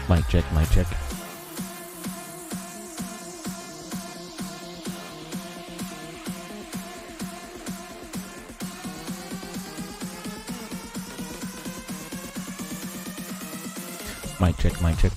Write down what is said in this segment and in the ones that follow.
Mic check, mic check. Mic check, mic check.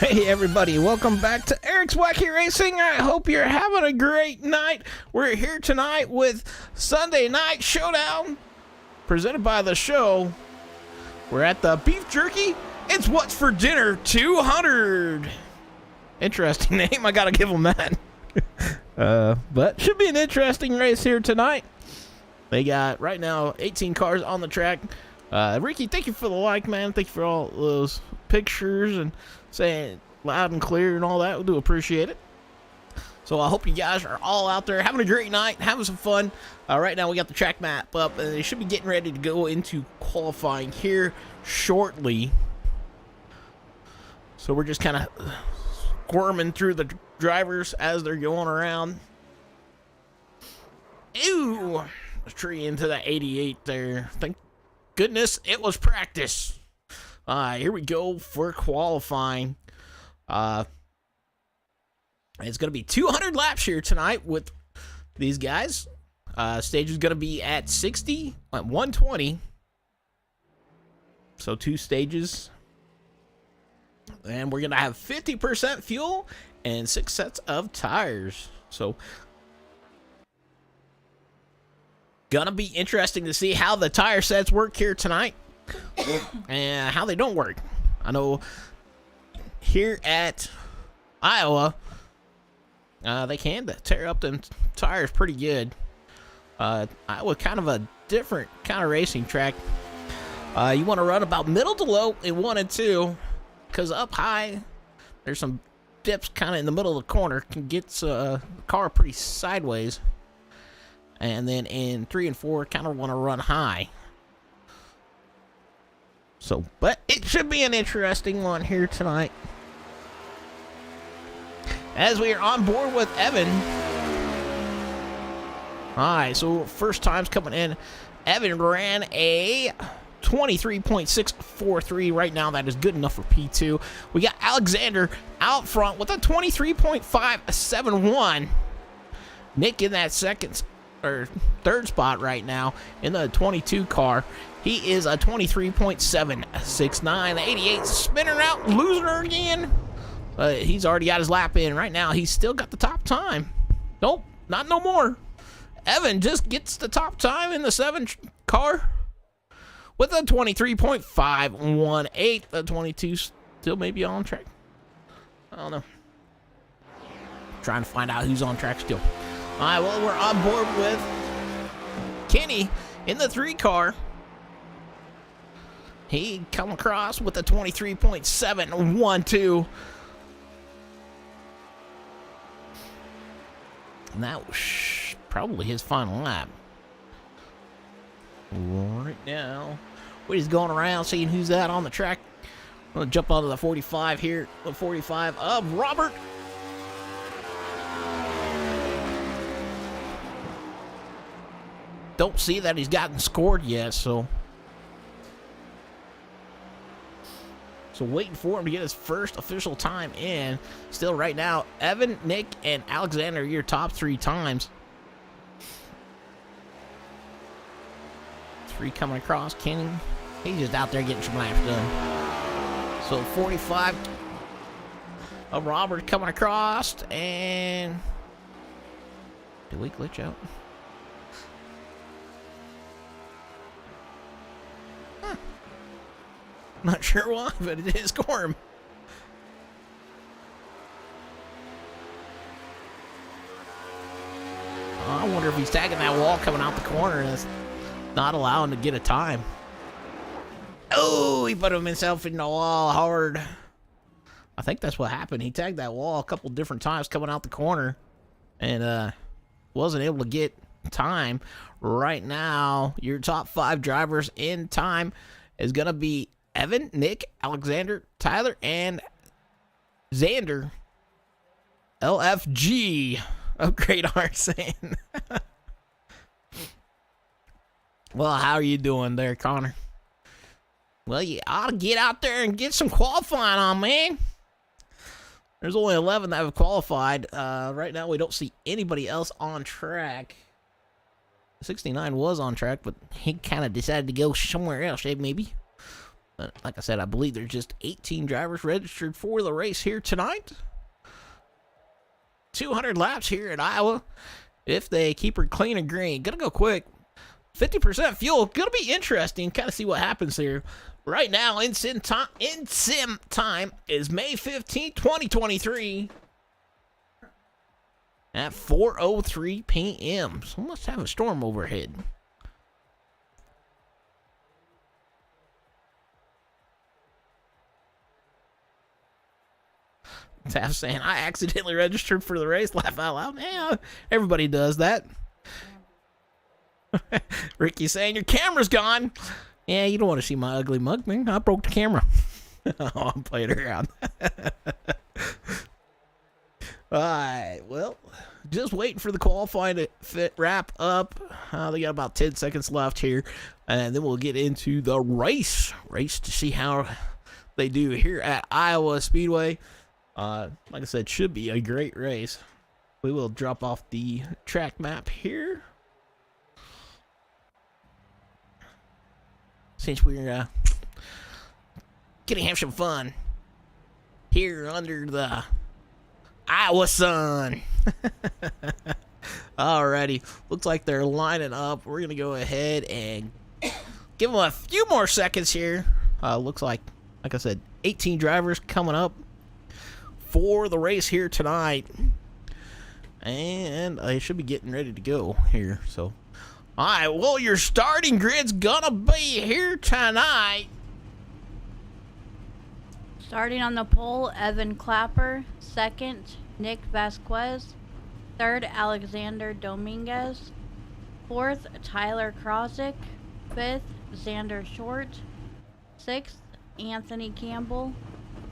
Hey everybody, welcome back to Eric's Wacky Racing. I hope you're having a great night. We're here tonight with Sunday Night Showdown, presented by the show. We're at the Beef Jerky. It's What's for Dinner 200. Interesting name, I gotta give them that. But should be an interesting race here tonight. They got, right now, 18 cars on the track. Ricky, thank you for the like, man. Thank you for all those pictures and saying loud and clear and all that. We do appreciate it. So I hope you guys are all out there having a great night, having some fun. Right now we got the track map up, and they should be getting ready to go into qualifying here shortly. So we're just kind of squirming through the drivers as they're going around. Ew! A tree into the 88 there. Thank goodness it was practice. Here we go for qualifying. It's going to be 200 laps here tonight with these guys. Stage is going to be at 60, at 120. So 2 stages. And we're going to have 50% fuel and 6 sets of tires. So going to be interesting to see how the tire sets work here tonight. And how they don't work. I know here at Iowa, they can tear up them tires pretty good. Iowa kind of a different kind of racing track. You want to run about middle to low in 1 and 2, because up high there's some dips kind of in the middle of the corner, can get the car pretty sideways. And then in 3 and 4, kind of want to run high. So, but it should be an interesting one here tonight, as we are on board with Evan. Alright, so first time's coming in. Evan ran a 23.643 right now. That is good enough for P2. We got Alexander out front with a 23.571. Nick in that third spot right now in the 22 car. He is a 23.769. The 88 spinning out, losing her again. He's already got his lap in right now. He's still got the top time. Nope, not no more. Evan just gets the top time in the 7 car with a 23.518. The 22 still maybe on track. I don't know. Trying to find out who's on track still. All right, well, we're on board with Kenny in the 3 car. He come across with a 23.712. And that was probably his final lap. Right now, we're just going around seeing who's out on the track. I'm going to jump onto the 45 here. The 45 of Robert. Don't see that he's gotten scored yet, so waiting for him to get his first official time in. Still right now, Evan, Nick, and Alexander are your top 3 times. 3 coming across. Kenny, he's just out there getting some laps done. So 45 of Robert coming across, and did we glitch out? Not sure why, but it did score him. I wonder if he's tagging that wall coming out the corner and it's not allowing to get a time. Oh, he put himself in the wall hard. I think that's what happened. He tagged that wall a couple different times coming out the corner and wasn't able to get time. Right now, your top 5 drivers in time is going to be Evan, Nick, Alexander, Tyler, and Xander. LFG. Upgrade Arsene. Well, how are you doing there, Connor? Well, you ought to get out there and get some qualifying on, man. There's only 11 that have qualified. Right now, we don't see anybody else on track. 69 was on track, but he kind of decided to go somewhere else, maybe. Like I said, I believe there's just 18 drivers registered for the race here tonight. 200 laps here at Iowa. If they keep her clean and green, gonna go quick. 50% fuel, gonna be interesting. Kind of see what happens here. Right now, in sim time is May 15th, 2023 at 4:03 p.m. So must have a storm overhead. Taff saying, I accidentally registered for the race. Laugh out loud. Yeah, everybody does that. Ricky saying, your camera's gone. Yeah, you don't want to see my ugly mug, man. I broke the camera. Oh, I'm playing around. Alright, well, just waiting for the qualifying to wrap up. They got about 10 seconds left here. And then we'll get into the race. Race to see how they do here at Iowa Speedway. Like I said, should be a great race. We will drop off the track map here. Since we're getting have some fun here under the Iowa sun. Alrighty, looks like they're lining up. We're gonna go ahead and give them a few more seconds here. Looks like I said, 18 drivers coming up for the race here tonight, and I should be getting ready to go here. So, all right, well, your starting grid's gonna be here tonight. Starting on the pole, Evan Clapper. Second, Nick Vasquez. Third, Alexander Dominguez. Fourth, Tyler Krosick. Fifth, Xander Short. Sixth, Anthony Campbell.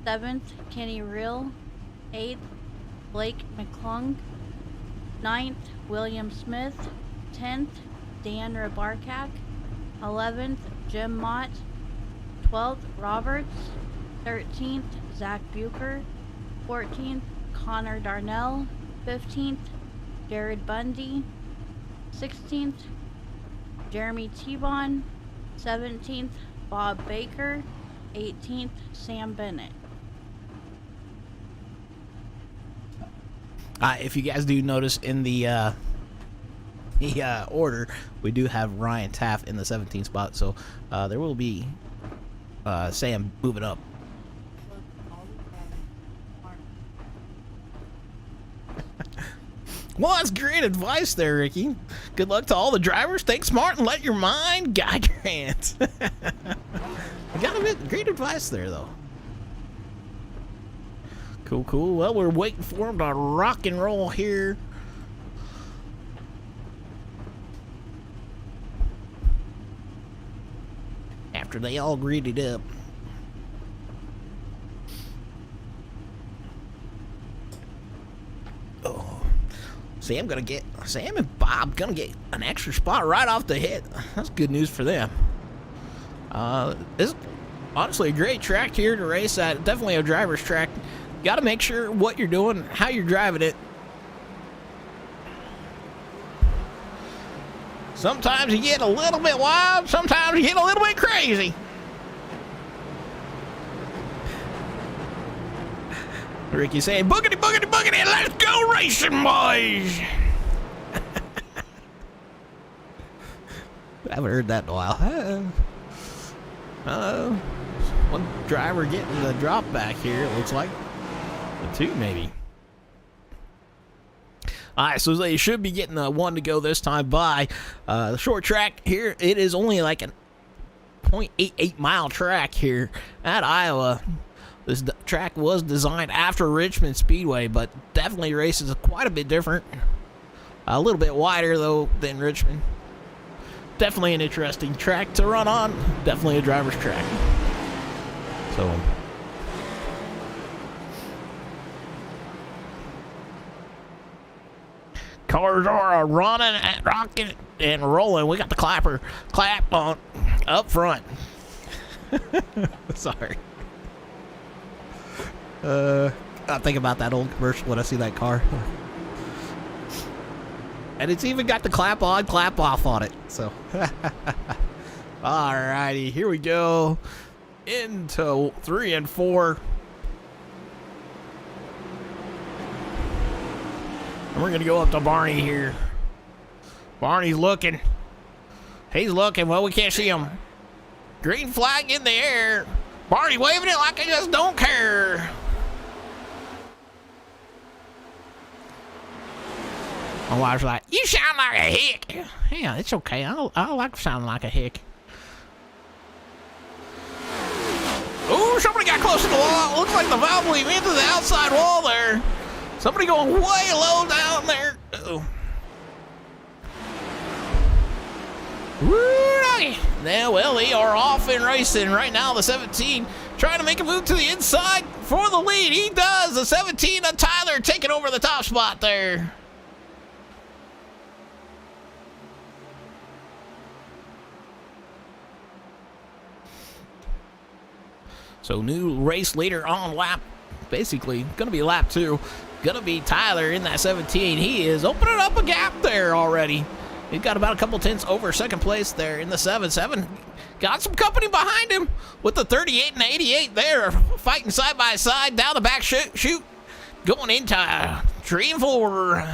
Seventh, Kenny Real. Eighth, Blake McClung. Ninth, William Smith. 10th, Dan Rabarkak. 11th, Jim Mott. 12th, Roberts. 13th, Zach Bucher. 14th, Connor Darnell. 15th, Jared Bundy. 16th, Jeremy T-Bon. 17th, Bob Baker. 18th, Sam Bennett. If you guys do notice in the order, we do have Ryan Taft in the 17th spot, so there will be Sam moving up. Well, that's great advice there, Ricky. Good luck to all the drivers. Think smart and let your mind guide your hands. I got a bit great advice there, though. Cool, cool. Well, we're waiting for them to rock and roll here. After they all greeted up. Oh, Sam and Bob gonna get an extra spot right off the hit. That's good news for them. This is honestly a great track here to race at. Definitely a driver's track. Got to make sure what you're doing, how you're driving it. Sometimes you get a little bit wild, sometimes you get a little bit crazy. Ricky saying, boogity, boogity, boogity, let's go racing, boys. I haven't heard that in a while. One driver getting the drop back here, it looks like. Two, maybe. Alright, so they should be getting one to go this time by. The short track here, it is only like a 0.88 mile track here at Iowa. This track was designed after Richmond Speedway, but definitely races quite a bit different. A little bit wider, though, than Richmond. Definitely an interesting track to run on. Definitely a driver's track. So... cars are running and rocking and rolling. We got the clap on up front. Sorry. I think about that old commercial when I see that car. And it's even got the clap on, clap off on it. So, alrighty, here we go. into 3 and 4. And we're going to go up to Barney here. Barney's looking. He's looking. Well, we can't see him. Green flag in the air. Barney waving it like I just don't care. My wife's like, you sound like a hick. Yeah, it's okay. I like sounding like a hick. Ooh, somebody got close to the wall. Looks like the valve blew into the outside wall there. Somebody going way low down there. Uh-oh. Woo! Yeah, well, they are off and racing right now. The 17 trying to make a move to the inside for the lead. He does. The 17 of Tyler taking over the top spot there. So new race leader on lap, basically going to be lap 2. Going to be Tyler in that 17. He is opening up a gap there already. He's got about a couple tenths over second place there in the 7. 7 got some company behind him with the 38 and 88 there, fighting side by side down the back chute, going into 3 and 4.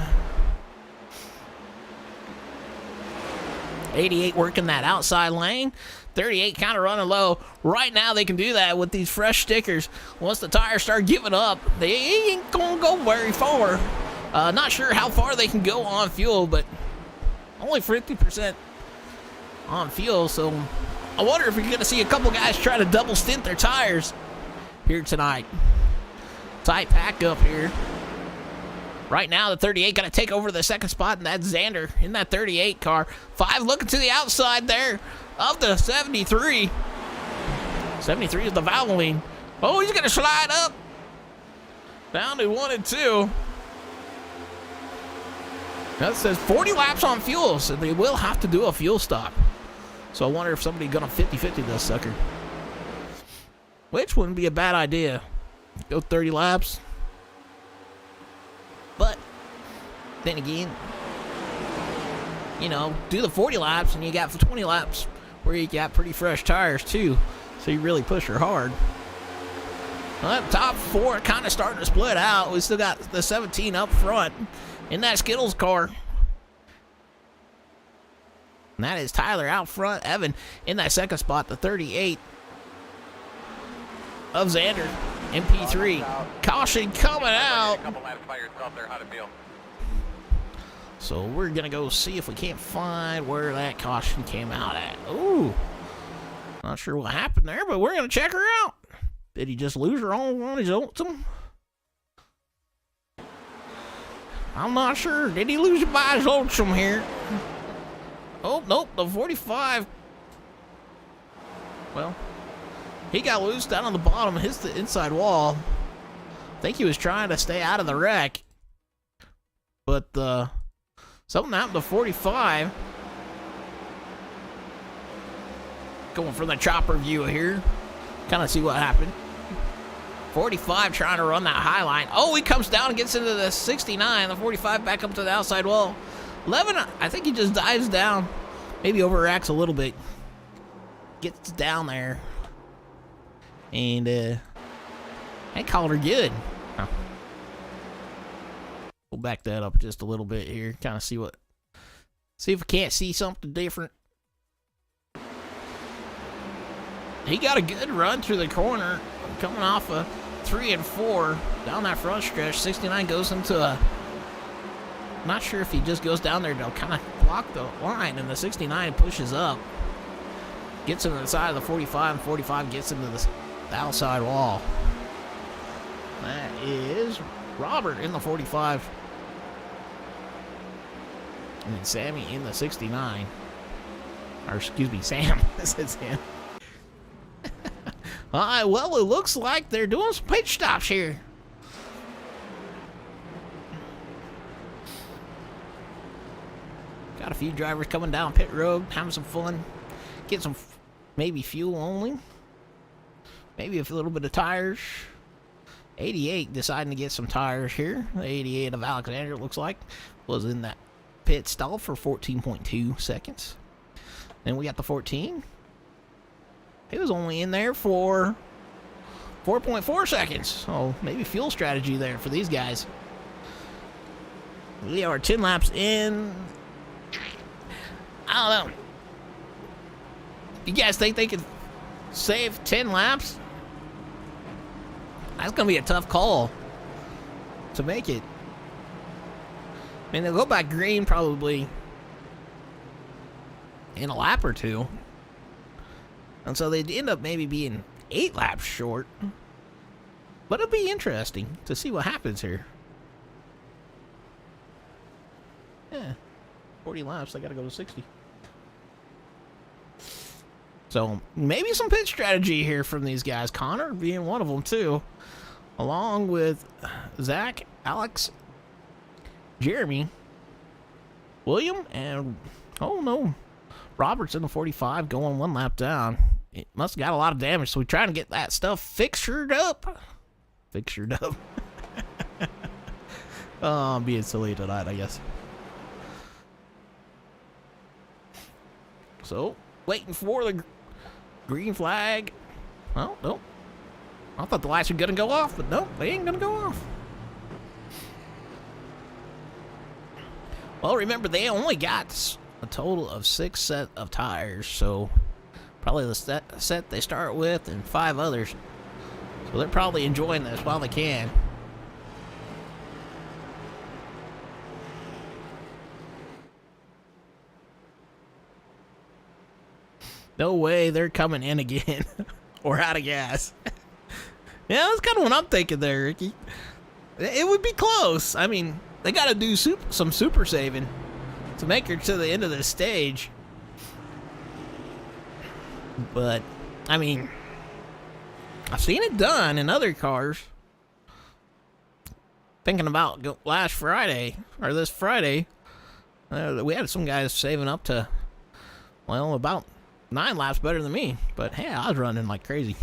88 working that outside lane. 38 kind of running low. Right now they can do that with these fresh stickers. Once the tires start giving up, they ain't going to go very far. Not sure how far they can go on fuel, but only 50% on fuel. So I wonder if you're going to see a couple guys try to double stint their tires here tonight. Tight pack up here. Right now, the 38 going to take over the second spot, and that's Xander in that 38 car. 5 looking to the outside there of the 73. 73 is the Valvoline. Oh, he's going to slide up. Down to 1 and 2. That says 40 laps on fuel, so they will have to do a fuel stop. So I wonder if somebody's going to 50-50 this sucker. Which wouldn't be a bad idea. Go 30 laps. But then again, you know, do the 40 laps and you got 20 laps where you got pretty fresh tires too. So you really push her hard. Well, that top 4 kind of starting to split out. We still got the 17 up front in that Skittles car. And that is Tyler out front. Evan in that second spot, the 38 of Xander. MP3. Caution coming out. So we're going to go see if we can't find where that caution came out at. Ooh. Not sure what happened there, but we're going to check her out. Did he just lose her on his own? I'm not sure. Did he lose it by his lonesome here? Oh, nope. The 45. Well, he got loose down on the bottom, hits the inside wall. I think he was trying to stay out of the wreck. But something happened to 45. Going for the chopper view here. Kind of see what happened. 45 trying to run that high line. Oh, he comes down and gets into the 69. The 45 back up to the outside wall. 11, I think he just dives down. Maybe overreacts a little bit. Gets down there. And I called her good. Huh. We'll back that up just a little bit here. Kind of see if we can't see something different. He got a good run through the corner. Coming off a 3 and 4 down that front stretch. 69 goes into a... Not sure if he just goes down there to kind of block the line. And the 69 pushes up. Gets him to the side of the 45. And 45 gets him to the outside wall. That is Robert in the 45. And then Sammy in the 69. Or excuse me, Sam. This is Sam. Well, it looks like they're doing some pit stops here. Got a few drivers coming down pit road, having some fun. Get some maybe fuel only. Maybe a little bit of tires. 88 deciding to get some tires here. The 88 of Alexander, it looks like, was in that pit stall for 14.2 seconds. Then we got the 14. He was only in there for 4.4 seconds. So maybe fuel strategy there for these guys. We are 10 laps in. I don't know. You guys think they could save 10 laps? That's going to be a tough call to make it. I mean, they'll go back green probably in a lap or two. And so they'd end up maybe being 8 laps short. But it'll be interesting to see what happens here. Yeah, 40 laps, they got to go to 60. So maybe some pit strategy here from these guys. Connor being one of them too. Along with Zach, Alex, Jeremy, William, and, oh no, Robert's in the 45 going 1 lap down. It must have got a lot of damage, so we're trying to get that stuff fixtured up. Fixtured up. Oh, I'm being silly tonight, I guess. So, waiting for the green flag. Oh, no. I thought the lights were going to go off, but no, they ain't going to go off. Well, remember, they only got a total of 6 sets of tires, so probably the set they start with and 5 others. So they're probably enjoying this while they can. No way they're coming in again or out of gas. Yeah, that's kind of what I'm thinking there, Ricky. It would be close. I mean, they got to do some super saving to make her to the end of the stage. But, I mean, I've seen it done in other cars. Thinking about last Friday, or this Friday, we had some guys saving up to, well, about 9 laps better than me. But, hey, I was running like crazy.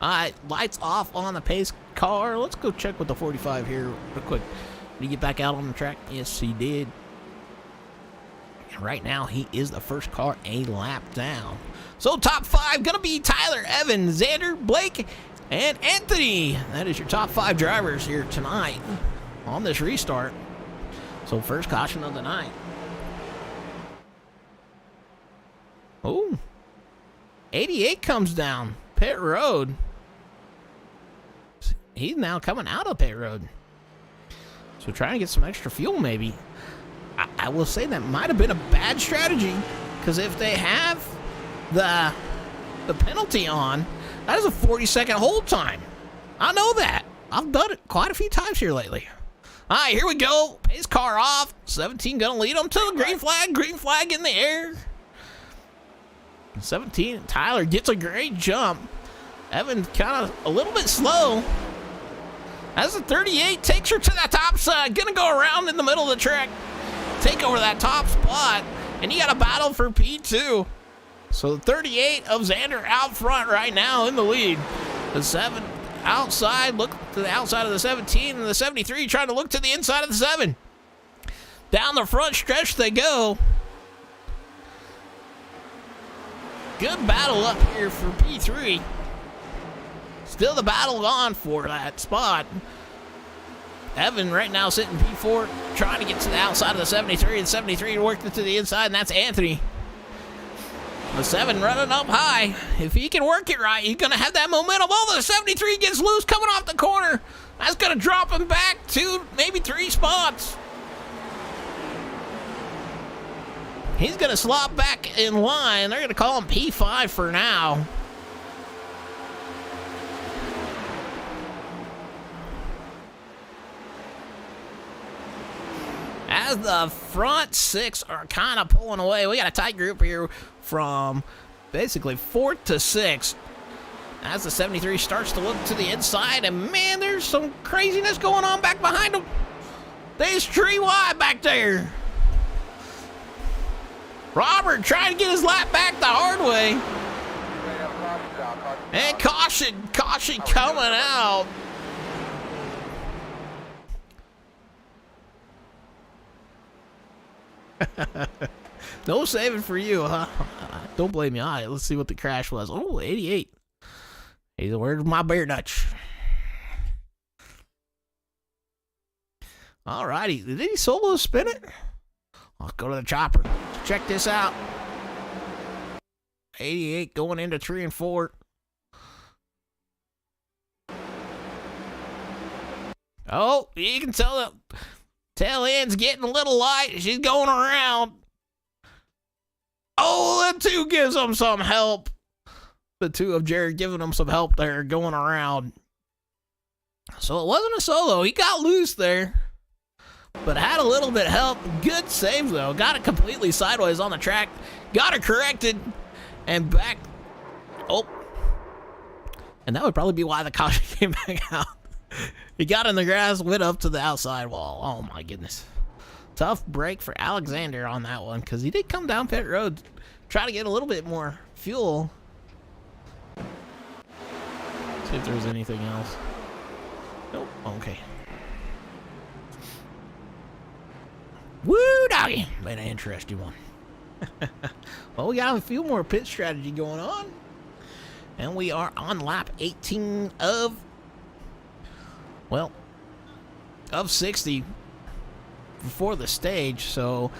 Alright, lights off on the pace car. Let's go check with the 45 here real quick. Did he get back out on the track? Yes, he did. And right now, he is the first car a lap down. So, top 5 going to be Tyler, Evan, Xander, Blake, and Anthony. That is your top 5 drivers here tonight on this restart. So, first caution of the night. Oh, 88 comes down pit road. He's now coming out of pit road. So trying to get some extra fuel maybe. I will say that might have been a bad strategy, because if they have the penalty on, that is a 40-second hold time. I know that. I've done it quite a few times here lately. All right, here we go. Pace car off. 17 going to lead them to the green flag. Green flag in the air. 17, Tyler gets a great jump. Evan kind of a little bit slow. As the 38 takes her to that top side, gonna go around in the middle of the track, take over that top spot, and you got a battle for P2. So the 38 of Xander out front right now in the lead. The 7 outside, look to the outside of the 17, and the 73 trying to look to the inside of the 7. Down the front stretch they go. Good battle up here for P3. Still the battle on for that spot. Evan right now sitting P4, trying to get to the outside of the 73, and 73 working to the inside, and that's Anthony. The 7 running up high. If he can work it right, he's going to have that momentum. Oh, the 73 gets loose coming off the corner. That's going to drop him back 2, maybe 3 spots. He's going to slop back in line. They're going to call him P5 for now. As the front 6 are kind of pulling away, we got a tight group here from basically 4th to 6th. As the 73 starts to look to the inside, and man, there's some craziness going on back behind them. There's tree wide back there. Robert trying to get his lap back the hard way. And caution coming out. No saving for you, huh? Don't blame me. All right, let's see what the crash was. Oh, 88. Hey, where's my bear nuts? All righty. Did he solo spin it? I'll go to the chopper. Check this out. 88 going into 3 and 4. Oh, you can tell the tail end's getting a little light. She's going around. Oh, the 2 gives him some help. The 2 of Jared giving him some help there, going around. So it wasn't a solo. He got loose there, but had a little bit of help. Good save, though. Got it completely sideways on the track. Got it corrected and back. Oh. And that would probably be why the caution came back out. He got in the grass, went up to the outside wall. Oh, my goodness. Tough break for Alexander on that one, because he did come down pit road, try to get a little bit more fuel. See if there's anything else. Nope. Okay. Woo, doggy. Been an interesting one. Well, we got a few more pit strategy going on. And we are on lap 18 of 60 before the stage. So,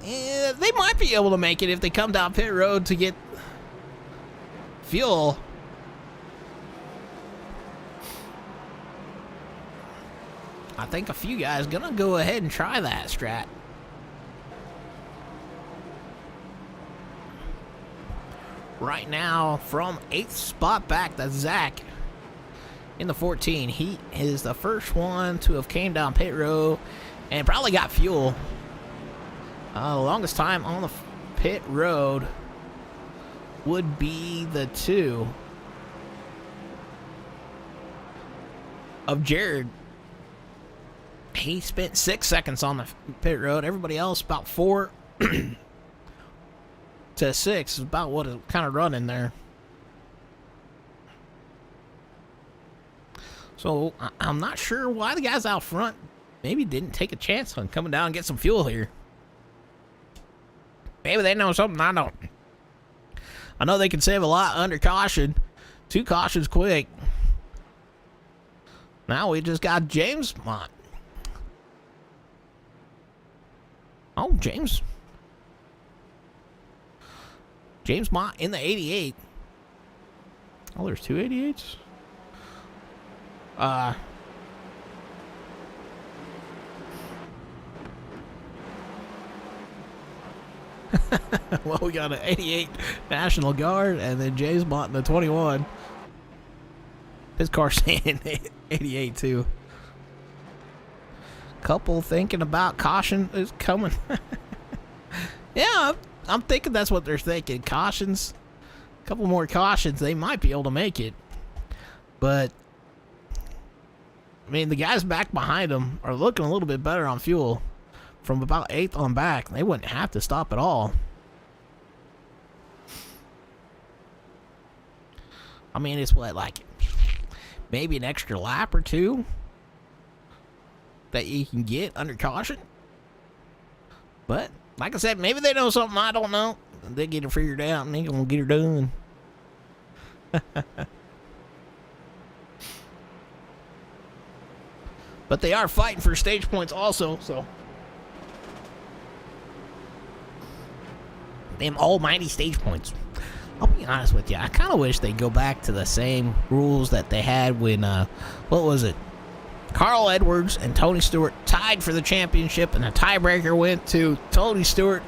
they might be able to make it if they come down pit road to get fuel. I think a few guys gonna go ahead and try that strat. Right now, from 8th spot back, that's Zach in the 14. He is the first one to have came down pit road and probably got fuel. The longest time on the pit road would be the 2 of Jared. He spent 6 seconds on the pit road. Everybody else about 4 to 6 is about what is kind of running there. So I'm not sure why the guys out front maybe didn't take a chance on coming down and get some fuel here. Maybe they know something I don't. I know they can save a lot under caution. 2 cautions quick. Now we just got James Mott. Oh, James Mott in the 88. Oh, there's 2 88s? Well, we got an 88 National Guard and then James Mott in the 21. His car's saying 88 too. Couple thinking about caution is coming. Yeah, I'm thinking that's what they're thinking. Cautions, a couple more cautions, they might be able to make it. But I mean, the guys back behind them are looking a little bit better on fuel. From about 8th on back, they wouldn't have to stop at all. I mean, it's what, like maybe an extra lap or 2 that you can get under caution. But like I said, maybe they know something I don't know. They get it figured out and they're gonna get her done. But they are fighting for stage points also, so them almighty stage points. I'll be honest with you, I kind of wish they'd go back to the same rules that they had when, what was it? Carl Edwards and Tony Stewart tied for the championship, and the tiebreaker went to Tony Stewart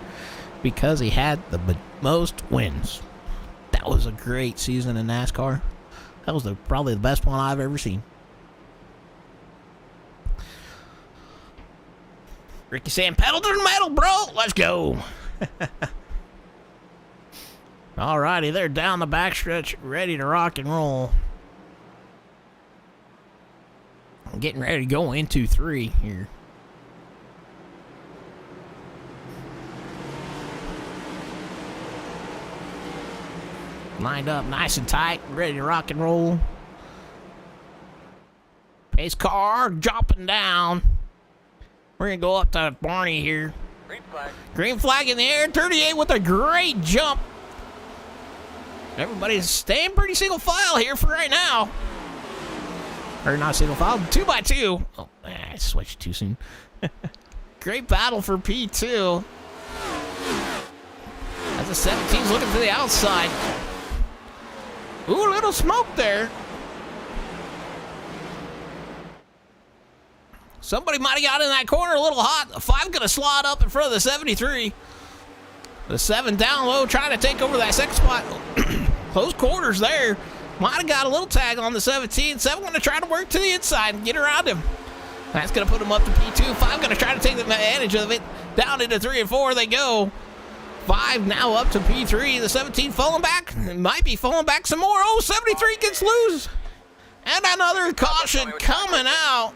because he had the most wins. That was a great season in NASCAR. That was probably the best one I've ever seen. Ricky saying, pedal to the metal, bro. Let's go. Alrighty, they're down the backstretch, ready to rock and roll. I'm getting ready to go into 3 here. Lined up nice and tight, ready to rock and roll. Pace car jumping down. We're going to go up to Barney here. Green flag. Green flag in the air. 38 with a great jump. Everybody's staying pretty single file here for right now. Or not single file, 2x2. Oh, I switched too soon. Great battle for P2. As the 17's looking to the outside. Ooh, a little smoke there. Somebody might have got in that corner a little hot. The 5 gonna slide up in front of the 73. The 7 down low, trying to take over that second spot. Close quarters there. Might have got a little tag on the 17. 7 gonna try to work to the inside and get around him. That's gonna put him up to P2. 5 gonna try to take advantage of it. Down into 3 and 4 they go. 5 now up to P3. The 17 falling back. It might be falling back some more. Oh, 73 gets loose. And another caution coming out.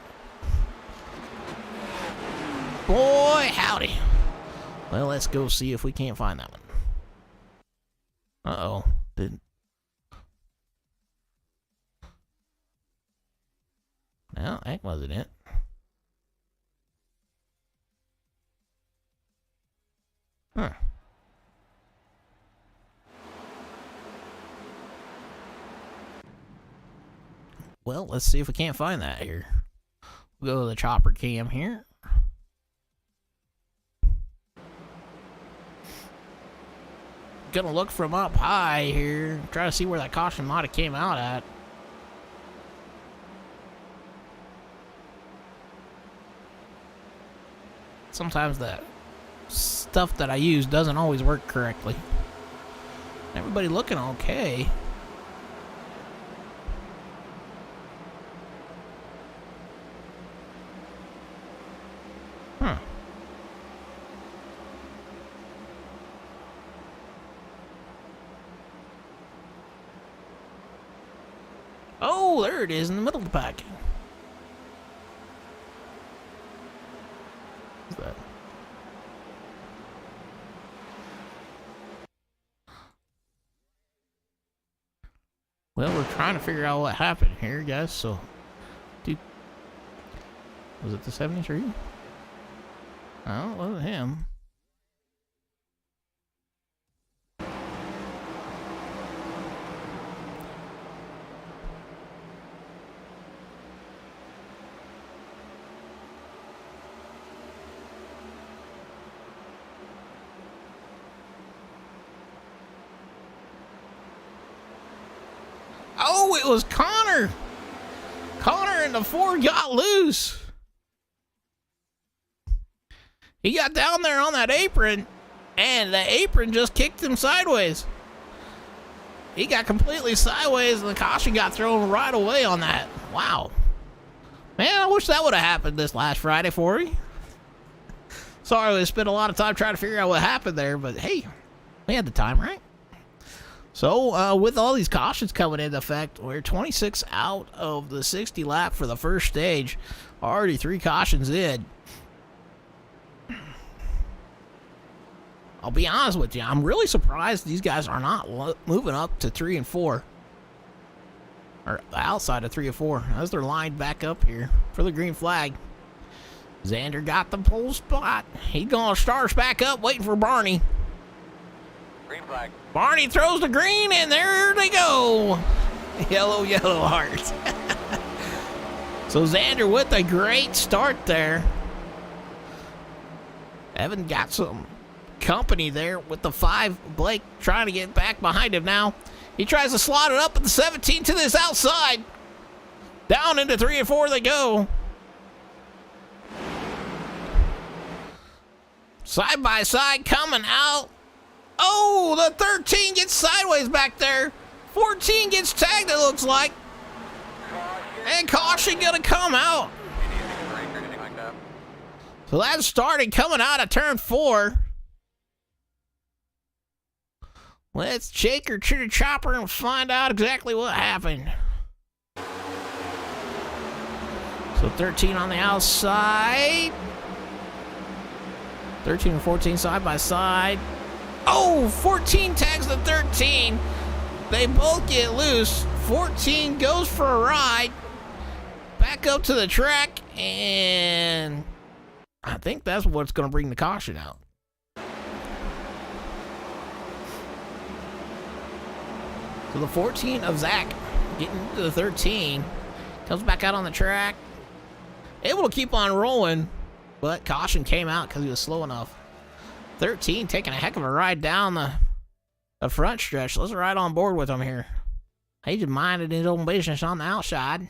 Boy, howdy. Well, let's go see if we can't find that one. Uh-oh. No, that wasn't it. Huh. Well, let's see if we can't find that here. We'll go to the chopper cam here. Gonna look from up high here. Try to see where that caution might have came out at. Sometimes that stuff that I use doesn't always work correctly. Everybody looking okay. Huh. Oh, there it is in the middle of the pack. What's that? Well, we're trying to figure out what happened here, guys, so... Dude. Was it the 73? Oh, it wasn't him. Oh, it was Connor. Connor and the 4 got loose. He got down there on that apron, and the apron just kicked him sideways. He got completely sideways, and the caution got thrown right away on that. Wow. Man, I wish that would have happened this last Friday for you. Sorry, we spent a lot of time trying to figure out what happened there, but hey, we had the time, right? So, with all these cautions coming into effect, we're 26 out of the 60 lap for the first stage. Already 3 cautions in. I'll be honest with you, I'm really surprised these guys are not moving up to 3 and 4. Or outside of 3 and 4, as they're lined back up here for the green flag. Xander got the pole spot. He's going to start us back up, waiting for Barney. Green flag. Barney throws the green, and there they go. Yellow, yellow heart. So Xander with a great start there. Evan got some company there with the 5. Blake trying to get back behind him now. He tries to slot it up at the 17 to this outside. Down into 3 and 4 they go. Side by side coming out. Oh, the 13 gets sideways back there. 14 gets tagged, it looks like. And caution gonna come out. So that started coming out of turn 4. Let's take her to the chopper and find out exactly what happened. So 13 on the outside. 13 and 14 side by side. Oh, 14 tags the 13. They both get loose. 14 goes for a ride. Back up to the track, and I think that's what's going to bring the caution out. So the 14 of Zach getting to the 13. Comes back out on the track. Able to keep on rolling, but caution came out because he was slow enough. 13 taking a heck of a ride down the front stretch. Let's ride on board with him here. He just minded his own business on the outside.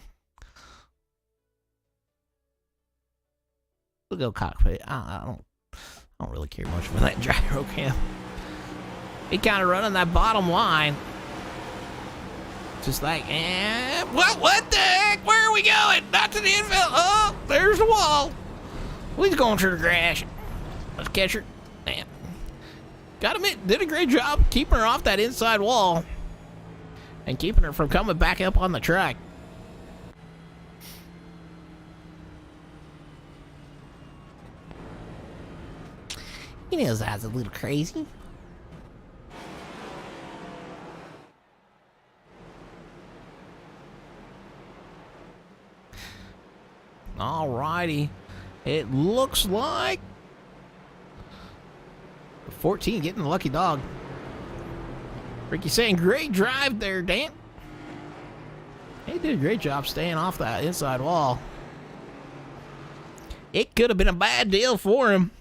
We'll go cockpit. I don't really care much for that gyro cam. He kind of running that bottom line. Just like, what the heck? Where are we going? Not to the infield. Oh, there's the wall. We's going through the grass. Let's catch her. Man. Gotta admit, did a great job keeping her off that inside wall and keeping her from coming back up on the track. He knows that's a little crazy. Alrighty. It looks like 14 getting the lucky dog. Ricky saying, great drive there, Dan. He did a great job staying off that inside wall. It could have been a bad deal for him.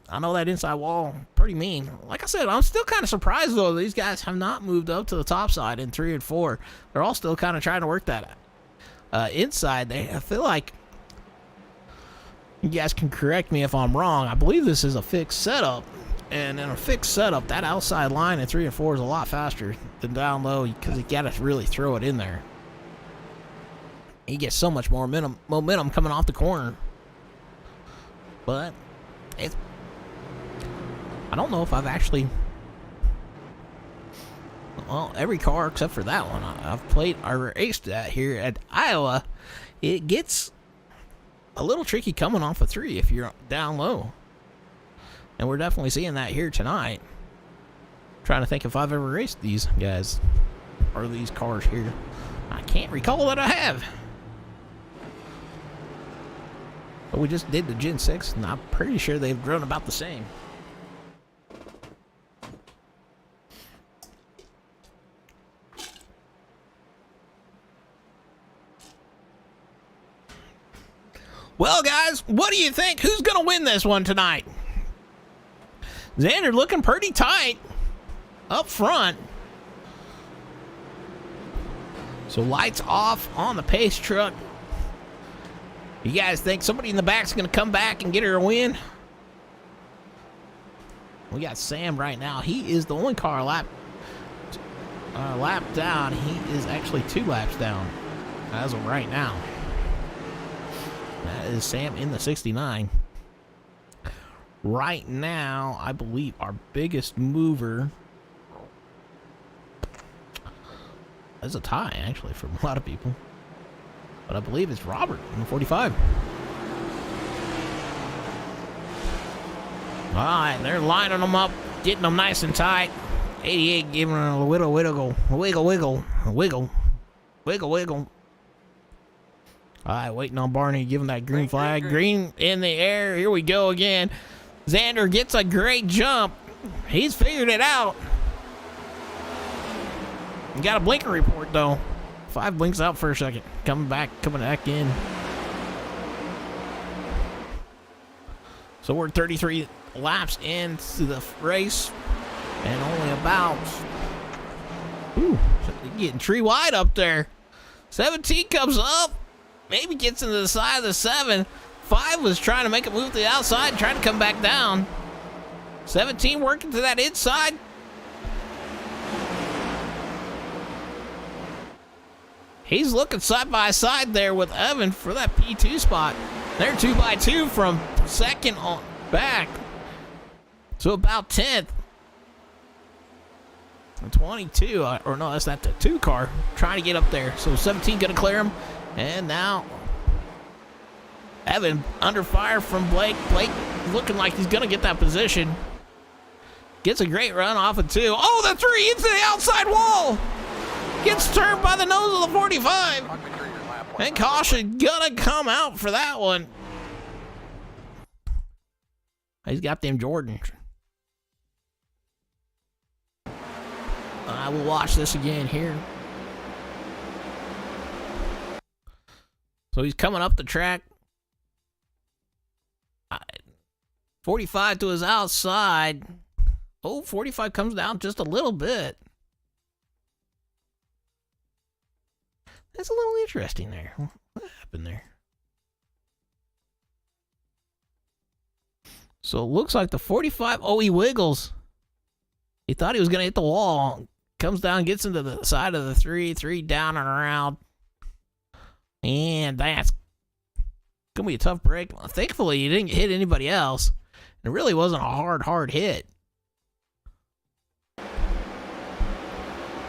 I know that inside wall, pretty mean. Like I said, I'm still kind of surprised, though, these guys have not moved up to the top side in 3 and 4. They're all still kind of trying to work that inside. I feel like, you guys can correct me if I'm wrong, I believe this is a fixed setup. And in a fixed setup, that outside line in 3 and 4 is a lot faster than down low because you got to really throw it in there. You get so much more momentum coming off the corner. But I don't know if I've actually, well, every car except for that one I've played or raced at here at Iowa, it gets a little tricky coming off a 3 if you're down low. And we're definitely seeing that here tonight. Trying to think if I've ever raced these guys or these cars here. I can't recall that I have. But we just did the Gen 6 and I'm pretty sure they've grown about the same. Well, guys, what do you think? Who's going to win this one tonight? Xander looking pretty tight up front. So lights off on the pace truck. You guys think somebody in the back's going to come back and get her a win? We got Sam right now. He is the only car lap down. He is actually 2 laps down as of right now. That is Sam in the 69. Right now, I believe our biggest mover is a tie, actually, for a lot of people. But I believe it's Robert in the 45. All right, they're lining them up, getting them nice and tight. 88 giving them a wiggle. All right, waiting on Barney, giving that green flag. Green in the air. Here we go again. Xander gets a great jump. He's figured it out. You got a blinker report, though. 5 blinks out for a second. Coming back in. So we're 33 laps into the race. And only about... Ooh, getting tree wide up there. 17 comes up. Maybe gets into the side of the 7. 5 was trying to make a move to the outside, trying to come back down. 17 working to that inside. He's looking side by side there with Evan for that P2 spot. They're 2x2 from second on back to about 10th. 22, or no, that's not the 2 car. Trying to get up there. So 17 going to clear him. And now Evan under fire from Blake. Blake looking like he's going to get that position. Gets a great run off of 2. Oh, the 3 into the outside wall. Gets turned by the nose of the 45. And caution going to come out for that one. He's got them Jordans. I will watch this again here. So he's coming up the track. 45 to his outside. Oh, 45 comes down just a little bit. That's a little interesting there. What happened there? So it looks like the 45. Oh, he wiggles. He thought he was going to hit the wall. Comes down, gets into the side of the three down and around. And that's going to be a tough break. Thankfully, he didn't hit anybody else. It really wasn't a hard hit.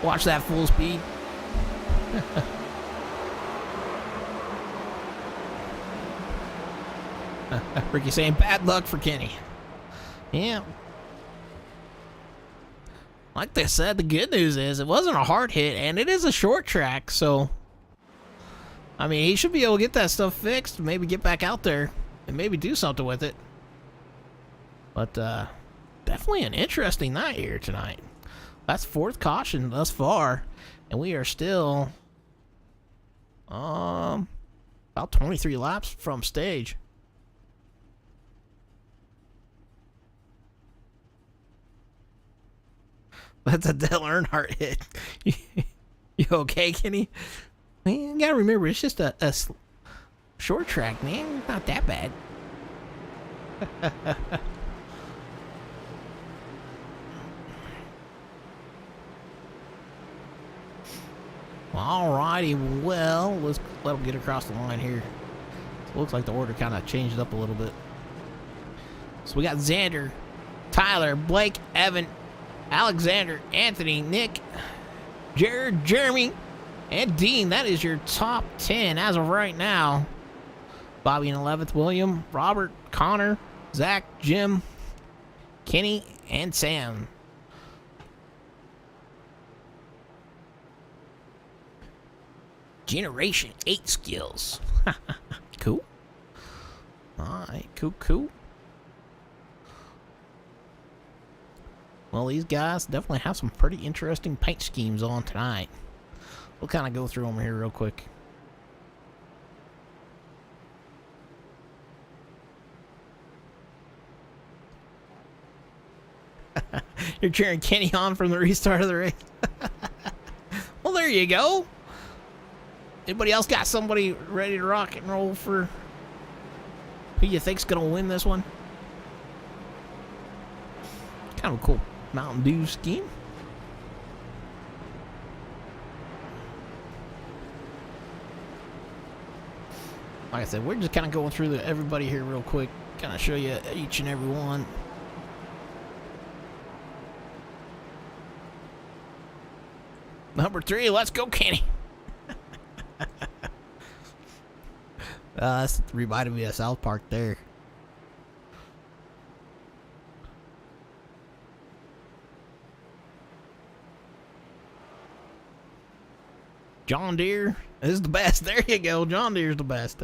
Watch that full speed. Ricky saying bad luck for Kenny. Yeah. Like they said, the good news is it wasn't a hard hit, and it is a short track, so I mean, he should be able to get that stuff fixed, maybe get back out there, and maybe do something with it. But definitely an interesting night here tonight. That's fourth caution thus far, and we are still about 23 laps from stage. That's a Dale Earnhardt hit. You okay, Kenny? Man, you gotta remember, it's just a short track, man. Not that bad. Alrighty, well, let's let him get across the line here. It looks like the order kind of changed up a little bit. So we got Xander, Tyler, Blake, Evan, Alexander, Anthony, Nick, Jared, Jeremy, and Dean. That is your top 10 as of right now. Bobby in 11th, William, Robert, Connor, Zach, Jim, Kenny, and Sam. Generation 8 skills. Cool. Alright, cool. Well, these guys definitely have some pretty interesting paint schemes on tonight. We'll kind of go through them here real quick. You're cheering Kenny on from the restart of the race. Well, there you go. Anybody else got somebody ready to rock and roll for who you think's going to win this one? Kind of a cool Mountain Dew scheme. Like I said, we're just kind of going through everybody here real quick. Kind of show you each and every one. Number 3, let's go, Kenny. That's reminded me of South Park there. John Deere is the best. There you go. John Deere's the best.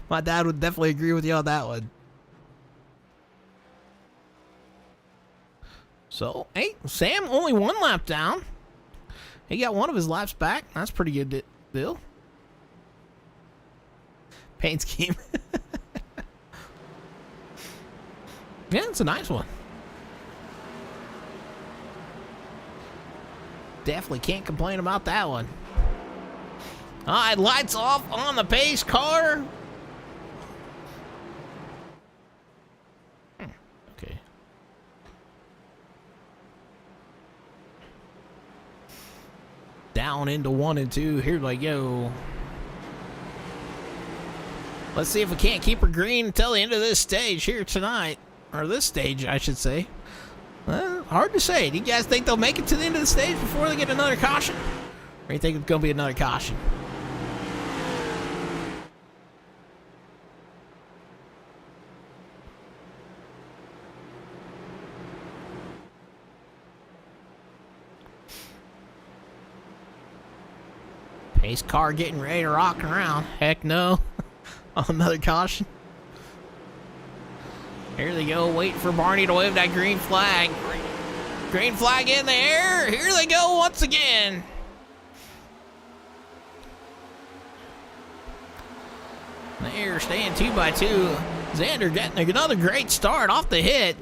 My dad would definitely agree with you on that one. So, hey, Sam only 1 lap down. He got one of his laps back. That's pretty good deal. Paint scheme. Yeah, it's a nice one. Definitely can't complain about that one. All right, lights off on the pace car. Okay. Down into 1 and 2. Here we go. Let's see if we can't keep her green until the end of this stage here tonight. Or this stage, I should say. Hard to say. Do you guys think they'll make it to the end of the stage before they get another caution? Or do you think it's going to be another caution? Pace car getting ready to rock around. Heck no. Another caution. Here they go, waiting for Barney to wave that green flag. Green flag in the air. Here they go once again. They're staying 2 by 2. Xander getting another great start off the hit.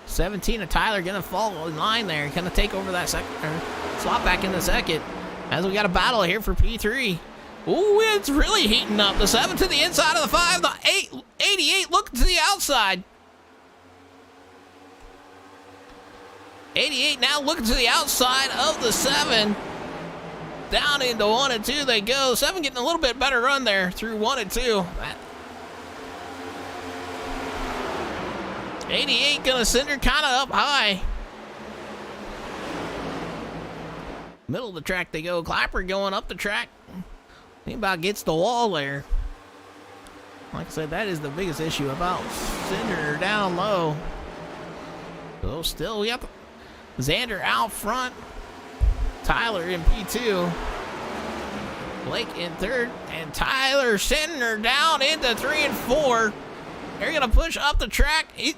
17 of Tyler gonna fall in line there. Gonna take over that second, slot back in the second. As we got a battle here for P3. Ooh, it's really heating up. The 7 to the inside of the 5. The 88 looking to the outside. 88 now looking to the outside of the 7. Down into 1 and 2 they go. 7 getting a little bit better run there through 1 and 2. 88 gonna send her kind of up high. Middle of the track they go. Clapper going up the track. He about gets the wall there. Like I said, that is the biggest issue about sending her down low. So still, we got Xander out front. Tyler in P2. Blake in third. And Tyler sending her down into 3 and 4. They're going to push up the track. He's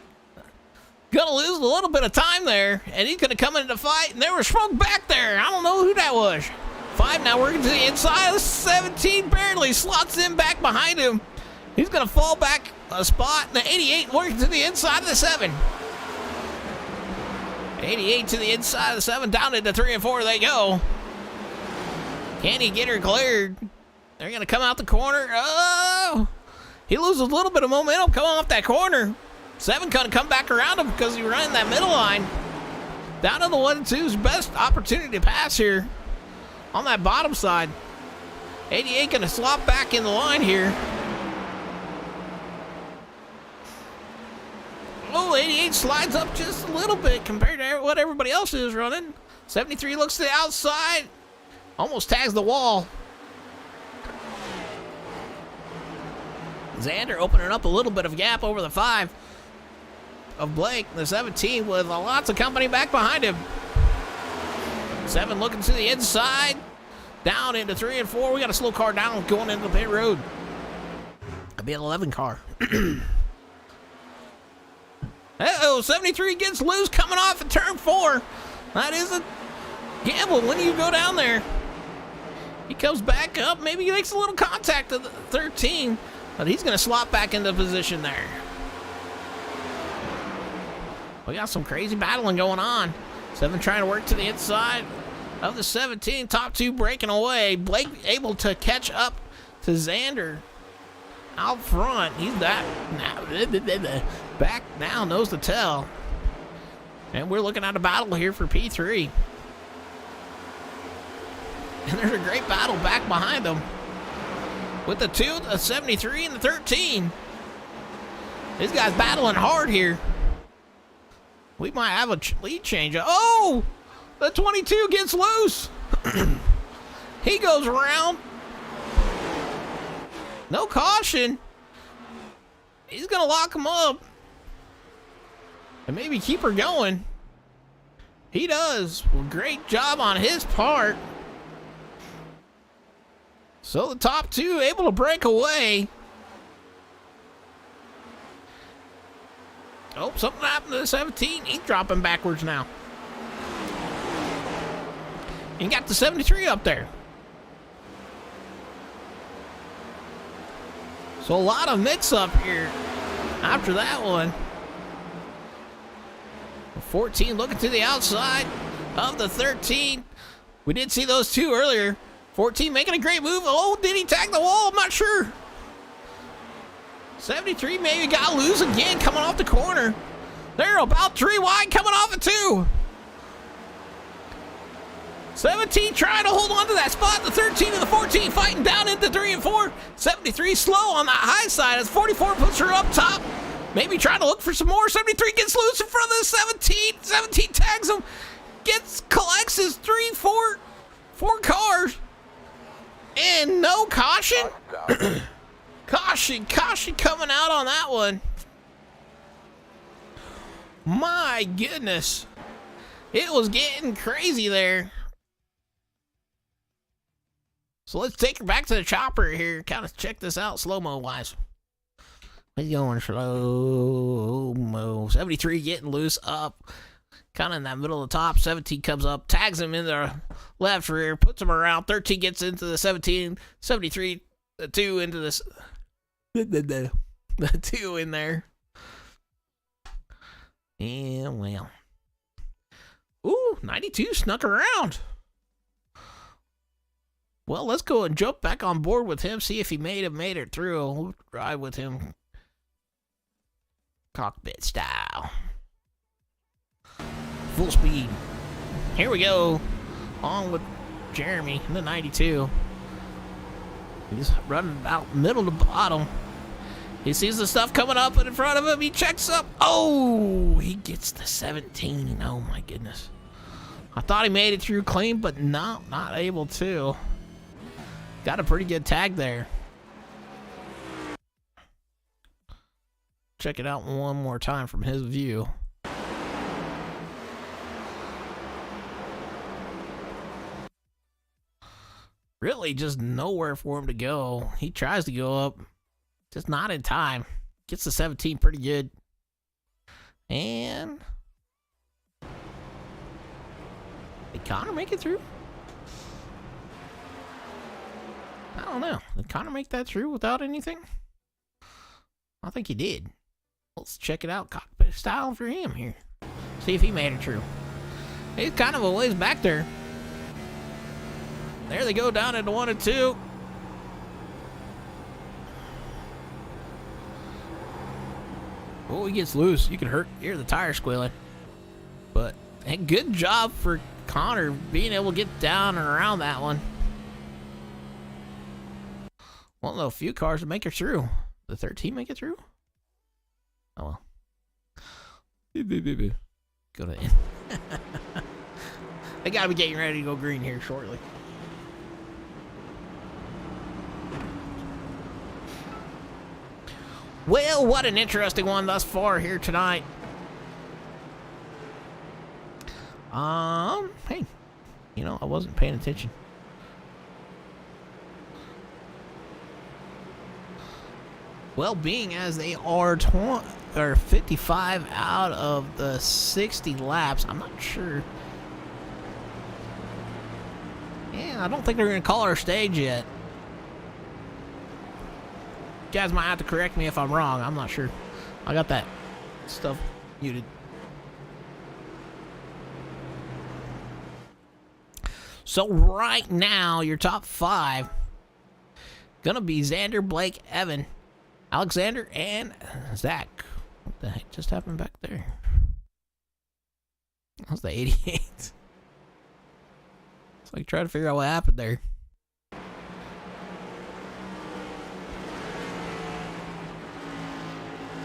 going to lose a little bit of time there. And he's going to come into the fight. And there was smoke back there. I don't know who that was. 5 now working to the inside. 17 barely slots in back behind him. He's going to fall back a spot. And the 88 working to the inside of the 7. 88 to the inside of the 7, down into 3 and 4 they go. Can he get her cleared? They're going to come out the corner. Oh! He loses a little bit of momentum coming off that corner. 7 going to come back around him because he ran that middle line. Down to the 1 and 2's best opportunity to pass here on that bottom side. 88 going to slop back in the line here. Oh, 88 slides up just a little bit compared to what everybody else is running. 73 looks to the outside. Almost tags the wall. Xander opening up a little bit of gap over the 5 of Blake. The 17 with lots of company back behind him. 7 looking to the inside. Down into 3 and 4. We got a slow car down going into the pit road. It'll be an 11 car. Uh-oh, 73 gets loose coming off at turn 4. That is a gamble when you go down there. He comes back up. Maybe he makes a little contact at the 13, but he's going to slot back into position there. We got some crazy battling going on. 7 trying to work to the inside of the 17. Top 2 breaking away. Blake able to catch up to Xander out front. He's that back now, knows the tell. And we're looking at a battle here for P3. And there's a great battle back behind them with the 2, the 73, and the 13. These guys battling hard here. We might have a lead change. Oh! The 22 gets loose. He goes around. No caution. He's going to lock him up. And maybe keep her going. He does. Well, great job on his part. So the top 2 able to break away. Oh, something happened to the 17. He's dropping backwards now. And got the 73 up there. So a lot of mix-up here after that one. 14 looking to the outside of the 13. We did see those 2 earlier. 14 making a great move. Oh, did he tag the wall? I'm not sure. 73 maybe got loose again coming off the corner. They're about 3 wide coming off at 2. 17 trying to hold on to that spot. The 13 and the 14 fighting down into 3 and 4. 73 slow on that high side as 44 puts her up top. Maybe trying to look for some more. 73 gets loose in front of the 17. 17 tags him. Collects his 4 cars. And no caution. Caution coming out on that one. My goodness. It was getting crazy there. So let's take her back to the chopper here. Kind of check this out slow-mo wise. He's going slow-mo. 73 getting loose up. Kind of in that middle of the top. 17 comes up, tags him in the left rear, puts him around. 13 gets into the 17. 73, the 2 into this. The 2 in there. And well. Ooh, 92 snuck around. Well, let's go and jump back on board with him, see if he made it through. We'll ride with him cockpit style. Full speed. Here we go. On with Jeremy in the 92. He's running about middle to bottom. He sees the stuff coming up in front of him. He checks up. Oh, he gets the 17. Oh, my goodness. I thought he made it through clean, but no, not able to. Got a pretty good tag there. Check it out one more time from his view. Really just nowhere for him to go. He tries to go up. Just not in time. Gets the 17 pretty good. And did Connor make it through? I don't know. Did Connor make that through without anything? I think he did. Let's check it out cockpit style for him here. See if he made it through. He's kind of a ways back there. There they go down into 1 and 2. Oh, he gets loose. You can hear the tire squealing. But hey, good job for Connor being able to get down and around that one. One of the few cars to make it through. The 13 make it through? Oh well. Go to the end. They gotta be getting ready to go green here shortly. Well, what an interesting one thus far here tonight. Hey, you know, I wasn't paying attention. Well, being as they are 55 out of the 60 laps, I'm not sure. Yeah, I don't think they're going to call our stage yet. You guys might have to correct me if I'm wrong. I'm not sure. I got that stuff muted. So right now, your top 5 gonna be Xander, Blake, Evan, Alexander, and Zach. What the heck just happened back there? That was the 88. It's like trying to figure out what happened there.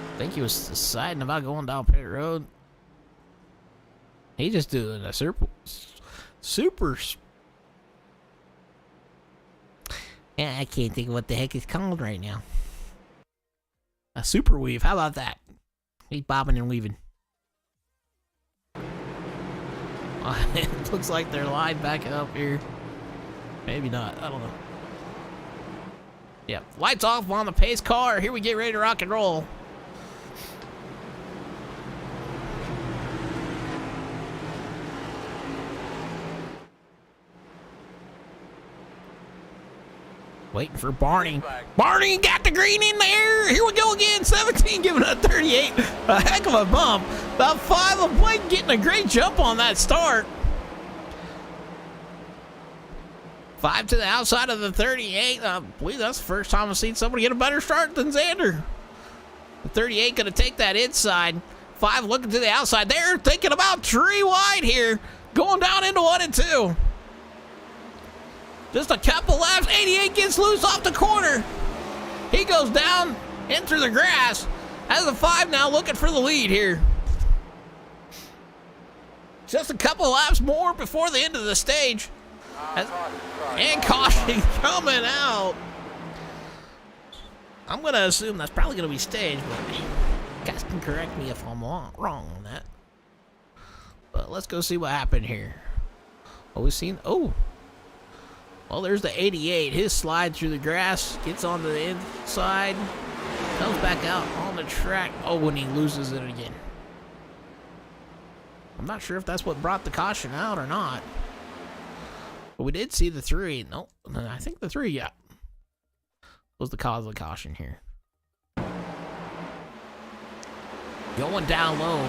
I think he was deciding about going down pit road. He just doing a super. Yeah, I can't think of what the heck it's called right now. A super weave. How about that? He's bobbing and weaving. It looks like they're lined back up here. Maybe not. I don't know. Yeah, lights off on the pace car. Here we get ready to rock and roll. Waiting for Barney. Barney got the green in there. Here we go again. 17 giving a 38. A heck of a bump. About 5 of Blake getting a great jump on that start. 5 to the outside of the 38. I believe that's the first time I've seen somebody get a better start than Xander. The 38 going to take that inside. 5 looking to the outside. They're thinking about tree wide here. Going down into 1 and 2. Just a couple laps. 88 gets loose off the corner. He goes down in through the grass. As a 5 now looking for the lead here. Just a couple laps more before the end of the stage. And caution coming out. I'm going to assume that's probably going to be staged, but you guys can correct me if I'm wrong on that. But let's go see what happened here. Oh, we've seen... Oh. Well, there's the 88. His slide through the grass. Gets onto the inside. Comes back out on the track. Oh, and he loses it again. I'm not sure if that's what brought the caution out or not. But we did see the 3. No, I think the 3, yeah, was the cause of the caution here. Going down low.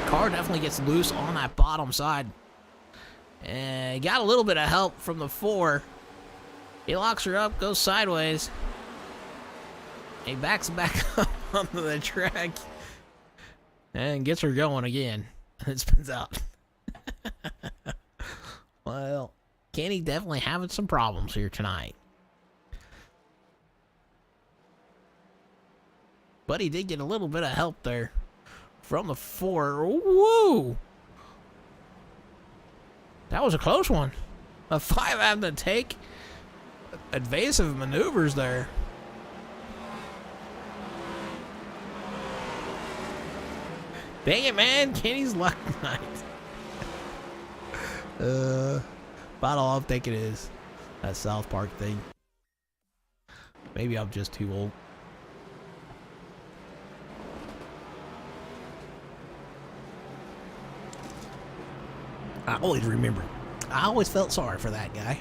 Car definitely gets loose on that bottom side. And got a little bit of help from the 4. He locks her up, goes sideways. He backs back up onto the track. And gets her going again. And it spins out. Well, Kenny definitely having some problems here tonight. But he did get a little bit of help there from the 4. Woo! That was a close one. A 5 having to take evasive maneuvers there. Dang it, man. Kenny's luck tonight. About all I think it is. That South Park thing. Maybe I'm just too old. I always remember. I always felt sorry for that guy.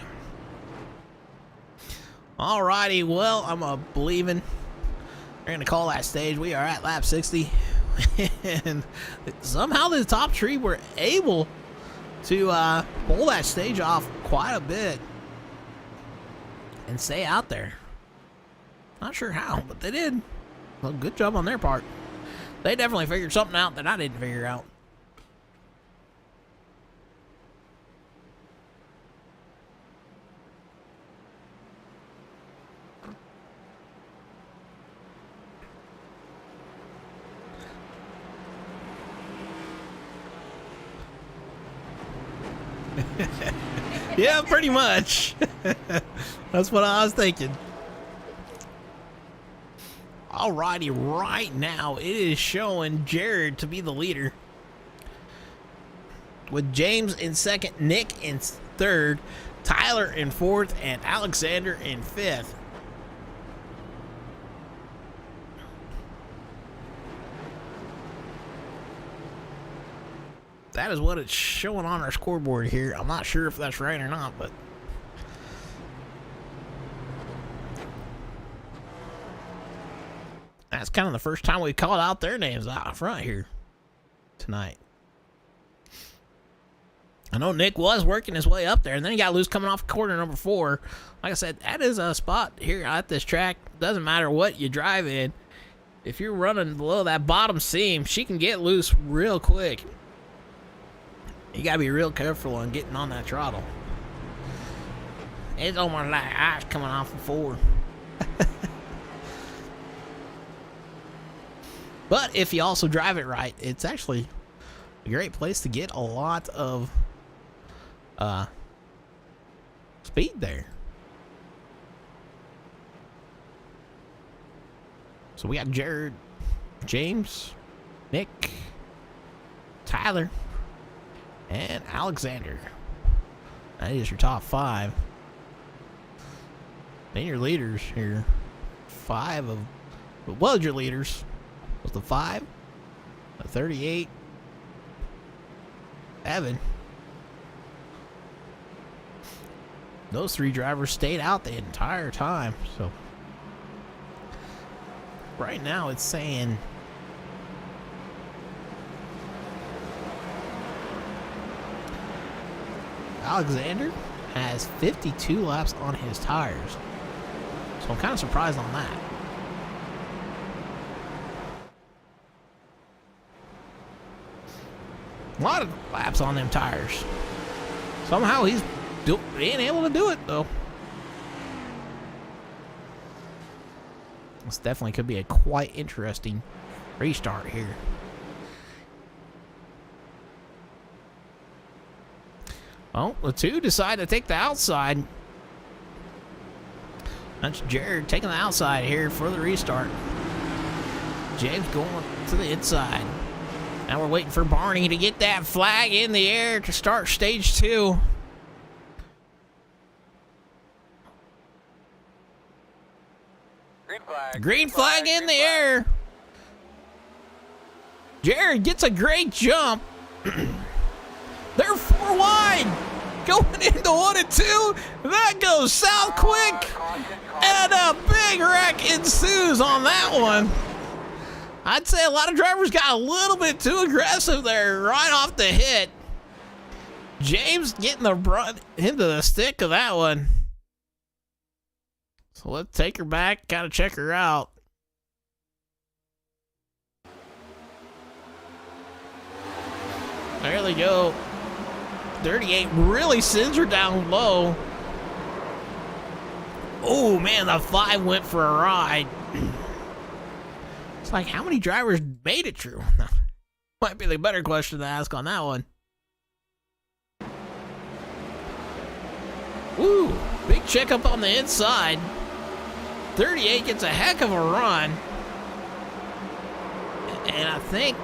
Alrighty, well, I'm believing we're gonna call that stage. We are at lap 60. And somehow the top tree were able to pull that stage off quite a bit and stay out there. Not sure how, but they did. Well, good job on their part. They definitely figured something out that I didn't figure out. Yeah, pretty much. That's what I was thinking. Alrighty, right now it is showing Jared to be the leader, with James in second, Nick in third, Tyler in fourth, and Alexander in fifth. That is what it's showing on our scoreboard here. I'm not sure if that's right or not, but that's kind of the first time we called out their names out front here tonight. I know Nick was working his way up there, and then he got loose coming off corner number 4. Like I said, that is a spot here at this track. Doesn't matter what you drive in. If you're running below that bottom seam, she can get loose real quick. You gotta be real careful on getting on that throttle. It's almost like ice coming off of 4. But if you also drive it right, it's actually a great place to get a lot of speed there. So we got Jared, James, Nick, Tyler, and Alexander. That is your top 5. Then your leaders here. 5 of... What was your leaders? Was the 5? The 38. Evan. Those 3 drivers stayed out the entire time. So right now it's saying Alexander has 52 laps on his tires. So I'm kind of surprised on that. A lot of laps on them tires. Somehow he's being able to do it, though. This definitely could be a quite interesting restart here. Well, the 2 decide to take the outside. That's Jared taking the outside here for the restart. James going to the inside. Now we're waiting for Barney to get that flag in the air to start stage 2. Green flag. Green flag in the air. Jared gets a great jump. They're 4 wide. Going into 1 and 2. That goes south quick. And a big wreck ensues on that one. I'd say a lot of drivers got a little bit too aggressive there right off the hit. James getting the brunt into the stick of that one. So let's take her back, kind of check her out. There they go. 38 really sends her down low. Oh man, the 5 went for a ride. It's like, how many drivers made it through? Might be the better question to ask on that one. Woo, big checkup on the inside. 38 gets a heck of a run. And I think...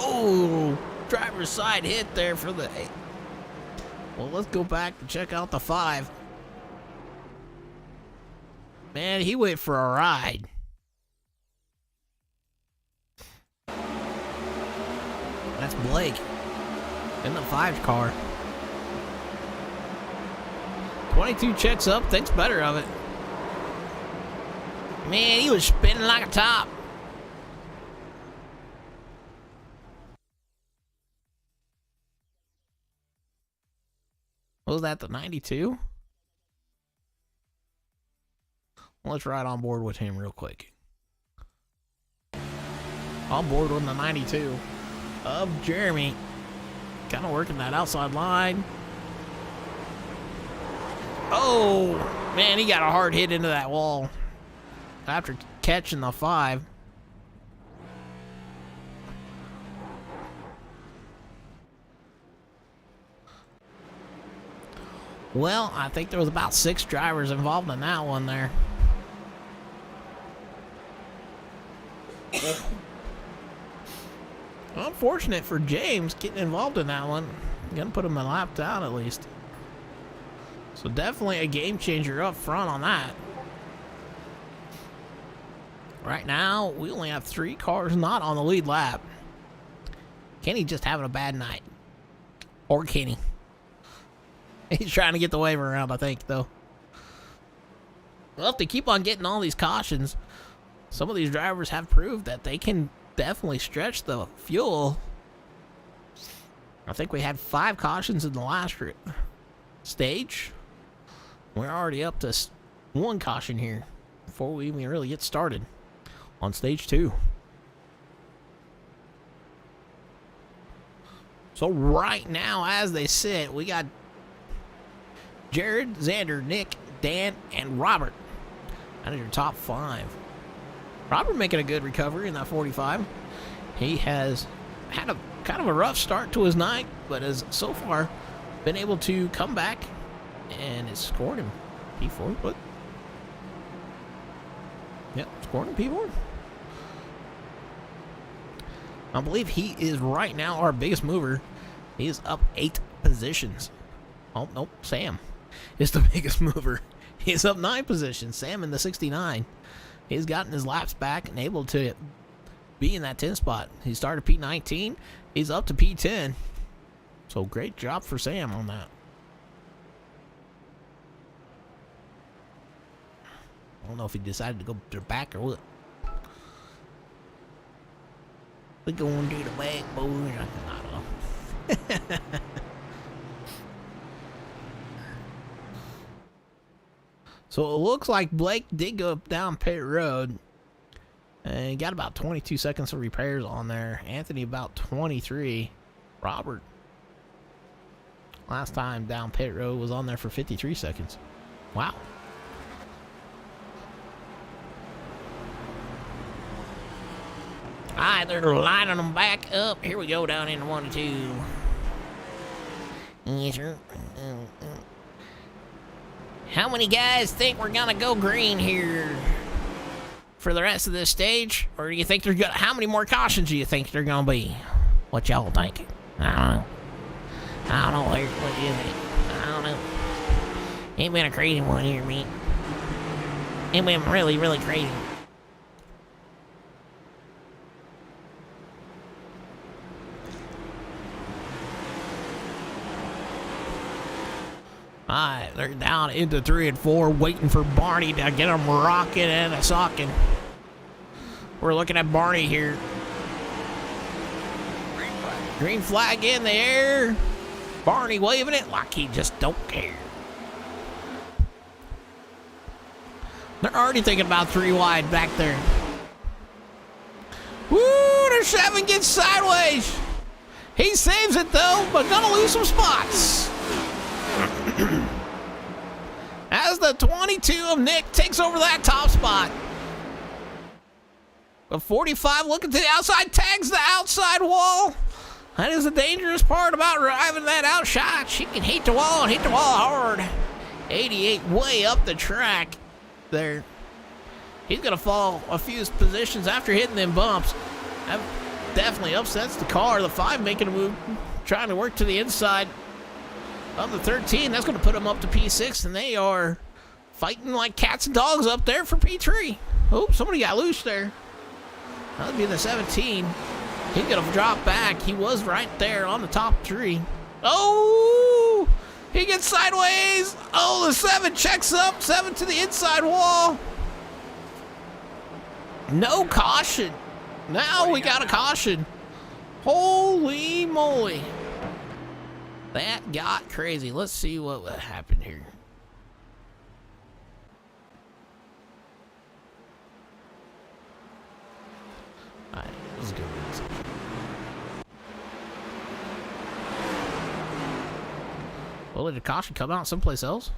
Oh, driver's side hit there for the 8. Well, let's go back and check out the 5. Man, he went for a ride. That's Blake in the 5 car. 22 checks up, thinks better of it. Man, he was spinning like a top. What was that, the 92? Well, let's ride on board with him real quick. On board with the 92 of Jeremy. Kind of working that outside line. Oh, man, he got a hard hit into that wall after catching the 5. Well, I think there was about 6 drivers involved in that one there. Unfortunate for James getting involved in that one. Gonna put him a lap down at least. So definitely a game changer up front on that. Right now, we only have 3 cars not on the lead lap. Kenny just having a bad night. Or Kenny. He's trying to get the wave around, I think, though. Well, if they keep on getting all these cautions, some of these drivers have proved that they can definitely stretch the fuel. I think we had 5 cautions in the last stage. We're already up to 1 caution here before we even really get started on stage 2. So right now, as they sit, we got Jared, Xander, Nick, Dan, and Robert. That is your top 5. Robert making a good recovery in that 45. He has had a kind of a rough start to his night, but has so far been able to come back and has scored him P4. What? Yep, scored him P4. I believe he is right now our biggest mover. He is up 8 positions. Oh, nope, Sam is the biggest mover. He's up 9 positions. Sam in the 69. He's gotten his laps back and able to be in that 10 spot. He started P19. He's up to P10. So great job for Sam on that. I don't know if he decided to go to the back or what. We going to the back, boys. I don't know. So it looks like Blake did go down pit road. And he got about 22 seconds of repairs on there. Anthony about 23. Robert, last time down pit road, was on there for 53 seconds. Wow. All right, they're lining them back up. Here we go down into 1 and 2. Yes, sir. How many guys think we're gonna go green here for the rest of this stage? Or do you think there's gonna, how many more cautions do you think there gonna be? What y'all think? I don't know. I don't know. What do you think? I don't know. Ain't been a crazy one here, mate. Ain't been really, really crazy. Alright, they're down into 3 and 4, waiting for Barney to get them rocking and a socking. We're looking at Barney here. Green flag in the air. Barney waving it like he just don't care. They're already thinking about 3 wide back there. Woo, their 7 gets sideways. He saves it though, but gonna lose some spots. As the 22 of Nick takes over that top spot. The 45 looking to the outside, tags the outside wall. That is the dangerous part about driving that outshot. She can hit the wall and hit the wall hard. 88 way up the track there. He's going to fall a few positions after hitting them bumps. That definitely upsets the car. The 5 making a move, trying to work to the inside of the 13. That's going to put them up to P6, and they are fighting like cats and dogs up there for P3. Oh, somebody got loose there. That would be the 17. He's going to drop back. He was right there on the top 3. Oh, he gets sideways. Oh, the 7 checks up. 7 to the inside wall. No caution. Now we got a caution. Holy moly. That got crazy. Let's see what happened here. All right, let's go. Well, did the caution come out someplace else?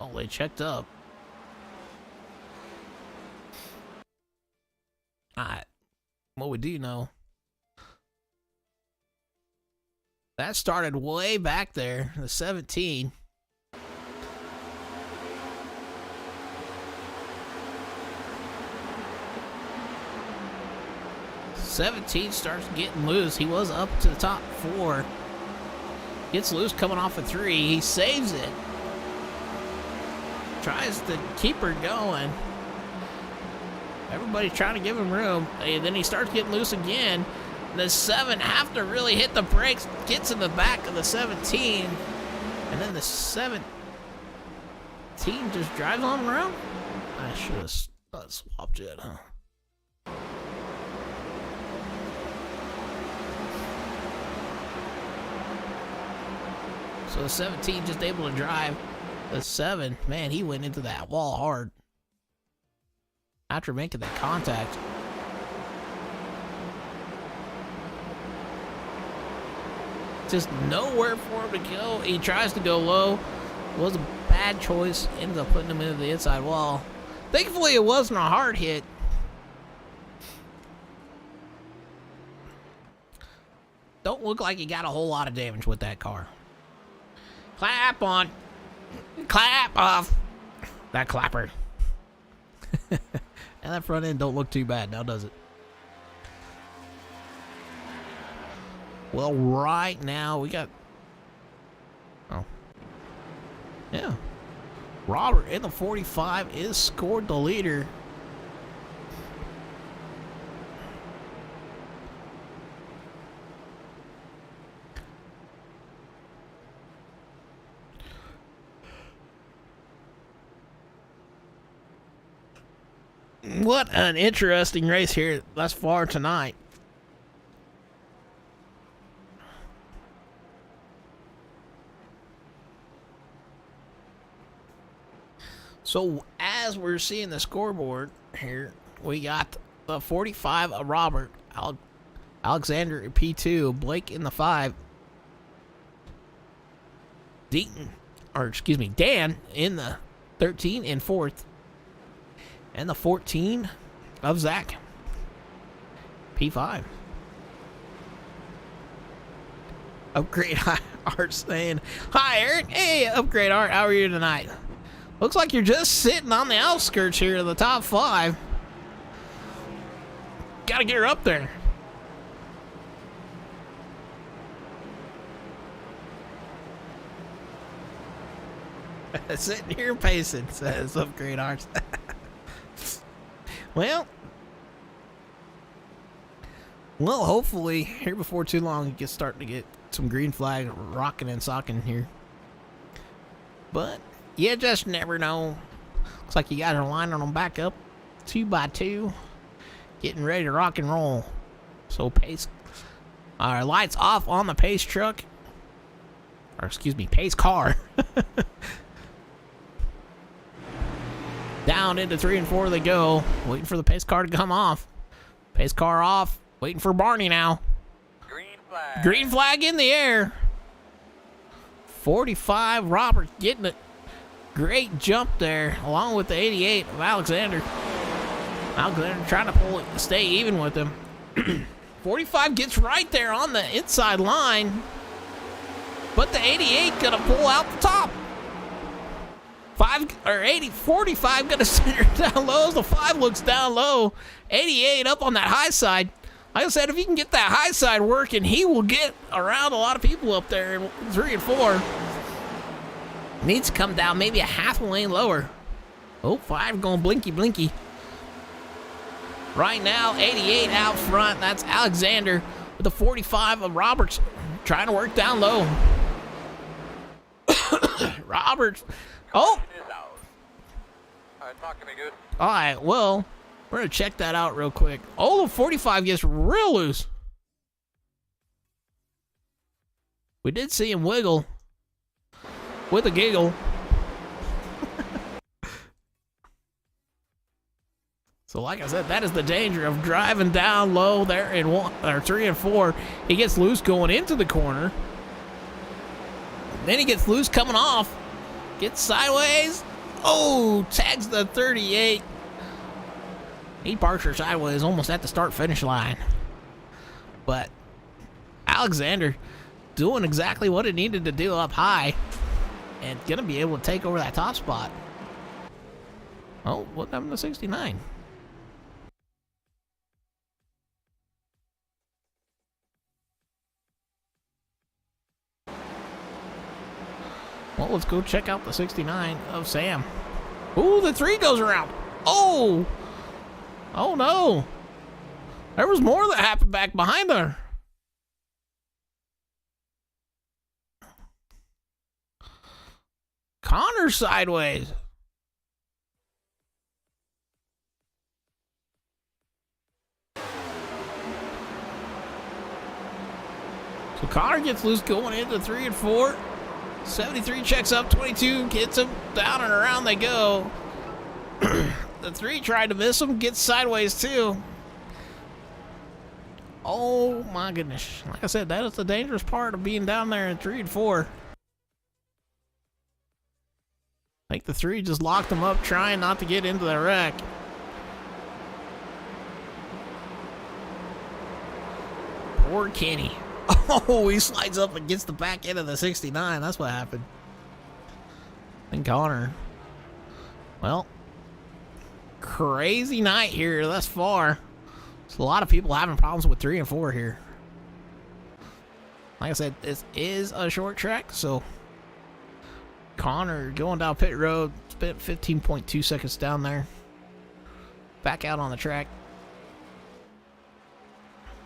Oh, they checked up. All right. What we do know, that started way back there, the 17. '17 starts getting loose. He was up to the top 4. Gets loose coming off a 3. He saves it. Tries to keep her going. Everybody's trying to give him room. And then he starts getting loose again. The 7 have to really hit the brakes. Gets in the back of the 17. And then the 17 just drives on around. I should have swapped it, huh? So the 17 just able to drive. The 7, man, he went into that wall hard after making that contact. Just nowhere for him to go. He tries to go low. It was a bad choice. Ends up putting him into the inside wall. Thankfully, it wasn't a hard hit. Don't look like he got a whole lot of damage with that car. Clap on. Clap off. That clapper. And that front end don't look too bad now, does it? Well, right now we got... Oh. Yeah. Robert in the 45 is scored the leader. What an interesting race here thus far tonight. So as we're seeing the scoreboard here, we got the 45 of Robert, Alexander in P2, Blake in the 5, Dan in the 13 in 4th, and the 14 of Zach, P5. Upgrade Art saying, "Hi, Eric. Hey, Upgrade Art. How are you tonight? Looks like you're just sitting on the outskirts here of the top 5. Gotta get her up there." Sitting here pacing, says some great arts. Well, hopefully here before too long, it gets starting to get some green flag rocking and socking here. But you just never know. Looks like you guys are lining them back up 2 by 2, getting ready to rock and roll. So pace, our lights off on the pace truck, or excuse me, pace car. Down into 3 and 4 they go, waiting for the pace car to come off. Pace car off, waiting for Barney now. Green flag. Green flag in the air. 45, Robert getting it. Great jump there, along with the 88 of Alexander. Alexander trying to pull it, stay even with him. 45 gets right there on the inside line, but the 88 gonna pull out the top. 45 gonna center down low. The 5 looks down low. 88 up on that high side. Like I said, if he can get that high side working, he will get around a lot of people up there in 3 and 4. Needs to come down maybe a half a lane lower. Oh, 5 going blinky blinky. Right now, 88 out front. That's Alexander with the 45 of Roberts trying to work down low. Roberts. Oh. All right, talk to me, good. All right, well, we're going to check that out real quick. Oh, the 45 gets real loose. We did see him wiggle with a giggle. So like I said, that is the danger of driving down low there in 3 and 4. He gets loose going into the corner. Then he gets loose coming off. Gets sideways. Oh, tags the 38. He parks her sideways almost at the start-finish line. But Alexander doing exactly what it needed to do up high and going to be able to take over that top spot. Oh, what happened to 69? Well, let's go check out the 69 of Sam. Ooh, the 3 goes around. Oh! Oh, no. There was more that happened back behind her. Connor sideways. So Connor gets loose going into 3 and 4. 73 checks up, 22 gets him, down and around they go. The 3 tried to miss him, gets sideways too. Oh my goodness. Like I said, that is the dangerous part of being down there in 3 and 4. I think the 3 just locked him up, trying not to get into the wreck. Poor Kenny. Oh, he slides up and gets the back end of the 69. That's what happened. And Connor. Well, crazy night here thus far. There's a lot of people having problems with 3 and 4 here. Like I said, this is a short track, so Connor going down pit road, spent 15.2 seconds down there. Back out on the track.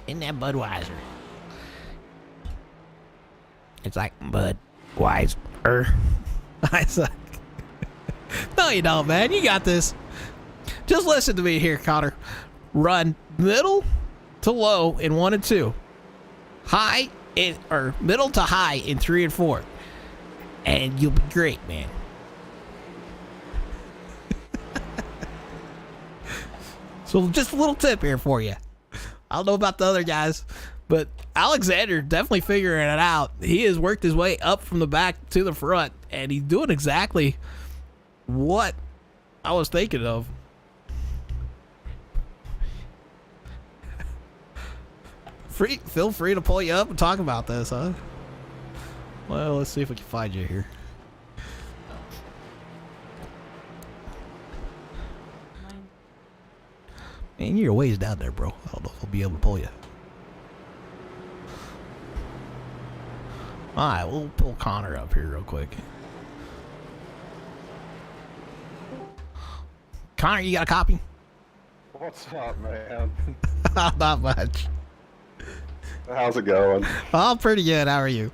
In that Budweiser. It's like Budweiser. I suck. No, you don't, man. You got this. Just listen to me here, Connor. Run middle to low in 1 and 2. High in, or middle to high in 3 and 4. And you'll be great, man. So just a little tip here for you. I don't know about the other guys, but Alexander definitely figuring it out. He has worked his way up from the back to the front, and he's doing exactly what I was thinking of. Feel free to pull you up and talk about this, huh? Well, let's see if we can find you here. Man, you're a ways down there, bro. I don't know if I'll be able to pull you. Alright, we'll pull Connor up here real quick. Connor, you got a copy? What's up, man? Not much. How's it going? Oh, pretty good. How are you?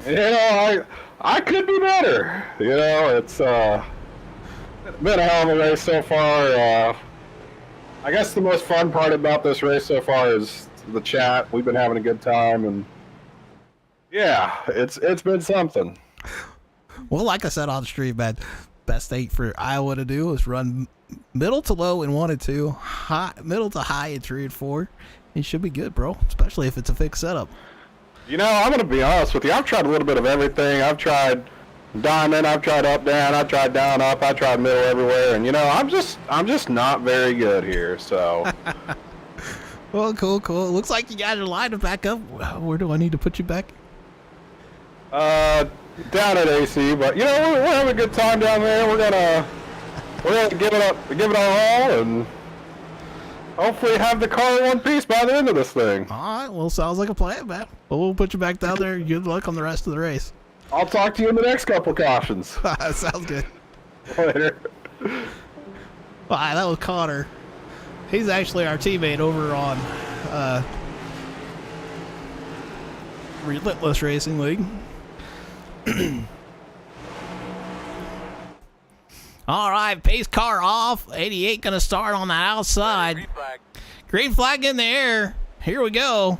You know, I could be better. You know, it's been a hell of a race so far. I guess the most fun part about this race so far is the chat. We've been having a good time, and yeah, it's been something. Well, like I said on the stream, man, best thing for Iowa to do is run middle to low in 1 and 2, middle to high in 3 and 4. It should be good, bro, especially if it's a fixed setup. You know, I'm going to be honest with you. I've tried a little bit of everything. I've tried diamond, I've tried up, down, I've tried down, up, I tried middle everywhere. And, you know, I'm just not very good here, so. Well, cool. Looks like you got your line to back up. Where do I need to put you back? Down at AC, but, you know, we're having a good time down there. We're gonna give it our all, and hopefully have the car in one piece by the end of this thing. All right, well, sounds like a plan, man. Well, we'll put you back down there. Good luck on the rest of the race. I'll talk to you in the next couple cautions. Sounds good. Later. All right, that was Connor. He's actually our teammate over on Relentless Racing League. All right, pace car off. 88 going to start on the outside. Green flag. Green flag in the air. Here we go.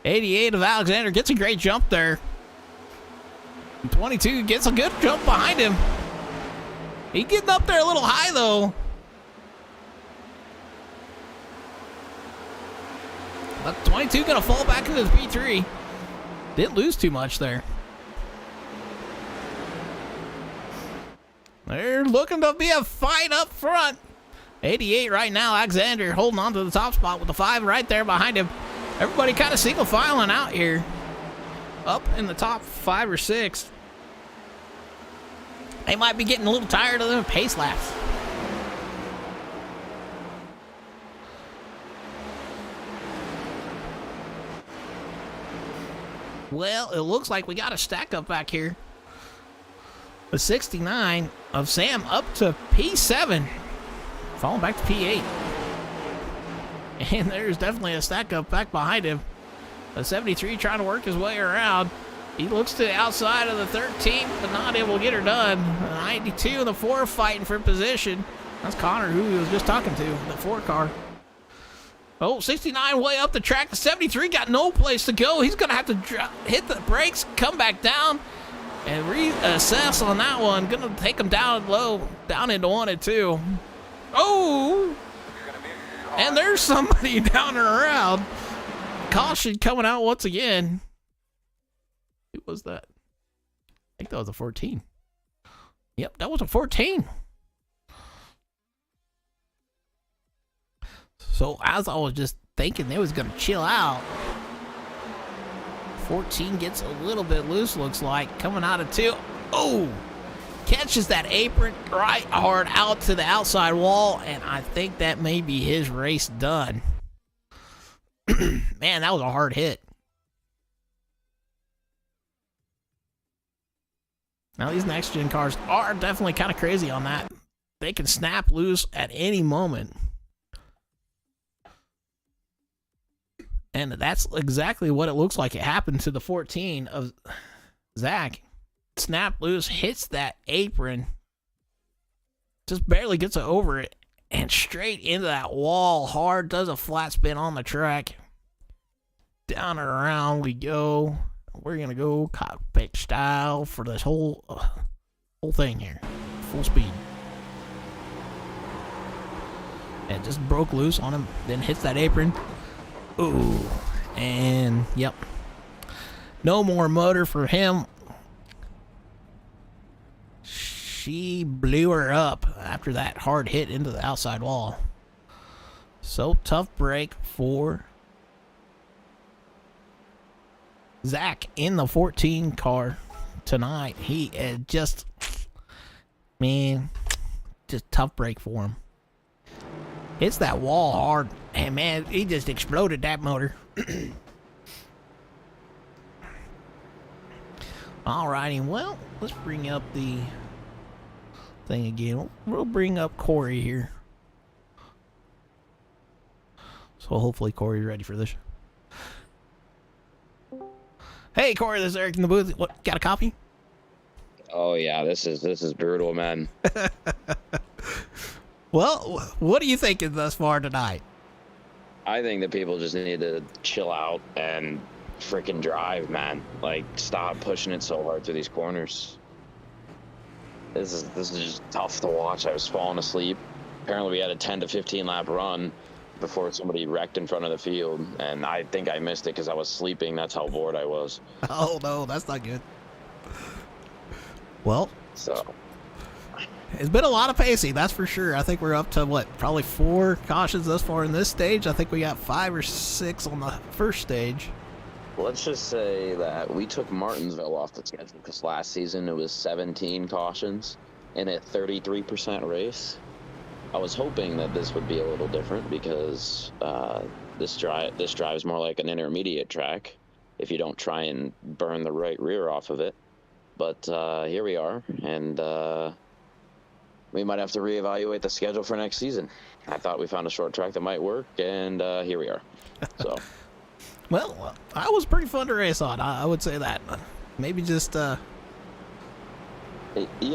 88 of Alexander gets a great jump there. 22 gets a good jump behind him. He's getting up there a little high, though. But 22 going to fall back into the P3. Didn't lose too much there. They're looking to be a fight up front. 88 right now. Alexander holding on to the top spot with the 5 right there behind him. Everybody kind of single filing out here. Up in the top 5 or 6. They might be getting a little tired of them pace laps. Well, it looks like we got a stack up back here. The 69 of Sam up to P7. Falling back to P8. And there's definitely a stack up back behind him. The 73 trying to work his way around. He looks to the outside of the 13, but not able to get her done. The 92 and the 4 fighting for position. That's Connor, who he was just talking to, the 4 car. Oh, 69 way up the track. The 73 got no place to go. He's going to have to hit the brakes, come back down, and reassess on that one. Going to take him down low, down into 1 and 2. Oh! And there's somebody down and around. Caution coming out once again. Who was that? I think that was a 14. Yep, that was a 14. So as I was just thinking they was going to chill out, 14 gets a little bit loose, looks like, coming out of 2. Oh! Catches that apron right hard out to the outside wall, and I think that may be his race done. Man, that was a hard hit. Now, these next-gen cars are definitely kind of crazy on that. They can snap loose at any moment. And that's exactly what it looks like it happened to the 14 of Zach. Snap loose, hits that apron, just barely gets it over it, and straight into that wall hard, does a flat spin on the track. Down and around we go. We're going to go cockpit style for this whole thing here. Full speed. And just broke loose on him, then hits that apron. Ooh, and yep. No more motor for him. She blew her up after that hard hit into the outside wall. So tough break for Zach in the 14 car tonight. He just tough break for him. Hits that wall hard, and man, he just exploded that motor. Alrighty, well, let's bring up the thing again. We'll bring up Corey here. So hopefully Corey's ready for this. Hey Corey, this is Eric in the booth. What, got a copy? Oh yeah, this is brutal, man. Well, what are you thinking thus far tonight? I think that people just need to chill out and freaking drive, man. Like, stop pushing it so hard through these corners. This is just tough to watch. I was falling asleep. Apparently, we had a 10 to 15 lap run before somebody wrecked in front of the field, and I think I missed it because I was sleeping. That's how bored I was. Oh no, that's not good. Well, So. it's been a lot of pacing, that's for sure. I think we're up to, what, probably 4 cautions thus far in this stage. I think we got 5 or 6 on the first stage. Let's just say that we took Martinsville off the schedule because last season it was 17 cautions in a 33% race. I was hoping that this would be a little different because this drives more like an intermediate track if you don't try and burn the right rear off of it. But here we are, and we might have to reevaluate the schedule for next season. I thought we found a short track that might work, and here we are. So. Well, that was pretty fun to race on. I would say that. Maybe just Yeah,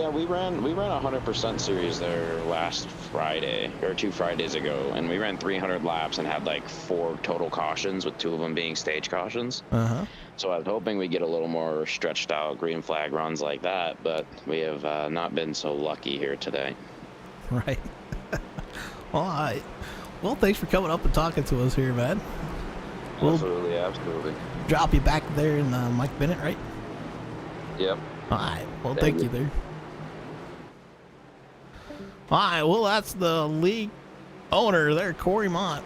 we ran a 100% series there last Friday, or 2 Fridays ago, and we ran 300 laps and had like 4 total cautions, with 2 of them being stage cautions. So I was hoping we get a little more stretched out green flag runs like that, but we have not been so lucky here today. Right. All right. Well, thanks for coming up and talking to us here, man. We'll Absolutely. drop you back there in Mike Bennett, right? Yep. All right. Well, thank you there. All right. Well, that's the league owner there, Corey Mott.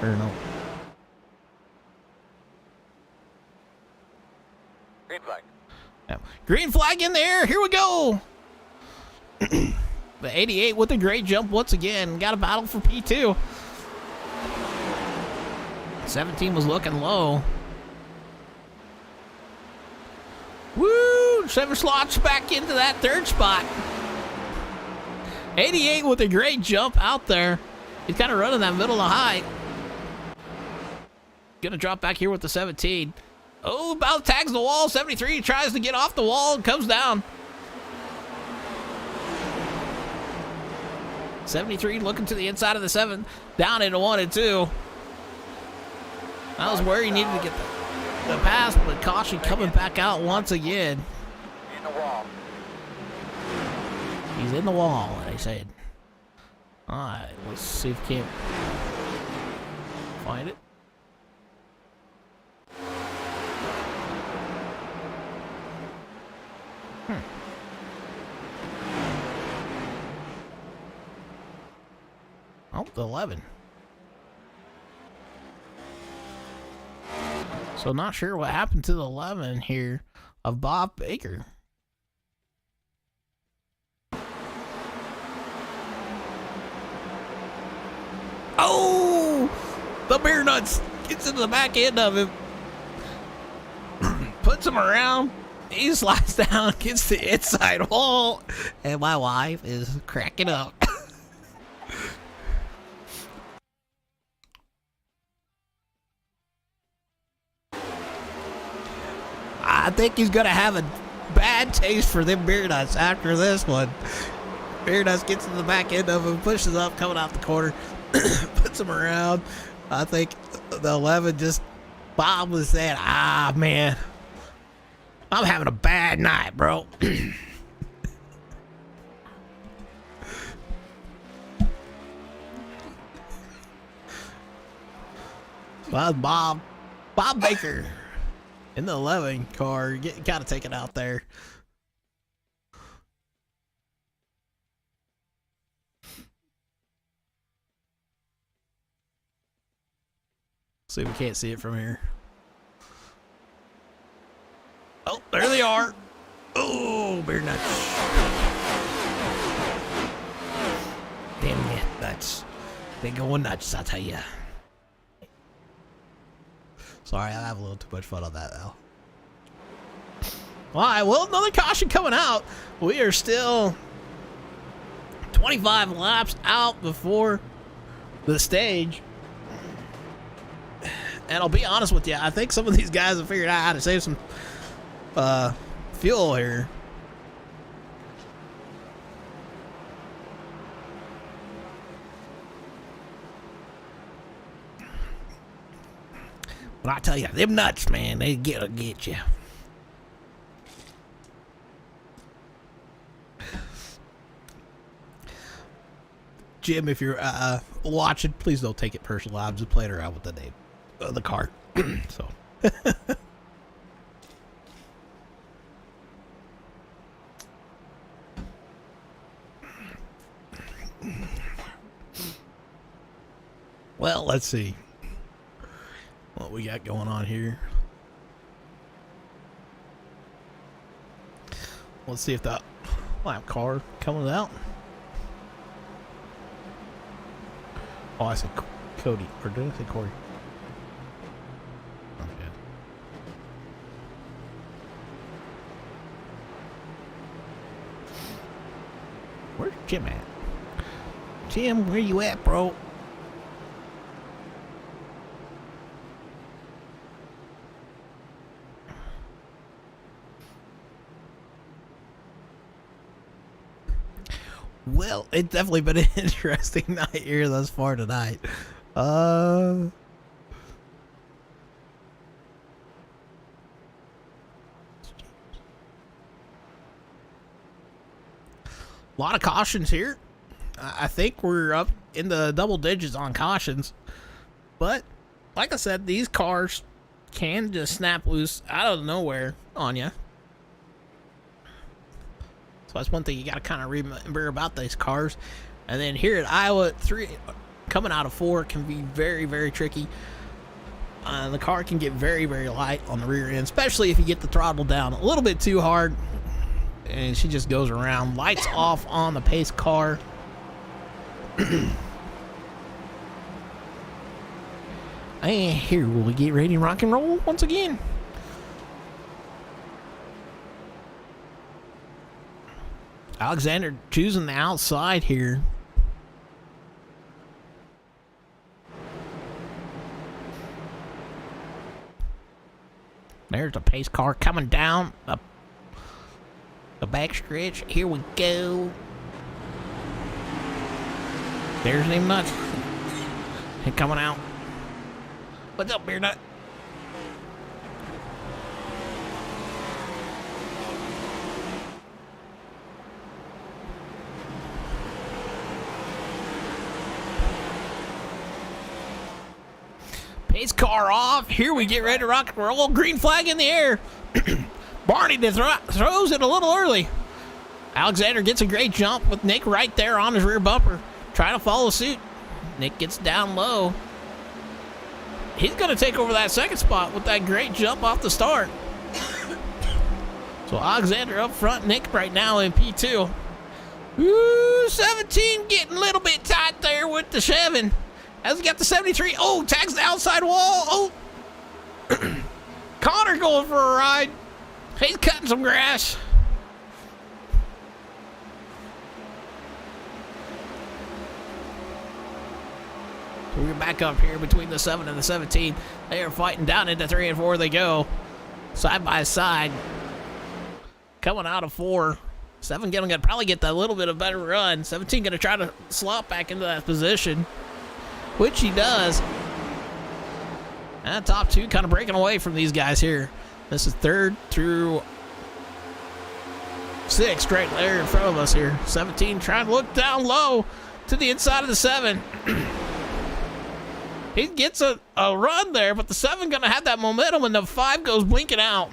Or no. Green flag. Yeah. Green flag in there. Here we go. The 88 with a great jump once again. Got a battle for P2. 17 was looking low. Woo! 7 slots back into that 3rd spot. 88 with a great jump out there. He's kind of running that middle of high. Gonna drop back here with the 17. Oh, about tags the wall. 73 tries to get off the wall and comes down. 73 looking to the inside of the 7. Down into 1 and 2. That was where he needed to get the pass, but caution coming back out once again. In the wall. He's in the wall, they said. Alright, let's see if we can't find it. Oh, the 11. So not sure what happened to the 11 here of Bob Baker. Oh! The beer nuts gets into the back end of him. Puts him around. He slides down, gets the inside wall. And my wife is cracking up. I think he's going to have a bad taste for them beer nuts after this one. Beer nuts gets in the back end of him, pushes up, coming off the corner, puts him around. I think the 11 just, Bob was saying, ah, man, I'm having a bad night, bro. Well, Bob Baker. In the 11 car, getting kind of taken out there. See if we can't see it from here. Oh, there they are. Oh, beer nuts. Damn it, nuts. They going nuts, I tell ya. Sorry, I have a little too much fun on that now. All right, well, another caution coming out. We are still 25 laps out before the stage. And I'll be honest with you, I think some of these guys have figured out how to save some fuel here. But I tell you, them nuts, man, they get you. Jim, if you're watching, please don't take it personal. I'm just playing around with the name of the car. So. Well, let's see what we got going on here. Let's see if that lap car coming out. Oh, I said Cody. Or did I say Corey? Oh, yeah. Where's Jim at? Jim, where you at, bro? Well, it's definitely been an interesting night here thus far tonight. A lot of cautions here. I think we're up in the double digits on cautions. But, like I said, these cars can just snap loose out of nowhere on you. So that's one thing you got to kind of remember about these cars. And then here at Iowa, 3 coming out of 4 can be very, very tricky. The car can get very, very light on the rear end, especially if you get the throttle down a little bit too hard. And she just goes around. Lights off on the pace car. And here will we get ready to rock and roll once again. Alexander choosing the outside here. There's a pace car coming down the back stretch. Here we go. There's them nuts. And coming out. What's up, beer nut? Pace car off. Here we get ready to rock and roll. Green flag in the air. Barney throws it a little early. Alexander gets a great jump with Nick right there on his rear bumper. Trying to follow suit. Nick gets down low. He's going to take over that second spot with that great jump off the start. So Alexander up front. Nick right now in P2. Ooh, 17 getting a little bit tight there with the 7. As we got the 73. Oh, tags the outside wall. Oh. Connor going for a ride. He's cutting some grass. So we're back up here between the 7 and the 17. They are fighting down into 3 and 4 they go. Side by side. Coming out of 4. 7 gonna probably get that little bit of better run. 17 gonna try to slot back into that position, which he does. And top 2 kind of breaking away from these guys here. This is 3rd through 6th right there in front of us here. 17 trying to look down low to the inside of the 7. He gets a run there, but the 7 going to have that momentum, and the 5 goes blinking out.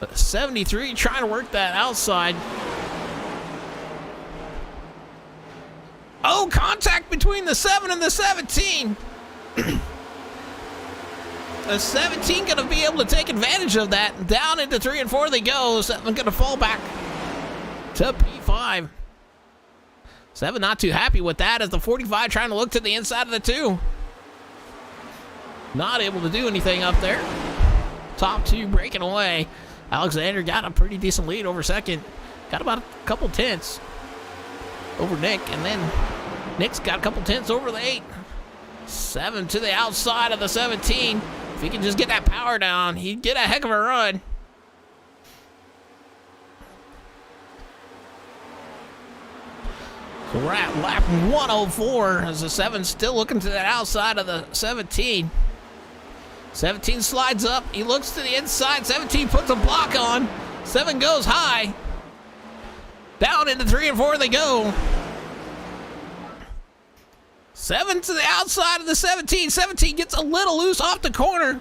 But 73 trying to work that outside. Oh, contact between the 7 and the 17. The 17 going to be able to take advantage of that. Down into 3 and 4 they go. 7 going to fall back to P5. 7 not too happy with that as the 45 trying to look to the inside of the 2. Not able to do anything up there. Top 2 breaking away. Alexander got a pretty decent lead over second. Got about a couple tenths over Nick, and then Nick's got a couple tenths over the 8. 7 to the outside of the 17. If he can just get that power down, he'd get a heck of a run. So we're at lap 104 as the 7 still looking to that outside of the 17. 17 slides up. He looks to the inside. 17 puts a block on. 7 goes high. Down into 3 and 4 they go. 7 to the outside of the 17. 17 gets a little loose off the corner.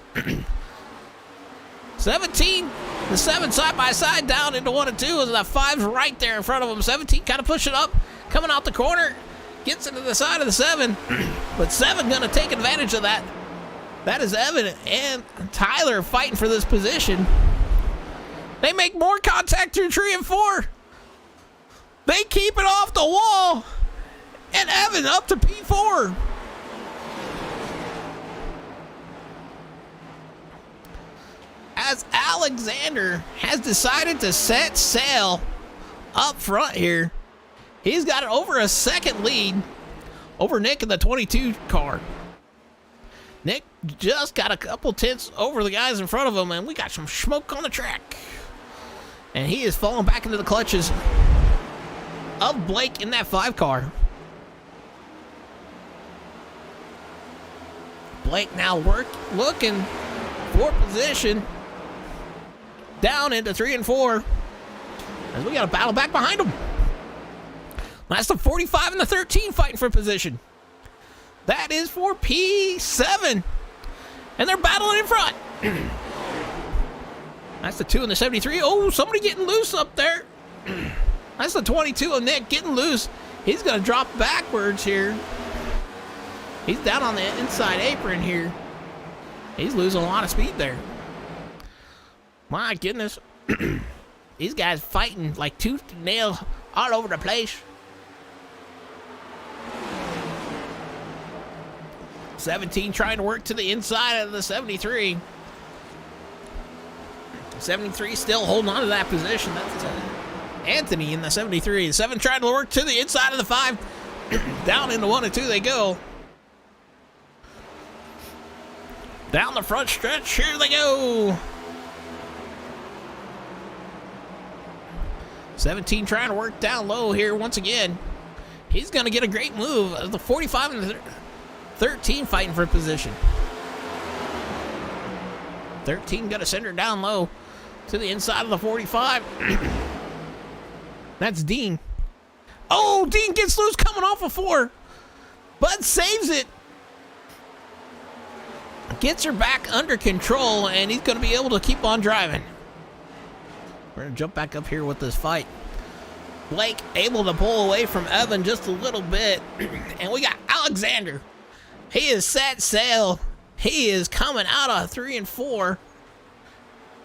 17, the 7 side by side down into 1 and 2 as the 5's right there in front of him. 17 kind of pushing up, coming out the corner, gets into the side of the 7, but 7 gonna take advantage of that. That is Evan and Tyler fighting for this position. They make more contact through 3 and 4. They keep it off the wall, and Evan up to P4. As Alexander has decided to set sail up front here, he's got it over a second lead over Nick in the 22 car. Nick just got a couple tenths over the guys in front of him, and we got some smoke on the track. And he is falling back into the clutches of Blake in that 5 car. Blake now looking for position down into 3 and 4 as we got a battle back behind him. That's the 45 and the 13 fighting for position. That is for P7, and they're battling in front. That's the 2 and the 73. Oh, somebody getting loose up there. That's the 22 of Nick getting loose. He's going to drop backwards here. He's down on the inside apron here. He's losing a lot of speed there. My goodness. These guys fighting like tooth and nail all over the place. 17 trying to work to the inside of the 73. 73 still holding on to that position. That's Anthony in the 73. 7 trying to work to the inside of the 5. Down into 1 and 2 they go. Down the front stretch, here they go. 17 trying to work down low here once again. He's going to get a great move. The 45 and the 13 fighting for position. 13 going to send her down low to the inside of the 45. That's Dean. Oh, Dean gets loose coming off of 4. Bud saves it. Gets her back under control, and he's going to be able to keep on driving. We're going to jump back up here with this fight. Blake able to pull away from Evan just a little bit. And we got Alexander. He is set sail. He is coming out of 3 and 4.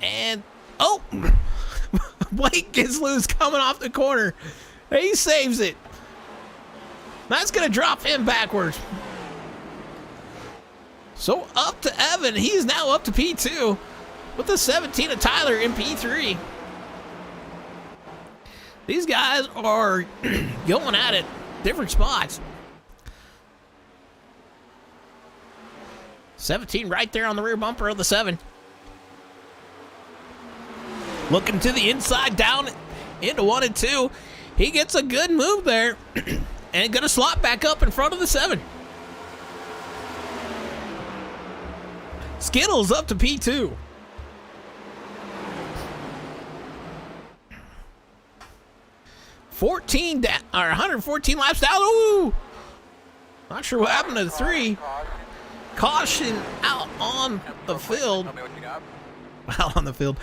And, oh, Blake gets loose coming off the corner. He saves it. That's going to drop him backwards. So up to Evan. He's now up to P2 with the 17 of Tyler in P3. These guys are going at it different spots. 17 right there on the rear bumper of the 7. Looking to the inside, down into 1 and 2. He gets a good move there and going to slot back up in front of the 7. Skittles up to P2. Or 114 laps down. Ooh! Not sure what happened to the 3. Caution out on the field. Tell me what you got. Out on the field.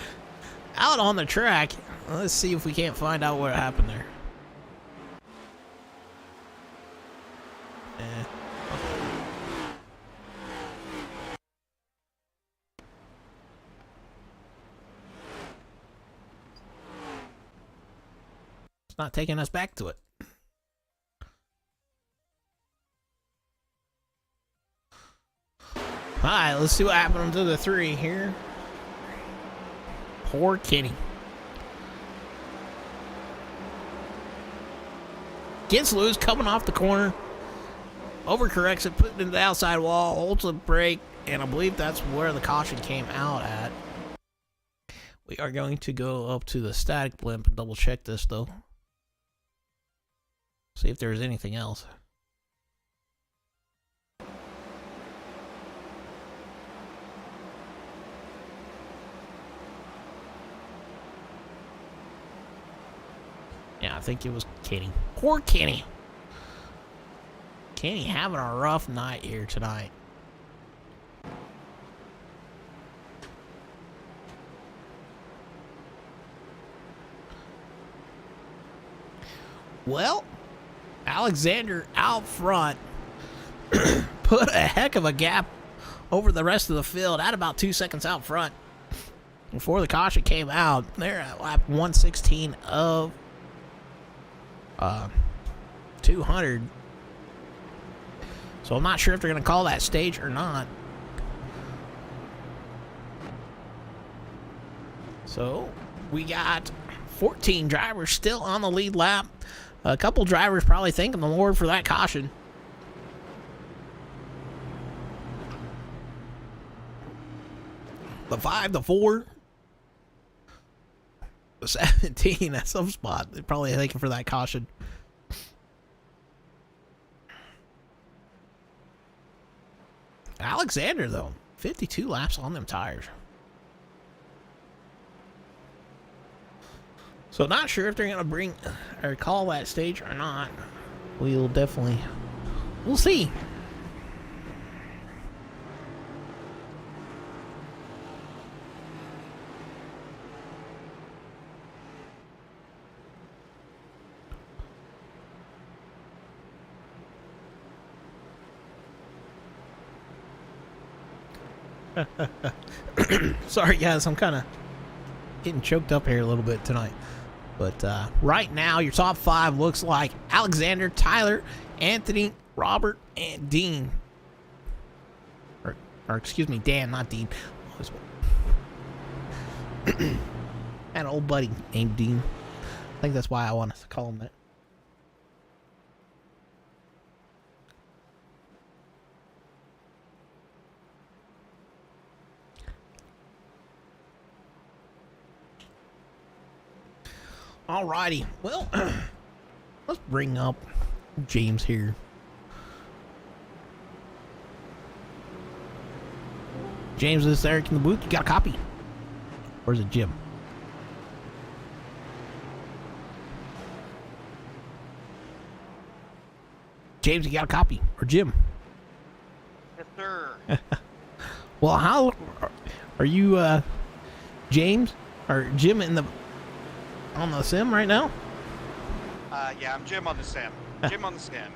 Out on the track. Let's see if we can't find out what happened there. It's not taking us back to it. Alright, let's see what happened to the 3 here. Poor Kenny. Gets loose, coming off the corner. Overcorrects it, putting it in the outside wall, holds a brake, and I believe that's where the caution came out at. We are going to go up to the static blimp and double check this, though. See if there's anything else. Yeah, I think it was Kenny. Poor Kenny. Kenny having a rough night here tonight. Well, Alexander out front put a heck of a gap over the rest of the field at about 2 seconds out front before the caution came out. They're at lap 116 of 200. So I'm not sure if they're going to call that stage or not. So we got 14 drivers still on the lead lap. A couple drivers probably thanking the Lord for that caution. The 5, the 4, the 17 at some spot. They're probably thanking for that caution. Alexander, though, 52 laps on them tires. So not sure if they're going to bring or call that stage or not. We'll see. Sorry, guys, I'm kind of getting choked up here a little bit tonight. But right now, your top 5 looks like Alexander, Tyler, Anthony, Robert, and Dean. Or excuse me, Dan, not Dean. An old buddy named Dean. I think that's why I wanted to call him that. Alrighty, well, let's bring up James here. James, is Eric in the booth? You got a copy? Or is it Jim? James, you got a copy? Or Jim? Yes, sir. Well, how are you, James or Jim on the sim right now? Yeah, I'm Jim on the sim. Jim on the sim.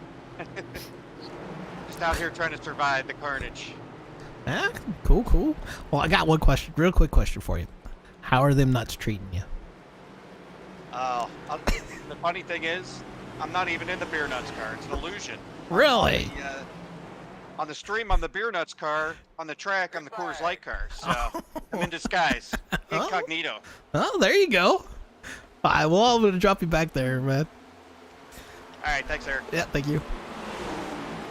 Just out here trying to survive the carnage. Ah, cool. Well, I got one question, real quick question for you. How are them nuts treating you? The funny thing is, I'm not even in the beer nuts car. It's an illusion. Really? On the stream, I'm the beer nuts car. On the track, I'm the Coors Light car. So I'm in disguise, incognito. Oh, there you go. All right, well, I'm going to drop you back there, man. All right, thanks, Eric. Yeah, thank you.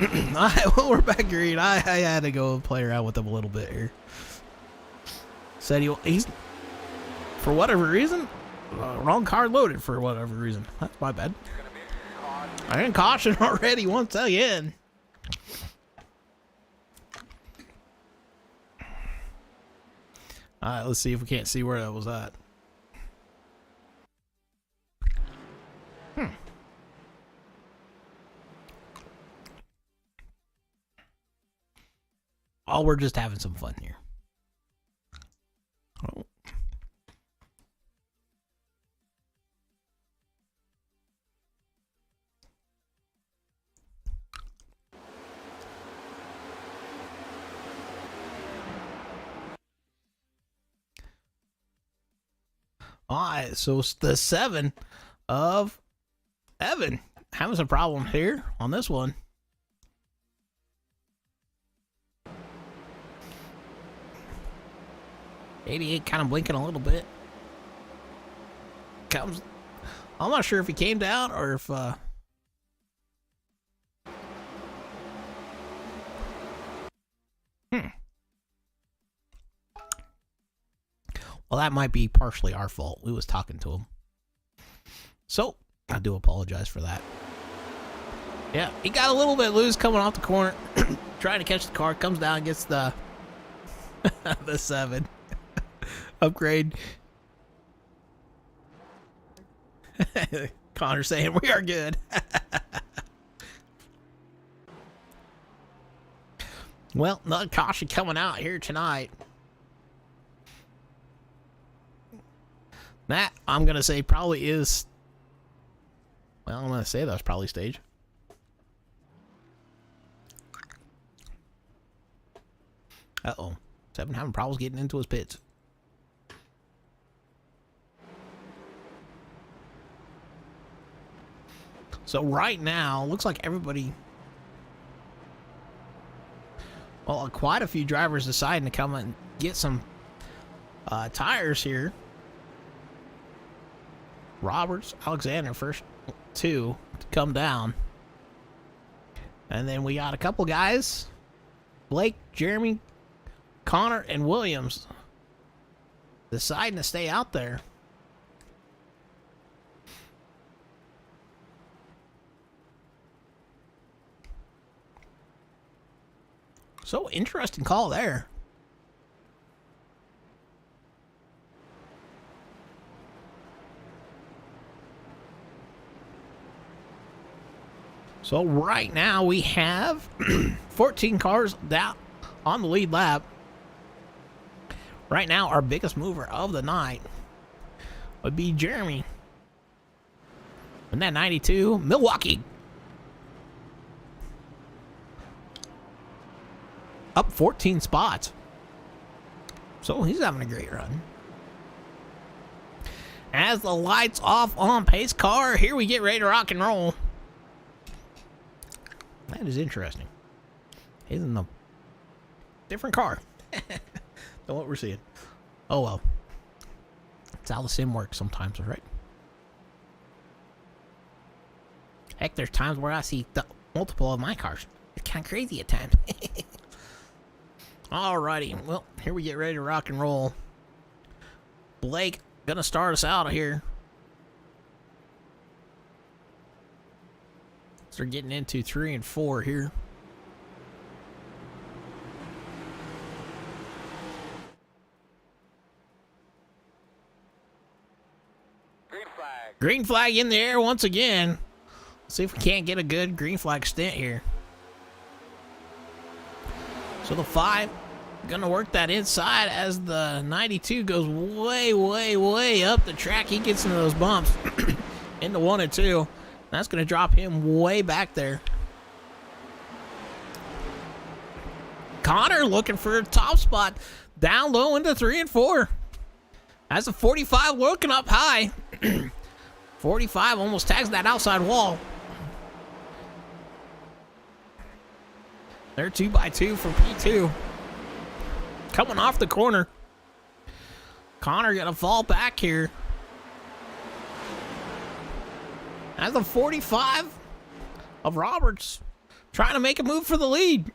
All right, well, we're back green. I had to go play around with him a little bit here. Said he's, for whatever reason, wrong car loaded for whatever reason. That's my bad. I didn't caution already once again. All right, let's see if we can't see where that was at. Oh, we're just having some fun here. Oh. All right, so it's the 7 of Evan having some problem here on this one. '88 kind of blinking a little bit. comes. I'm not sure if he came down or if. Well, that might be partially our fault. We was talking to him. So, I do apologize for that. Yeah, he got a little bit loose coming off the corner. Trying to catch the car. Comes down, gets the the 7. Upgrade. Connor saying we are good. Well, another caution coming out here tonight. That, I'm going to say, probably is... Well, I'm going to say that's probably stage. Uh-oh. 7 having problems getting into his pits. So right now, looks like everybody... Well, quite a few drivers deciding to come and get some tires here. Roberts, Alexander, first 2 to come down. And then we got a couple guys. Blake, Jeremy, Connor, and Williams deciding to stay out there. So, interesting call there. So, right now we have 14 cars down on the lead lap. Right now, our biggest mover of the night would be Jeremy. And that 92, Milwaukee. Up 14 spots. So he's having a great run. As the lights off on pace car, here we get ready to rock and roll. That is interesting. He's in a different car than what we're seeing. Oh well. That's how the sim works sometimes, right? Heck, there's times where I see multiple of my cars. It's kind of crazy at times. Alrighty, well, here we get ready to rock and roll. Blake gonna start us out here. So we're getting into 3 and 4 here. Green flag. Green flag in the air once again. Let's see if we can't get a good green flag stint here. So the 5 gonna work that inside as the 92 goes way, way, way up the track. He gets into those bumps into 1 and 2. That's gonna drop him way back there. Connor looking for a top spot down low into 3 and 4. As a 45 looking up high. 45 almost tags that outside wall. They're 2x2 for P2. Coming off the corner. Connor gonna fall back here. As a 45 of Roberts trying to make a move for the lead.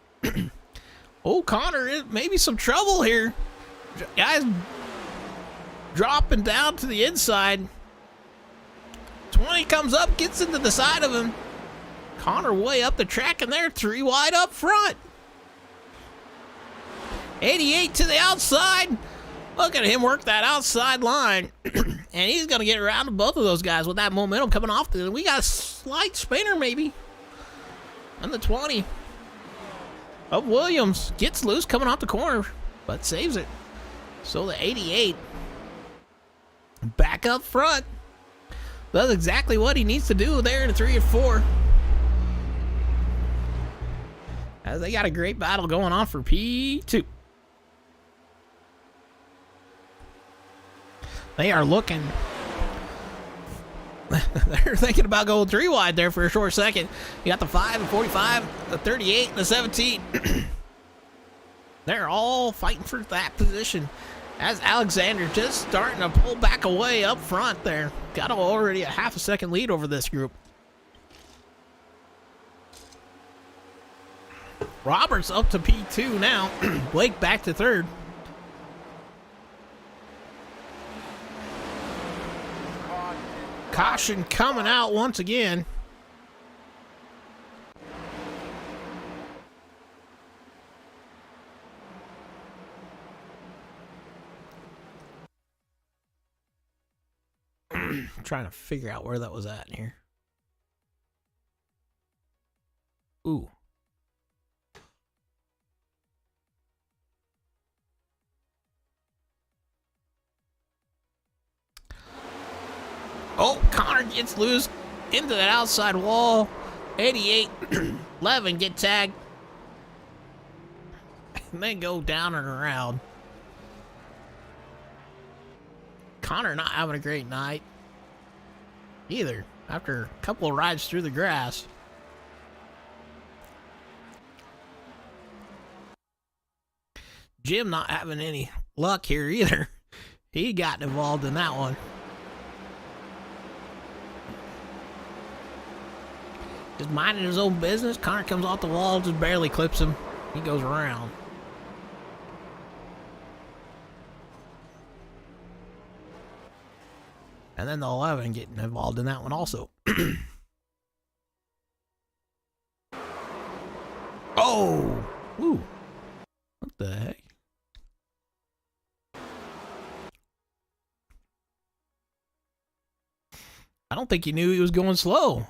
Oh, Connor, maybe some trouble here. Guys dropping down to the inside. 20 comes up, gets into the side of him. Connor way up the track, and they're 3 wide up front. 88 to the outside. Look at him work that outside line. And he's going to get around to both of those guys with that momentum coming off. We got a slight spinner maybe. And the 20 of Williams gets loose coming off the corner, but saves it. So the 88 back up front. Does exactly what he needs to do there in the 3 and 4. As they got a great battle going on for P2. They are looking. They're thinking about going 3 wide there for a short second. You got the 5 and 45, the 38 and the 17. They're all fighting for that position As Alexander just starting to pull back away up front there. Got already a half a second lead over this group. Roberts up to P2 now. Blake back to third. Caution coming out once again. Trying to figure out where that was at here. Ooh. Oh, Connor gets loose into that outside wall. 88, 11 get tagged. And they go down and around. Connor not having a great night either after a couple of rides through the grass. Jim not having any luck here either. He got involved in that one. Just minding his own business. Connor comes off the wall, just barely clips him. He goes around. And then the 11 getting involved in that one also. Oh! Ooh. What the heck? I don't think he knew he was going slow.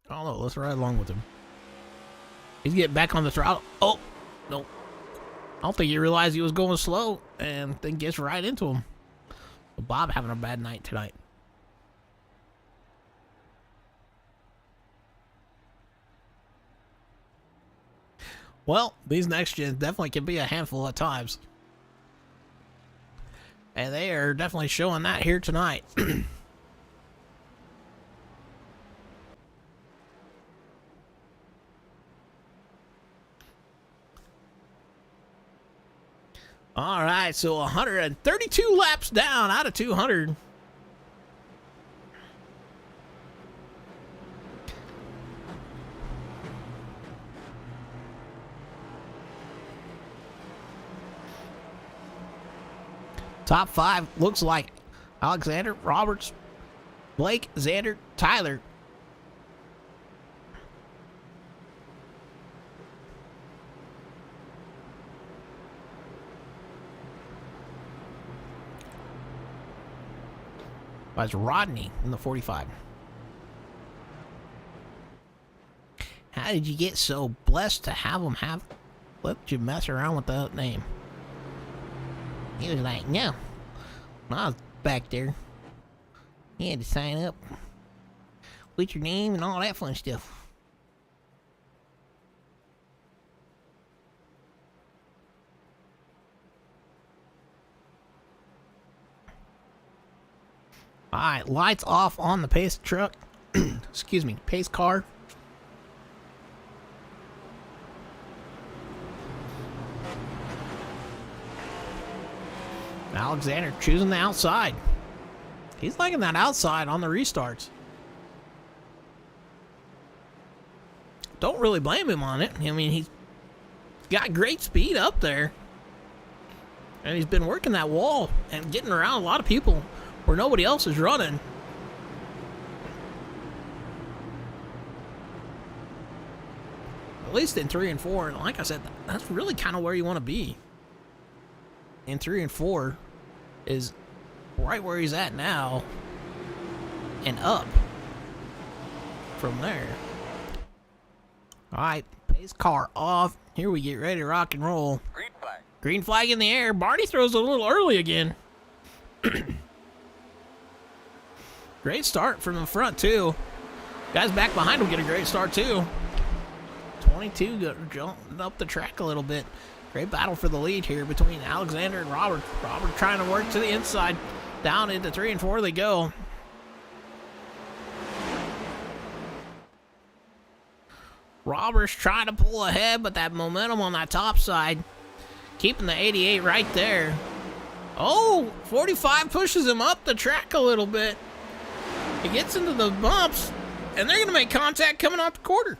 I don't know. Let's ride along with him. He's getting back on the throttle. Oh, no. I don't think he realized he was going slow and then gets right into him. But Bob having a bad night tonight. Well, these next gens definitely can be a handful at times. And they are definitely showing that here tonight. All right, so 132 laps down out of 200. Top 5 looks like Alexander, Roberts, Blake, Xander, Tyler. That's Rodney in the 45. How did you get so blessed to have him let you mess around with that name? He was like, no. When I was back there, you had to sign up with your name and all that fun stuff. All right, lights off on the pace truck. Excuse me, pace car. Alexander choosing the outside. He's liking that outside on the restarts. Don't really blame him on it. I mean, he's got great speed up there. And he's been working that wall and getting around a lot of people where nobody else is running. At least in 3 and 4. And like I said, that's really kind of where you want to be. In 3 and 4 is right where he's at now and up from there. All right, pace car off. Here we get ready to rock and roll. Green flag. Green flag in the air. Barney throws a little early again. Great start from the front, too. Guys back behind him get a great start, too. 22 jumping up the track a little bit. Great battle for the lead here between Alexander and Robert. Robert trying to work to the inside. Down into 3 and 4 they go. Roberts trying to pull ahead, but that momentum on that top side, keeping the 88 right there. Oh, 45 pushes him up the track a little bit. He gets into the bumps, and they're going to make contact coming off the quarter.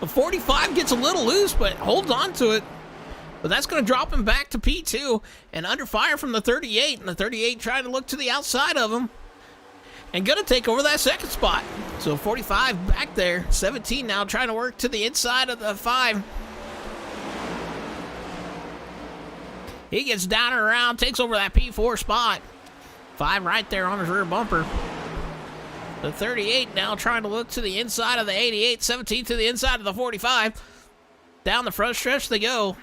The 45 gets a little loose, but holds on to it. But that's going to drop him back to P2 and under fire from the 38. And the 38 trying to look to the outside of him and going to take over that second spot. So 45 back there. 17 now trying to work to the inside of the 5. He gets down and around, takes over that P4 spot. 5 right there on his rear bumper. The 38 now trying to look to the inside of the 88. 17 to the inside of the 45. Down the front stretch they go.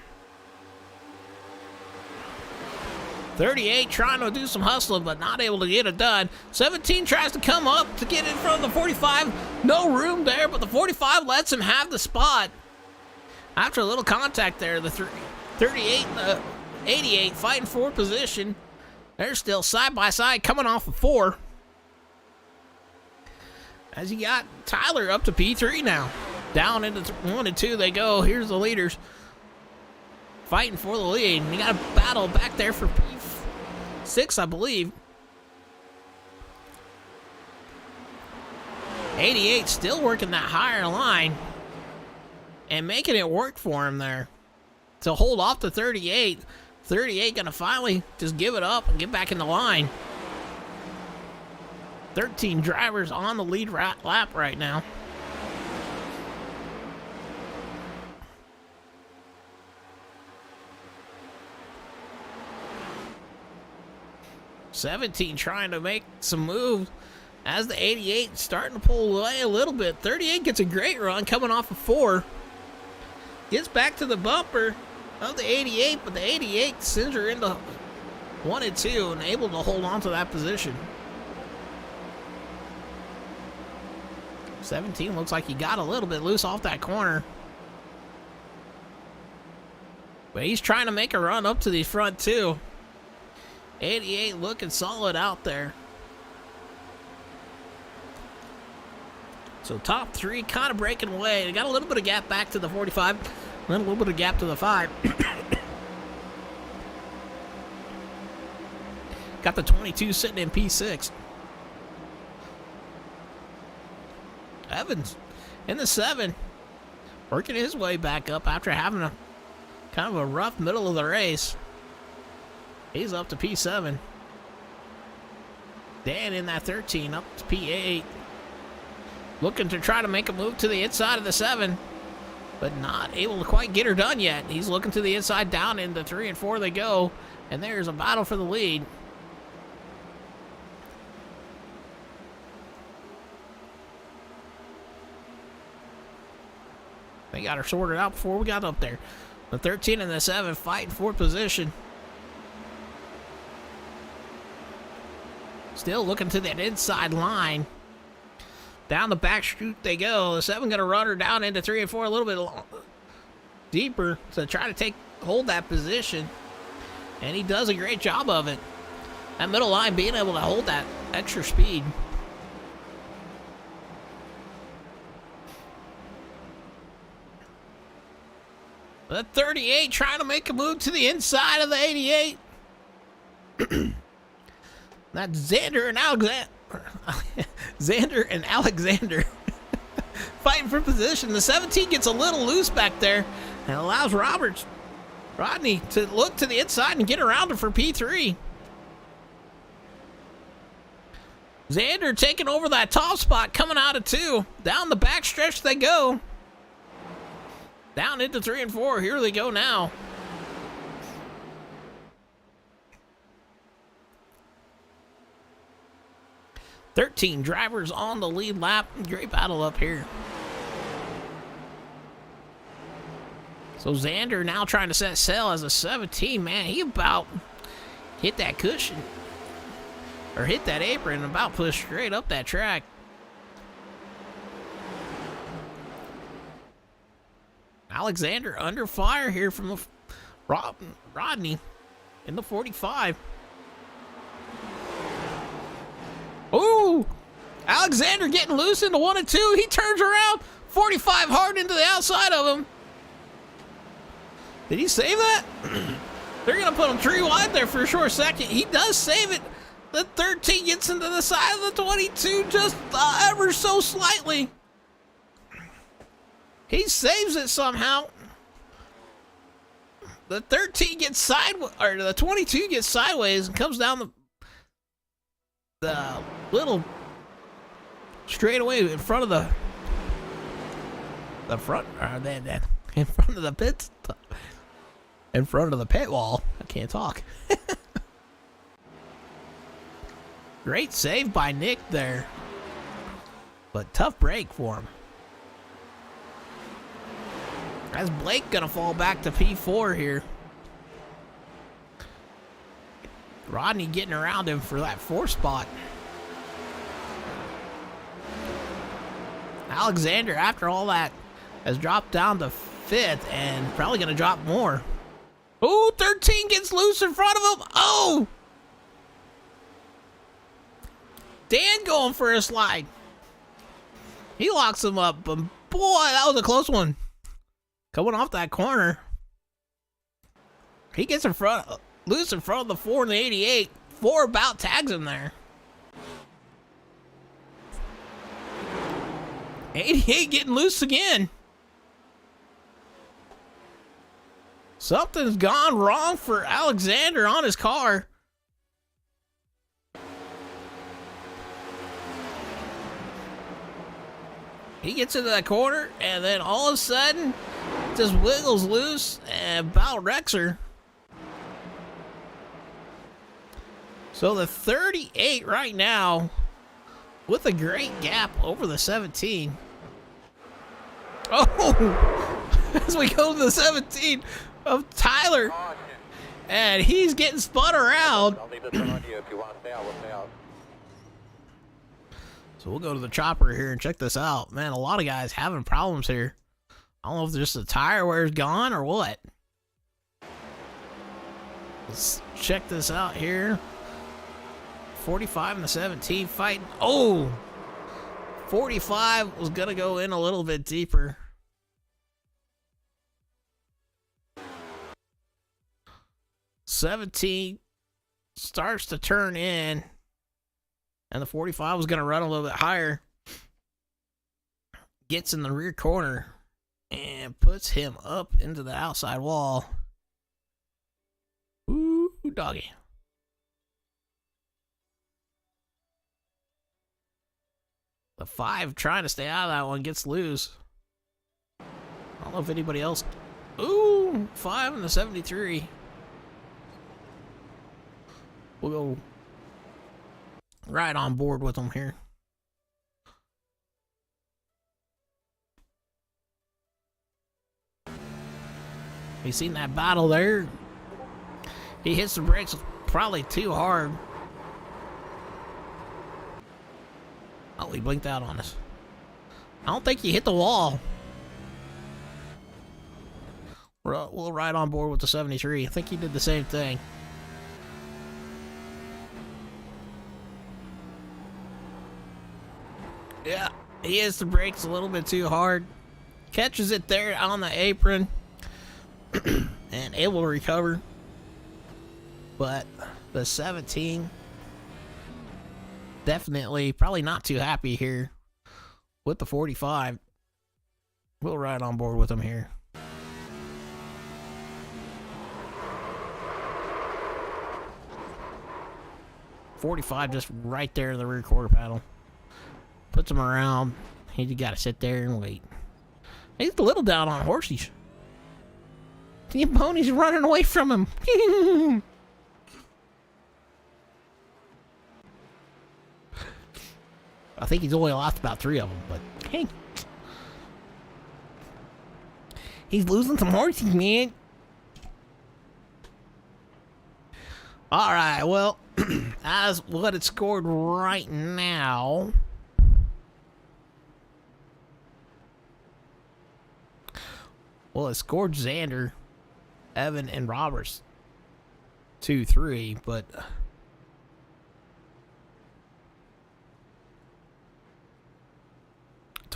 38 trying to do some hustling, but not able to get it done. 17 tries to come up to get in front of the 45. No room there, but the 45 lets him have the spot. After a little contact there, the 38 and the 88 fighting for position. They're still side by side coming off of 4. As you got Tyler up to P3 now. Down into 1 and 2 they go. Here's the leaders fighting for the lead. And you got a battle back there for P6, I believe. 88 still working that higher line and making it work for him there to hold off the 38. 38 gonna finally just give it up and get back in the line. 13 drivers on the lead lap right now. '17 trying to make some moves as the 88 starting to pull away a little bit. 38 gets a great run coming off of 4. Gets back to the bumper of the 88, but the 88 sends her into 1 and 2 and able to hold on to that position. 17 looks like he got a little bit loose off that corner. But he's trying to make a run up to the front too. 88 looking solid out there. So top 3 kind of breaking away. They got a little bit of gap back to the 45. Then a little bit of gap to the 5. Got the 22 sitting in P6. Evans in the 7. Working his way back up after having a kind of a rough middle of the race. He's up to P7. Dan in that 13 up to P8. Looking to try to make a move to the inside of the 7. But not able to quite get her done yet. He's looking to the inside, down into 3 and 4 they go. And there's a battle for the lead. They got her sorted out before we got up there. The 13 and the 7 fighting for position. Still looking to that inside line. Down the back chute they go. The 7 going to run her down into 3 and 4 a little bit deeper to try to hold that position. And he does a great job of it. That middle line being able to hold that extra speed. The 38 trying to make a move to the inside of the 88. That's Xander and Alexander. Xander and Alexander fighting for position. The 17 gets a little loose back there and allows Rodney to look to the inside and get around her for P3. Xander taking over that top spot coming out of 2. Down the back stretch they go. Down into 3 and 4. Here they go now. "13 drivers on the lead lap. Great battle up here. So Xander now trying to set sail as a 17. Man, he about hit that cushion. Or hit that apron and about pushed straight up that track. Alexander under fire here from the Rodney in the 45. Ooh! Alexander getting loose into 1 and 2. He turns around. 45 hard into the outside of him. Did he save that? They're going to put him tree wide there for a short second. He does save it. The 13 gets into the side of the 22 just ever so slightly. He saves it somehow. The 13 gets sideways, or the 22 gets sideways and comes down the little straightaway in front of the front, or in front of the pit, in front of the pit wall. I can't talk. Great save by Nick there, but tough break for him. As Blake gonna fall back to P4 here. Rodney getting around him for that 4th spot. Alexander, after all that, has dropped down to 5th and probably gonna drop more. Ooh, 13 gets loose in front of him. Oh! Dan going for a slide. He locks him up, but boy, that was a close one. Coming off that corner. He gets in front, loose in front of the 4 and the 88. 4 about tags him there. 88 getting loose again. Something's gone wrong for Alexander on his car. He gets into that corner, and then all of a sudden, just wiggles loose and about wrecks her. So the 38 right now, with a great gap over the 17. Oh, as we go to the 17 of Tyler, and he's getting spun around. So we'll go to the chopper here and check this out. Man, a lot of guys having problems here. I don't know if just the tire wear's gone or what. Let's check this out here. 45 and the 17 fighting. Oh! 45 was going to go in a little bit deeper. '17 starts to turn in. And the 45 was going to run a little bit higher. Gets in the rear corner and puts him up into the outside wall. Ooh, doggy. The 5 trying to stay out of that one gets loose. I don't know if anybody else. Ooh, 5 and the 73. We'll go right on board with them here. You seen that battle there? He hits the brakes probably too hard. Oh, he blinked out on us. I don't think he hit the wall. We'll ride on board with the 73. I think he did the same thing. Yeah, he hits the brakes a little bit too hard. Catches it there on the apron. And able to recover. But the 17 definitely probably not too happy here with the 45. We'll ride on board with him here. .45 just right there in the rear quarter panel. Puts him around. He got to sit there and wait. He's a little down on horses. The pony's running away from him. I think he's only lost about 3 of them, but hey. He's losing some horses, man. Alright, well, as what it scored right now. Well, it scored Xander, Evan, and Roberts 2-3, but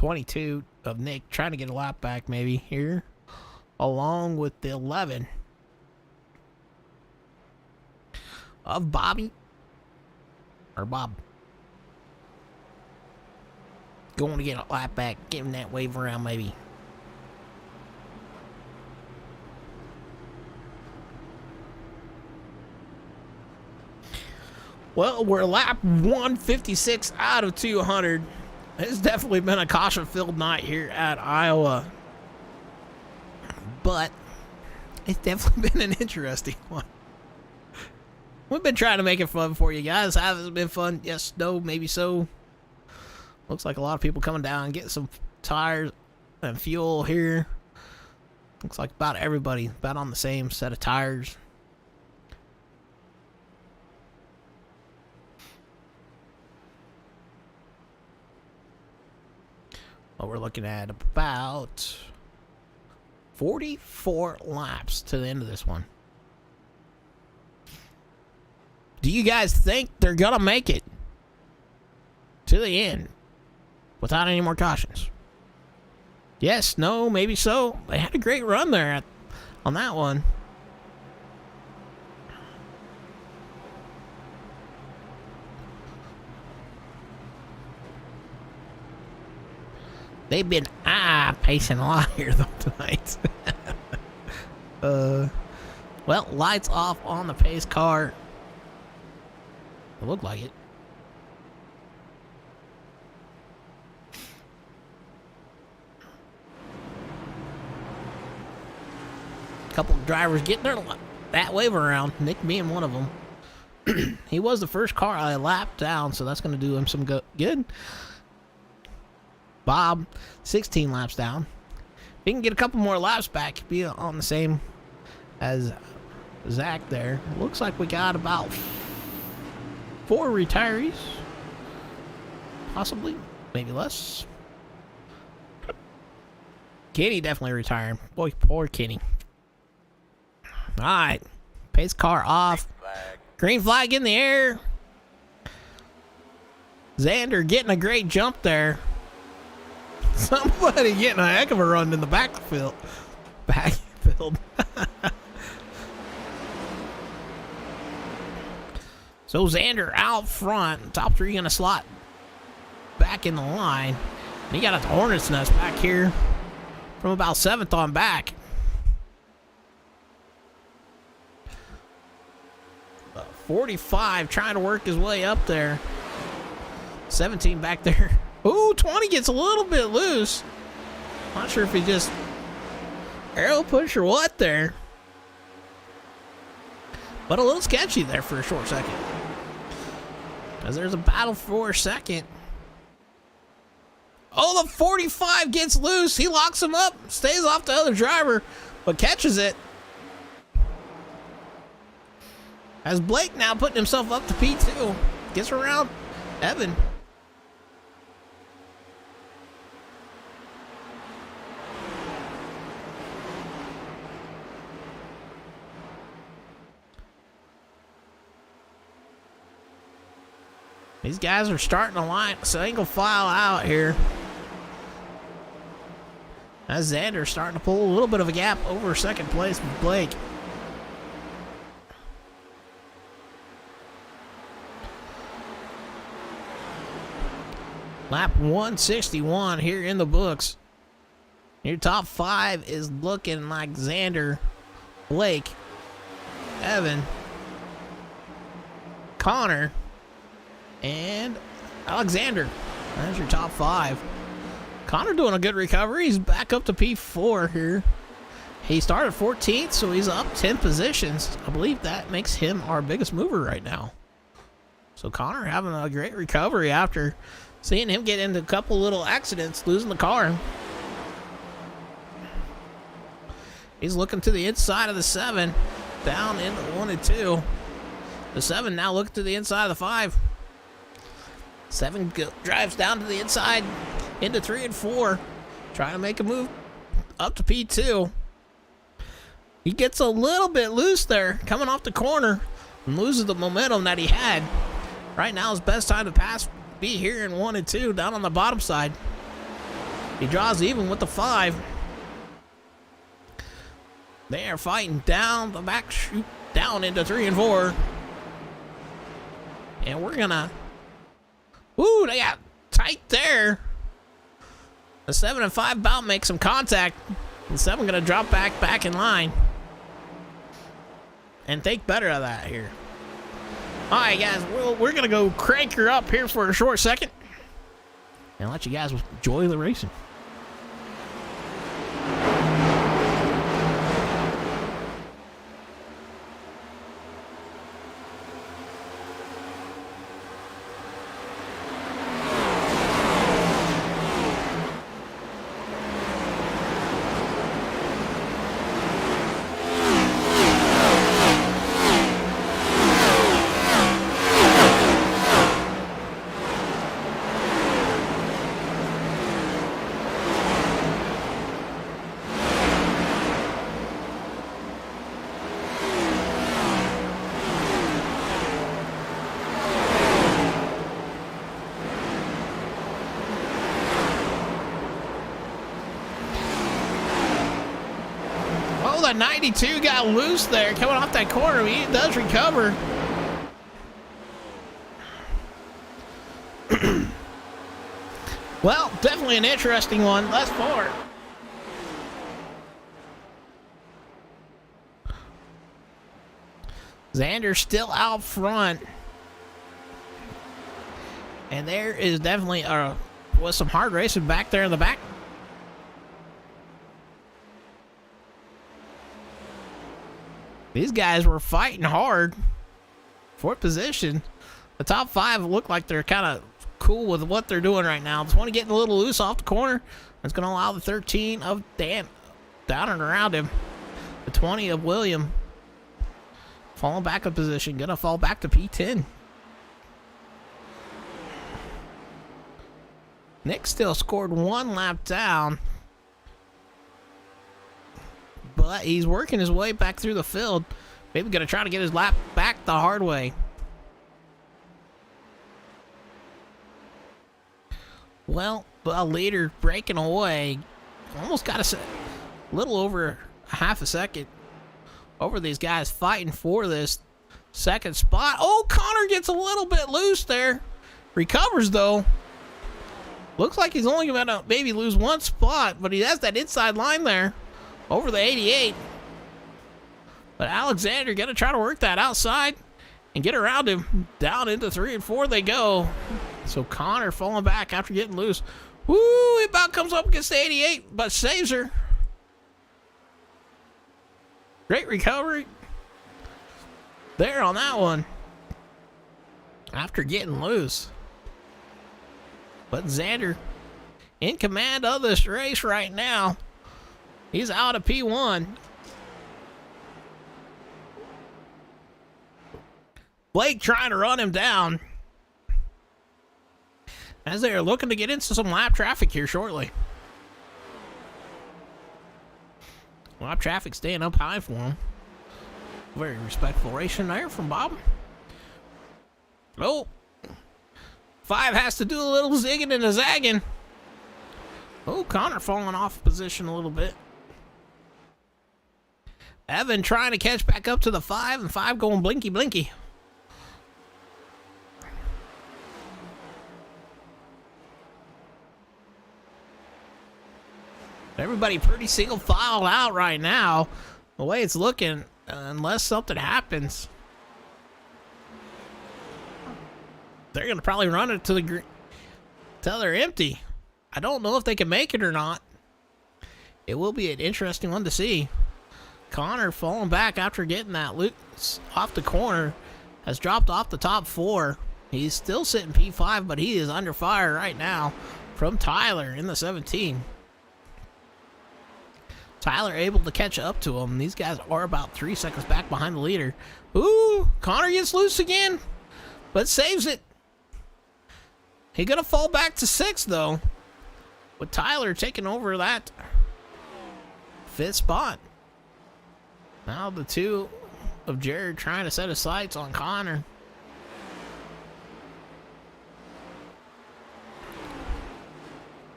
22 of Nick trying to get a lap back maybe here, along with the 11 of Bobby, or Bob. Going to get a lap back, give him that wave around maybe. Well, we're lap 156 out of 200. It's definitely been a caution-filled night here at Iowa. But it's definitely been an interesting one. We've been trying to make it fun for you guys. Has it been fun? Yes, no, maybe so. Looks like a lot of people coming down and getting some tires and fuel here. Looks like about everybody about on the same set of tires. Well, we're looking at about 44 laps to the end of this one. Do you guys think they're going to make it to the end without any more cautions? Yes, no, maybe so. They had a great run there on that one. They've been pacing a lot here though tonight. Well, lights off on the pace car. It looked like it. Couple of drivers getting their that wave around. Nick being one of them. He was the first car I lapped down, so that's going to do him some good. Bob, 16 laps down. If he can get a couple more laps back, he'll be on the same as Zach there. Looks like we got about 4 retirees. Possibly. Maybe less. Kenny definitely retiring. Boy, poor Kenny. Alright. Pace car off. Green flag in the air. Xander getting a great jump there. Somebody getting a heck of a run in the backfield. So Xander out front. Top 3 going to slot back in the line. And he got a hornet's nest back here from about 7th on back. 45 trying to work his way up there. 17 back there. Ooh, 20 gets a little bit loose. Not sure if he just arrow push or what there. But a little sketchy there for a short second. As there's a battle for second. Oh, the 45 gets loose. He locks him up. Stays off the other driver, but catches it. As Blake now putting himself up to P2. Gets around Evan. These guys are starting to line single file out here. As Xander's starting to pull a little bit of a gap over second place with Blake. Lap 161 here in the books. Your top 5 is looking like Xander, Blake, Evan, Connor, and Alexander. That's your top 5. Connor doing a good recovery. He's back up to P4 here. He started 14th, so he's up 10 positions. I believe that makes him our biggest mover right now. So Connor having a great recovery after seeing him get into a couple little accidents, losing the car. He's looking to the inside of the 7, down into 1 and 2. The 7 now looking to the inside of the 5. 7 drives down to the inside into 3 and 4, trying to make a move up to P2. He gets a little bit loose there coming off the corner and loses the momentum that he had. Right now his best time to pass be here in 1 and 2 down on the bottom side. He draws even with the 5. They are fighting down the back chute, down into 3 and 4. And we're gonna... Ooh, they got tight there. The 7 and 5 bout makes some contact. The 7 gonna drop back in line. And think better of that here. Alright guys, we're gonna go crank her up here for a short second. And let you guys enjoy the racing. The 92 got loose there coming off that corner. He does recover. Well, definitely an interesting one thus far. Xander still out front. And there is definitely was some hard racing back there in the back. These guys were fighting hard for position. The top 5 look like they're kind of cool with what they're doing right now. The 20 getting a little loose off the corner. That's going to allow the 13 of Dan down and around him. The 20 of William falling back in position. Going to fall back to P10. Nick still scored 1 lap down. But he's working his way back through the field. Maybe going to try to get his lap back the hard way. Well, the leader breaking away. Almost got a little over half a second over these guys fighting for this second spot. Oh, Connor gets a little bit loose there. Recovers, though. Looks like he's only going to maybe lose 1 spot, but he has that inside line there. Over the 88. But Alexander going to try to work that outside and get around him. Down into 3 and 4 they go. So Connor falling back after getting loose. Woo! He about comes up against the 88, but saves her. Great recovery there on that one. After getting loose. But Xander in command of this race right now. He's out of P1. Blake trying to run him down as they are looking to get into some lap traffic here shortly. Lap traffic staying up high for him. Very respectful racing there from Bob. Oh, 5 has to do a little zigging and a zagging. Oh, Connor falling off position a little bit. Evan trying to catch back up to the 5, and 5 going blinky blinky. Everybody pretty single filed out right now. The way it's looking, unless something happens, they're going to probably run it to the green till they're empty. I don't know if they can make it or not. It will be an interesting one to see. Connor falling back after getting that loose off the corner. Has dropped off the top 4. He's still sitting P5, but he is under fire right now from Tyler in the 17. Tyler able to catch up to him. These guys are about 3 seconds back behind the leader. Ooh, Connor gets loose again, but saves it. He gonna fall back to 6 though, with Tyler taking over that 5th spot. Now the 2 of Jared trying to set his sights on Connor.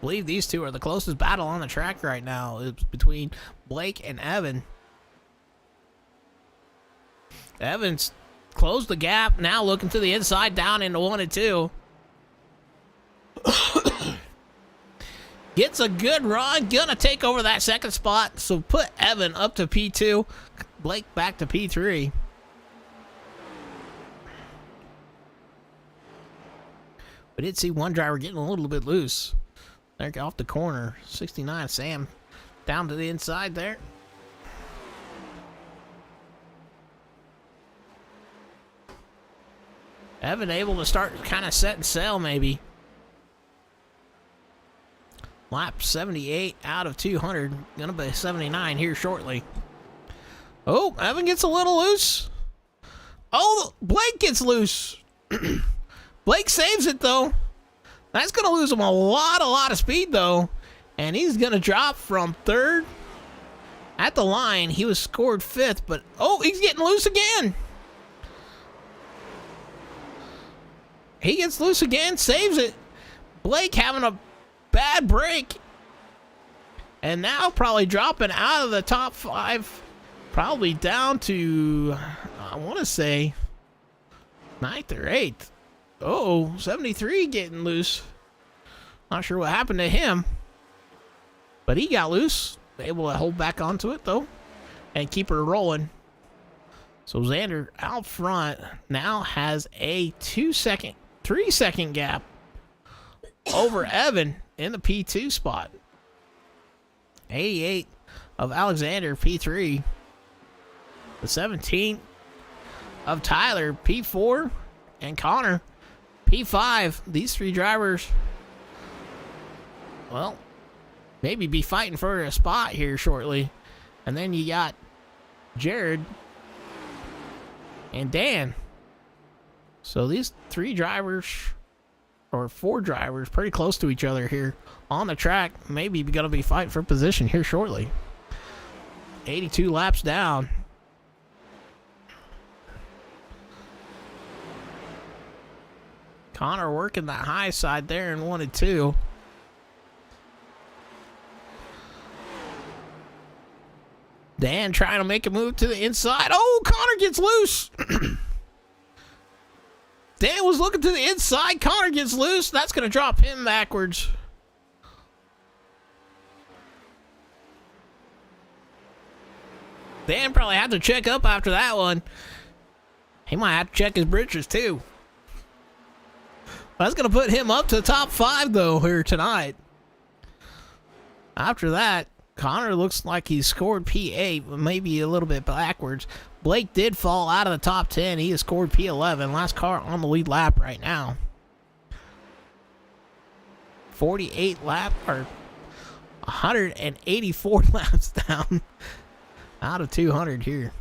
believe these two are the closest battle on the track right now. It's between Blake and Evan. Evans closed the gap, now looking to the inside, down into 1 and 2. Gets a good run, gonna take over that second spot, so put Evan up to P2, Blake back to P3. We did see one driver getting a little bit loose. There, off the corner, 69, Sam, down to the inside there. Evan able to start kind of set and sail, maybe. Lap 78 out of 200. Gonna be 79 here shortly. Oh, Evan gets a little loose. Oh, Blake gets loose. Blake saves it, though. That's gonna lose him a lot of speed, though. And he's gonna drop from third at the line. He was scored 5th, but oh, he's getting loose again. He gets loose again, saves it. Blake having a bad break. And now probably dropping out of the top 5. Probably down to, I want to say, 9th or 8th. Oh, 73 getting loose. Not sure what happened to him. But he got loose. Able to hold back onto it, though. And keep her rolling. So Xander out front now has a 3-second gap over Evan in the P2 spot. 88 of Alexander, P3. The 17 of Tyler, P4. And Connor, P5. These 3 drivers, well, maybe be fighting for a spot here shortly. And then you got Jared and Dan. So these 3 drivers, or 4 drivers, pretty close to each other here on the track. Maybe going to be fighting for position here shortly. 82 laps down. Connor working that high side there in 1 and 2. Dan trying to make a move to the inside. Oh, Connor gets loose. Dan was looking to the inside. Connor gets loose. That's going to drop him backwards. Dan probably had to check up after that one. He might have to check his britches too. That's going to put him up to the top 5, though, here tonight. After that, Connor looks like he scored P8, but maybe a little bit backwards. Blake did fall out of the top 10. He has scored P11. Last car on the lead lap right now. 48 lap, or 184 laps down out of 200 here.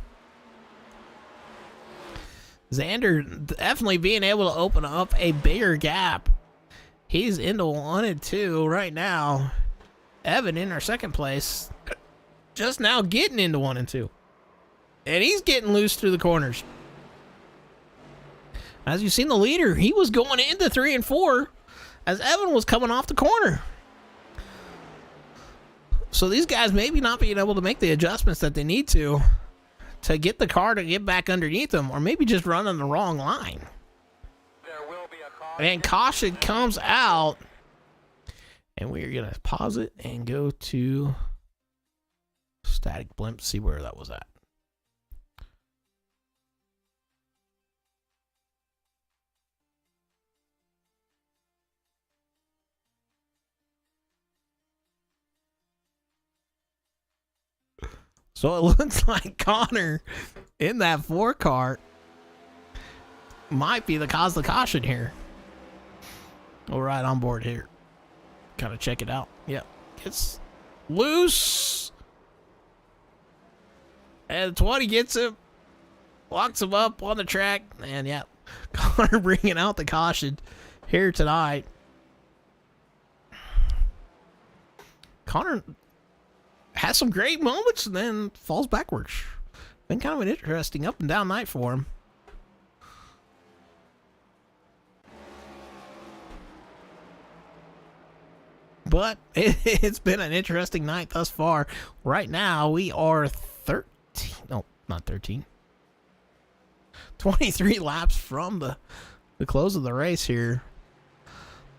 Xander definitely being able to open up a bigger gap. He's into 1 and 2 right now. Evan in our second place, just now getting into 1 and 2. And he's getting loose through the corners. As you've seen the leader, he was going into 3 and 4 as Evan was coming off the corner. So these guys maybe not being able to make the adjustments that they need to get the car to get back underneath them, or maybe just running the wrong line. There will be a caution. And caution comes out. And we're going to pause it and go to static blimp, see where that was at. So it looks like Connor in that 4 car might be the cause of the caution here. We're right on board here. Kind of check it out. Yep. Gets loose. And 20 gets him. Locks him up on the track. And yeah, Connor bringing out the caution here tonight. Connor has some great moments and then falls backwards. Been kind of an interesting up and down night for him. but it's been an interesting night thus far. Right now, we are 13. No, not 13. 23 laps from the close of the race here.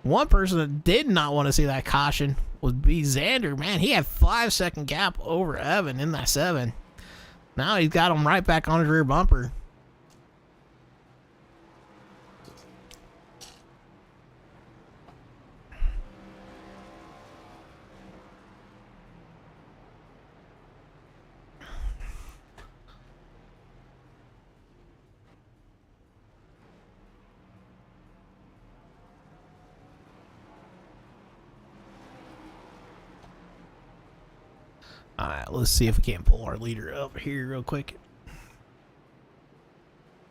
One person that did not want to see that caution would be Xander. Man, he had 5-second gap over Evan in that 7. Now he's got him right back on his rear bumper. All right, let's see if we can't pull our leader up here real quick.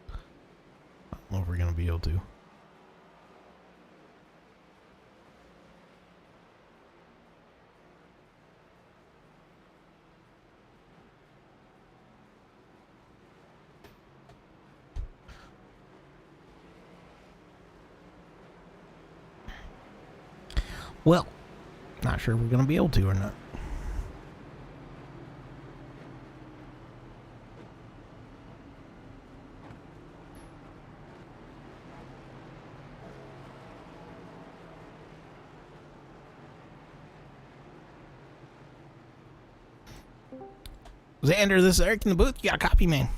I don't know if we're going to be able to. Well, not sure if we're going to be able to or not. Xander, this is Eric in the booth. You got a copy, man.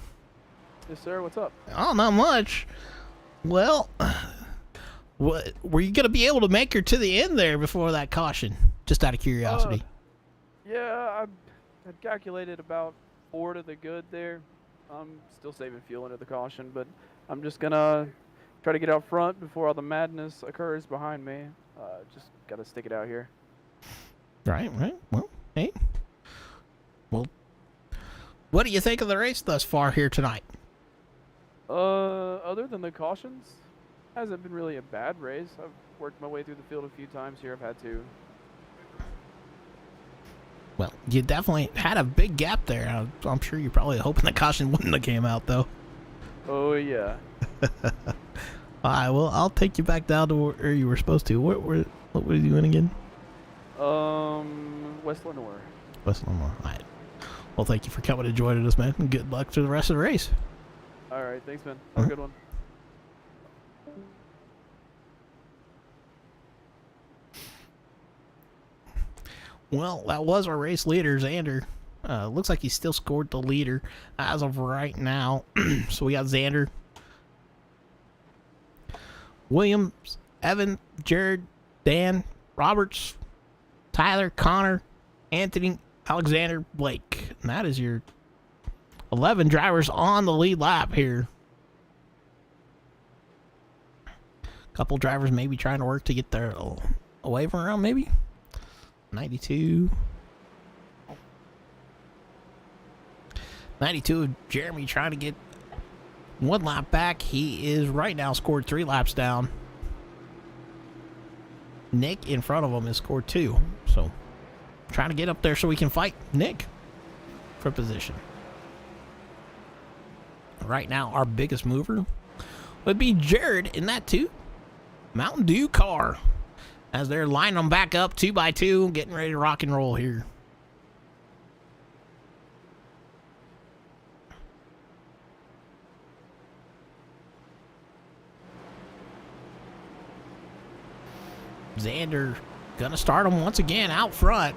Yes, sir. What's up? Oh, not much. Well, what were you gonna be able to make her to the end there before that caution? Just out of curiosity. Yeah, I calculated about 4 to the good there. I'm still saving fuel under the caution, but I'm just gonna try to get out front before all the madness occurs behind me. Just gotta stick it out here. Right. Well, hey. Well, what do you think of the race thus far here tonight? Other than the cautions, hasn't been really a bad race. I've worked my way through the field a few times here. I've had to. Well, you definitely had a big gap there. I'm sure you're probably hoping the caution wouldn't have came out, though. Oh, yeah. All right, well, I'll take you back down to where you were supposed to. What were you doing again? West Lenore. West Lenore. All right. Well, thank you for coming and joining us, man. And good luck to the rest of the race. All right, thanks, man. Have a good one. Well, that was our race leader, Xander. Looks like he still scored the leader as of right now. So we got Xander, Williams, Evan, Jared, Dan, Roberts, Tyler, Connor, Anthony, Alexander, Blake. And that is your 11 drivers on the lead lap here. Couple drivers maybe trying to work to get their away from around, maybe. 92. 92, Jeremy trying to get 1 lap back. He is right now scored 3 laps down. Nick in front of him has scored 2. So trying to get up there so we can fight Nick for position. Right now, our biggest mover would be Jared in that 2 Mountain Dew car, as they're lining them back up 2 by 2, getting ready to rock and roll here. Xander gonna start him once again out front.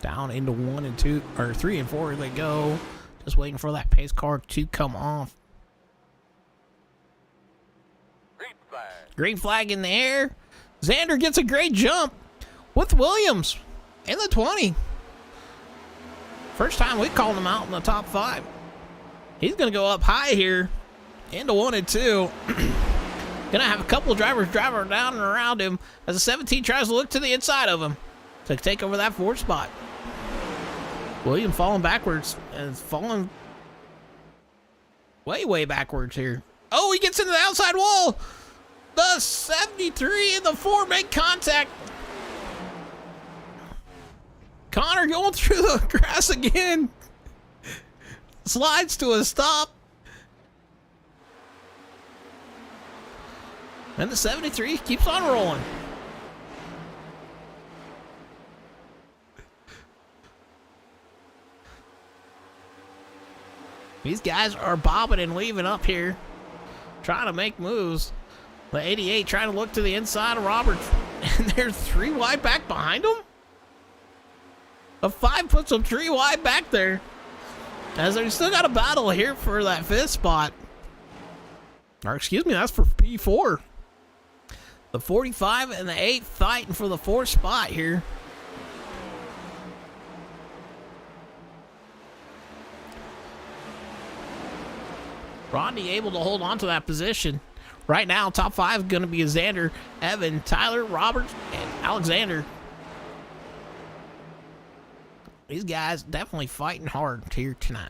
Down into 1 and 2, or 3 and 4 they go. Just waiting for that pace car to come off. Green flag. Green flag in the air. Xander gets a great jump with Williams in the 20. First time we called him out in the top 5. He's going to go up high here into 1 and 2. Going to have a couple of drivers driving down and around him as the 17 tries to look to the inside of him to take over that 4th spot. William falling backwards and falling way backwards here. Oh, he gets into the outside wall. The 73 and the 4 make contact. Connor going through the grass again. Slides to a stop. And the 73 keeps on rolling. These guys are bobbing and weaving up here, trying to make moves. The 88 trying to look to the inside of Roberts, and there's 3 wide back behind him. A 5 puts him 3 wide back there, as they still got a battle here for that 5th spot. Or excuse me, that's for P4. The 45 and the 8 fighting for the 4th spot here. Rodney able to hold on to that position. Right now, top 5 is going to be Xander, Evan, Tyler, Roberts, and Alexander. These guys definitely fighting hard here tonight.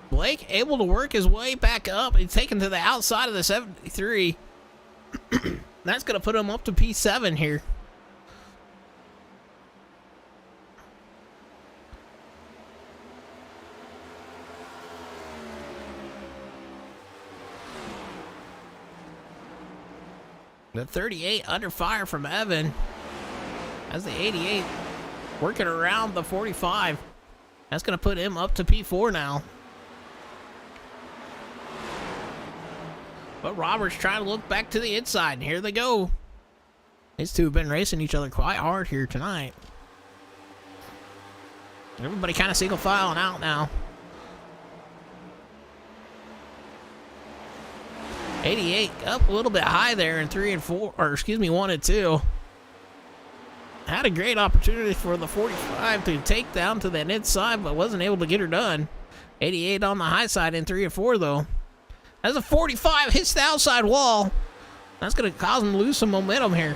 Blake able to work his way back up and taken to the outside of the 73. That's going to put him up to P7 here. The 38 under fire from Evan. As the 88 working around the 45. That's going to put him up to P4 now. But Robert's trying to look back to the inside, and here they go. These two have been racing each other quite hard here tonight. Everybody kind of single filing out now. 88 up a little bit high there in 3 and 4, or excuse me, 1 and 2. Had a great opportunity for the 45 to take down to that inside, but wasn't able to get her done. 88 on the high side in 3 and 4 though. As a 45 hits the outside wall, that's going to cause him to lose some momentum here.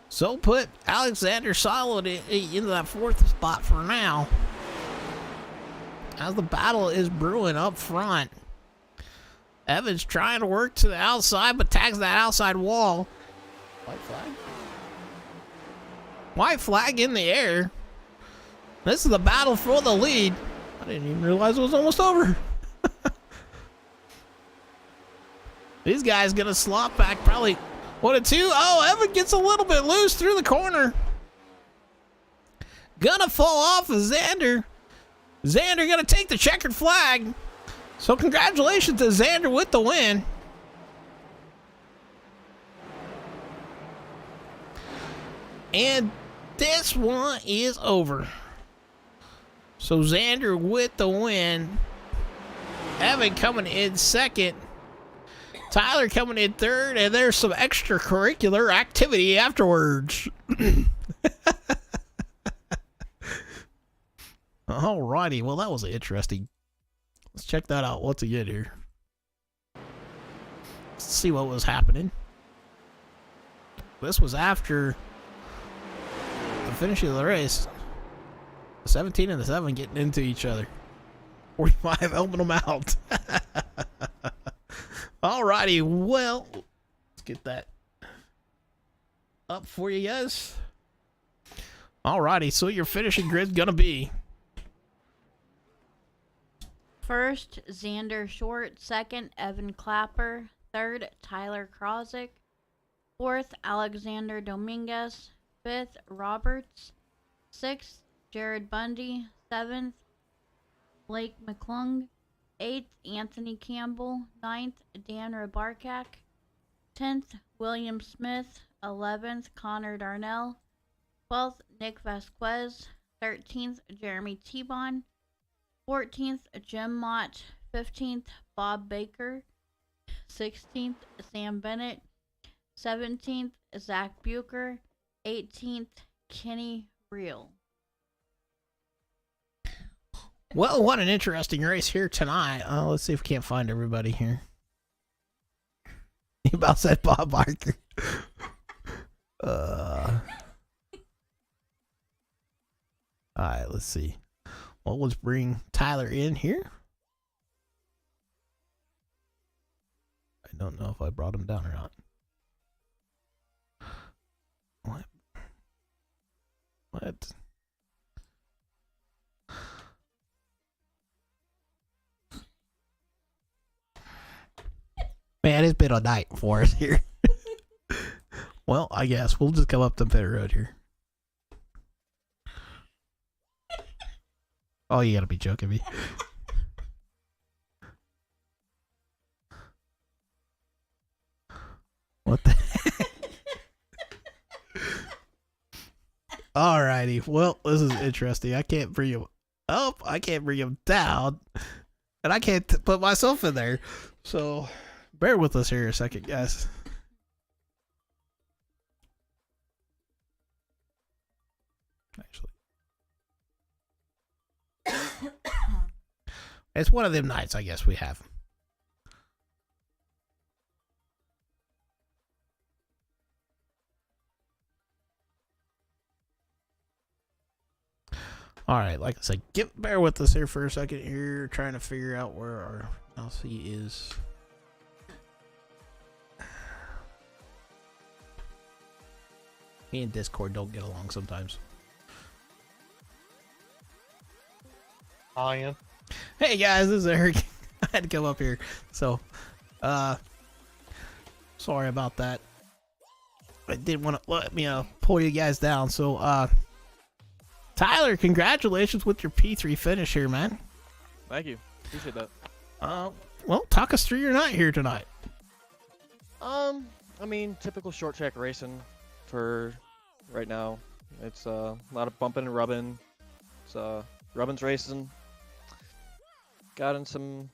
So put Alexander solid into that 4th spot for now. As the battle is brewing up front. Evans trying to work to the outside, but tags that outside wall. White flag? White flag in the air. This is the battle for the lead. I didn't even realize it was almost over. These guys gonna slop back probably 1 and 2. Oh, Evan gets a little bit loose through the corner. Gonna fall off of Xander. Xander gonna take the checkered flag. So congratulations to Xander with the win. And this one is over. So Xander with the win. Evan coming in 2nd. Tyler coming in 3rd, and there's some extracurricular activity afterwards. Alrighty, well that was interesting. Let's check that out once again here. Let's see what was happening. This was after the finishing of the race. The 17 and the 7 getting into each other. 45 helping them out. Alrighty, well, let's get that up for you guys. Alrighty, so your finishing grid's gonna be 1st, Xander Short. 2nd, Evan Clapper. 3rd, Tyler Krozik. 4th, Alexander Dominguez. 5th, Roberts. 6th, Jared Bundy. 7th, Blake McClung. 8th, Anthony Campbell. 9th, Dan Rabarkak. 10th, William Smith. 11th, Connor Darnell. 12th, Nick Vasquez. 13th, Jeremy T-Bon. 14th, Jim Mott. 15th, Bob Baker. 16th, Sam Bennett. 17th, Zach Bucher. 18th, Kenny Reel. Well, what an interesting race here tonight. Let's see if we can't find everybody here. You about said Bob Barker. right, let's see. Well, let's bring Tyler in here. I don't know if I brought him down or not. What? Man, it's been a night for us here. Well, I guess we'll just come up the pit road here. Oh, you gotta be joking me. What the heck? Alrighty. Well, this is interesting. I can't bring him up. I can't bring him down. And I can't put myself in there. So, bear with us here a second, guys. Actually. It's one of them nights, I guess, we have. All right, like I said, bear with us here for a second here, trying to figure out where our LC is. Me and Discord don't get along sometimes. Hi, Ian. Hey guys, this is Eric. I had to come up here, so sorry about that. I didn't want to let me pull you guys down. So Tyler, congratulations with your P3 finish here, man. Thank you. Appreciate that. Well, talk us through your night here tonight. I mean, typical short track racing for right now. It's a lot of bumping and rubbing. It's rubbing's racing. Got in some,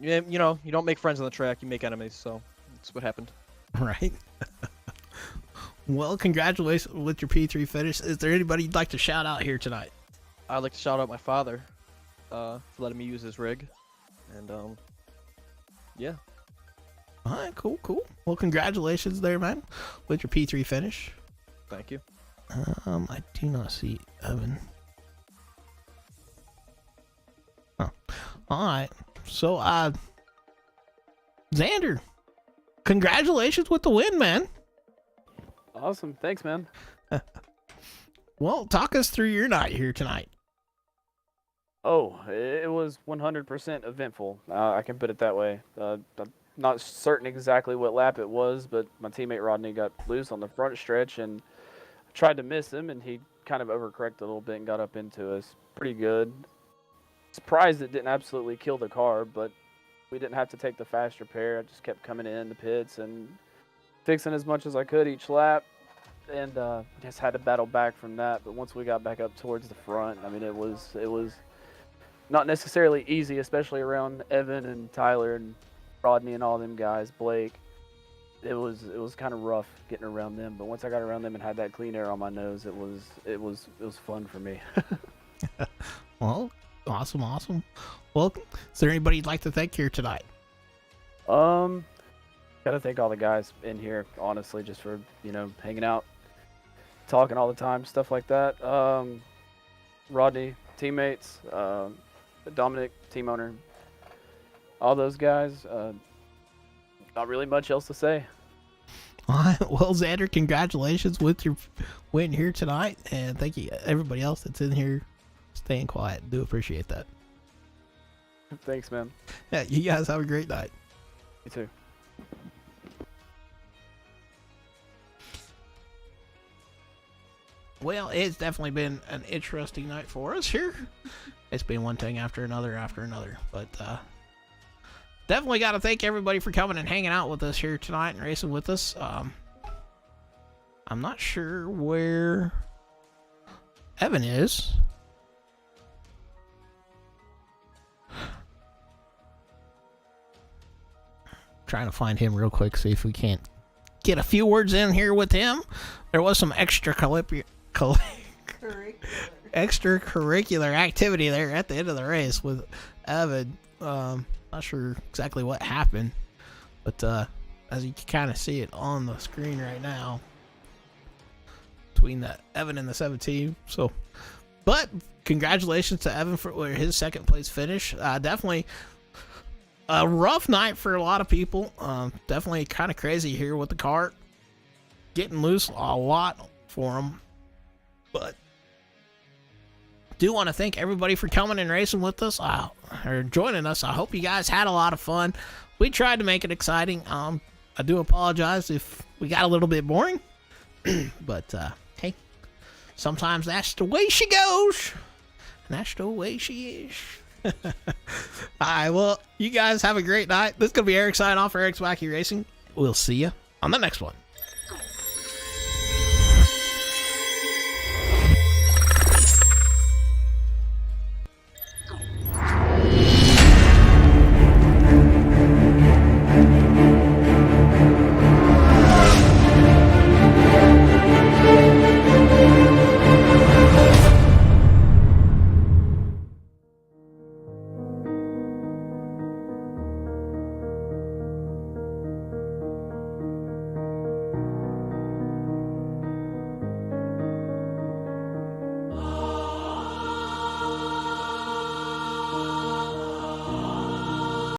you know, you don't make friends on the track, you make enemies, so that's what happened. Right. Well, congratulations with your P3 finish. Is there anybody you'd like to shout out here tonight? I'd like to shout out my father for letting me use his rig. And, yeah. All right, cool. Well, congratulations there, man, with your P3 finish. Thank you. I do not see Evan. Oh. All right. So, Xander, congratulations with the win, man. Awesome. Thanks, man. Well, talk us through your night here tonight. Oh, it was 100% eventful. I can put it that way. I'm not certain exactly what lap it was, but my teammate Rodney got loose on the front stretch and tried to miss him, and he kind of overcorrected a little bit and got up into us. Pretty good. Surprised it didn't absolutely kill the car, but we didn't have to take the fast repair. I just kept coming in the pits and fixing as much as I could each lap, and just had to battle back from that. But once we got back up towards the front, I mean, it was not necessarily easy, especially around Evan and Tyler and Rodney and all them guys, Blake. It was kind of rough getting around them, but once I got around them and had that clean air on my nose, it was fun for me. Well, awesome. Well, is there anybody you'd like to thank here tonight? Gotta thank all the guys in here, honestly, just for, hanging out, talking all the time, stuff like that. Rodney, teammates, Dominic, team owner, all those guys. Not really much else to say. All right. Well, Xander, congratulations with your win here tonight, and thank you everybody else that's in here staying quiet. Do appreciate that. Thanks, man. Yeah, you guys have a great night. You too. Well, it's definitely been an interesting night for us here. It's been one thing after another, but definitely got to thank everybody for coming and hanging out with us here tonight and racing with us. I'm not sure where Evan is. Trying to find him real quick, see if we can't get a few words in here with him. There was some extracurricular activity there at the end of the race with Evan. Not sure exactly what happened, but as you can kind of see it on the screen right now, between the Evan and the 17. So But congratulations to Evan for his second place finish. Definitely a rough night for a lot of people. Definitely kind of crazy here with the cart. Getting loose a lot for him. But do want to thank everybody for coming and racing with us or joining us. I hope you guys had a lot of fun. We tried to make it exciting. I do apologize if we got a little bit boring. But hey, sometimes that's the way she goes. And that's the way she is. Alright, well, you guys have a great night. This is going to be Eric signing off for Eric's Wacky Racing. We'll see you on the next one.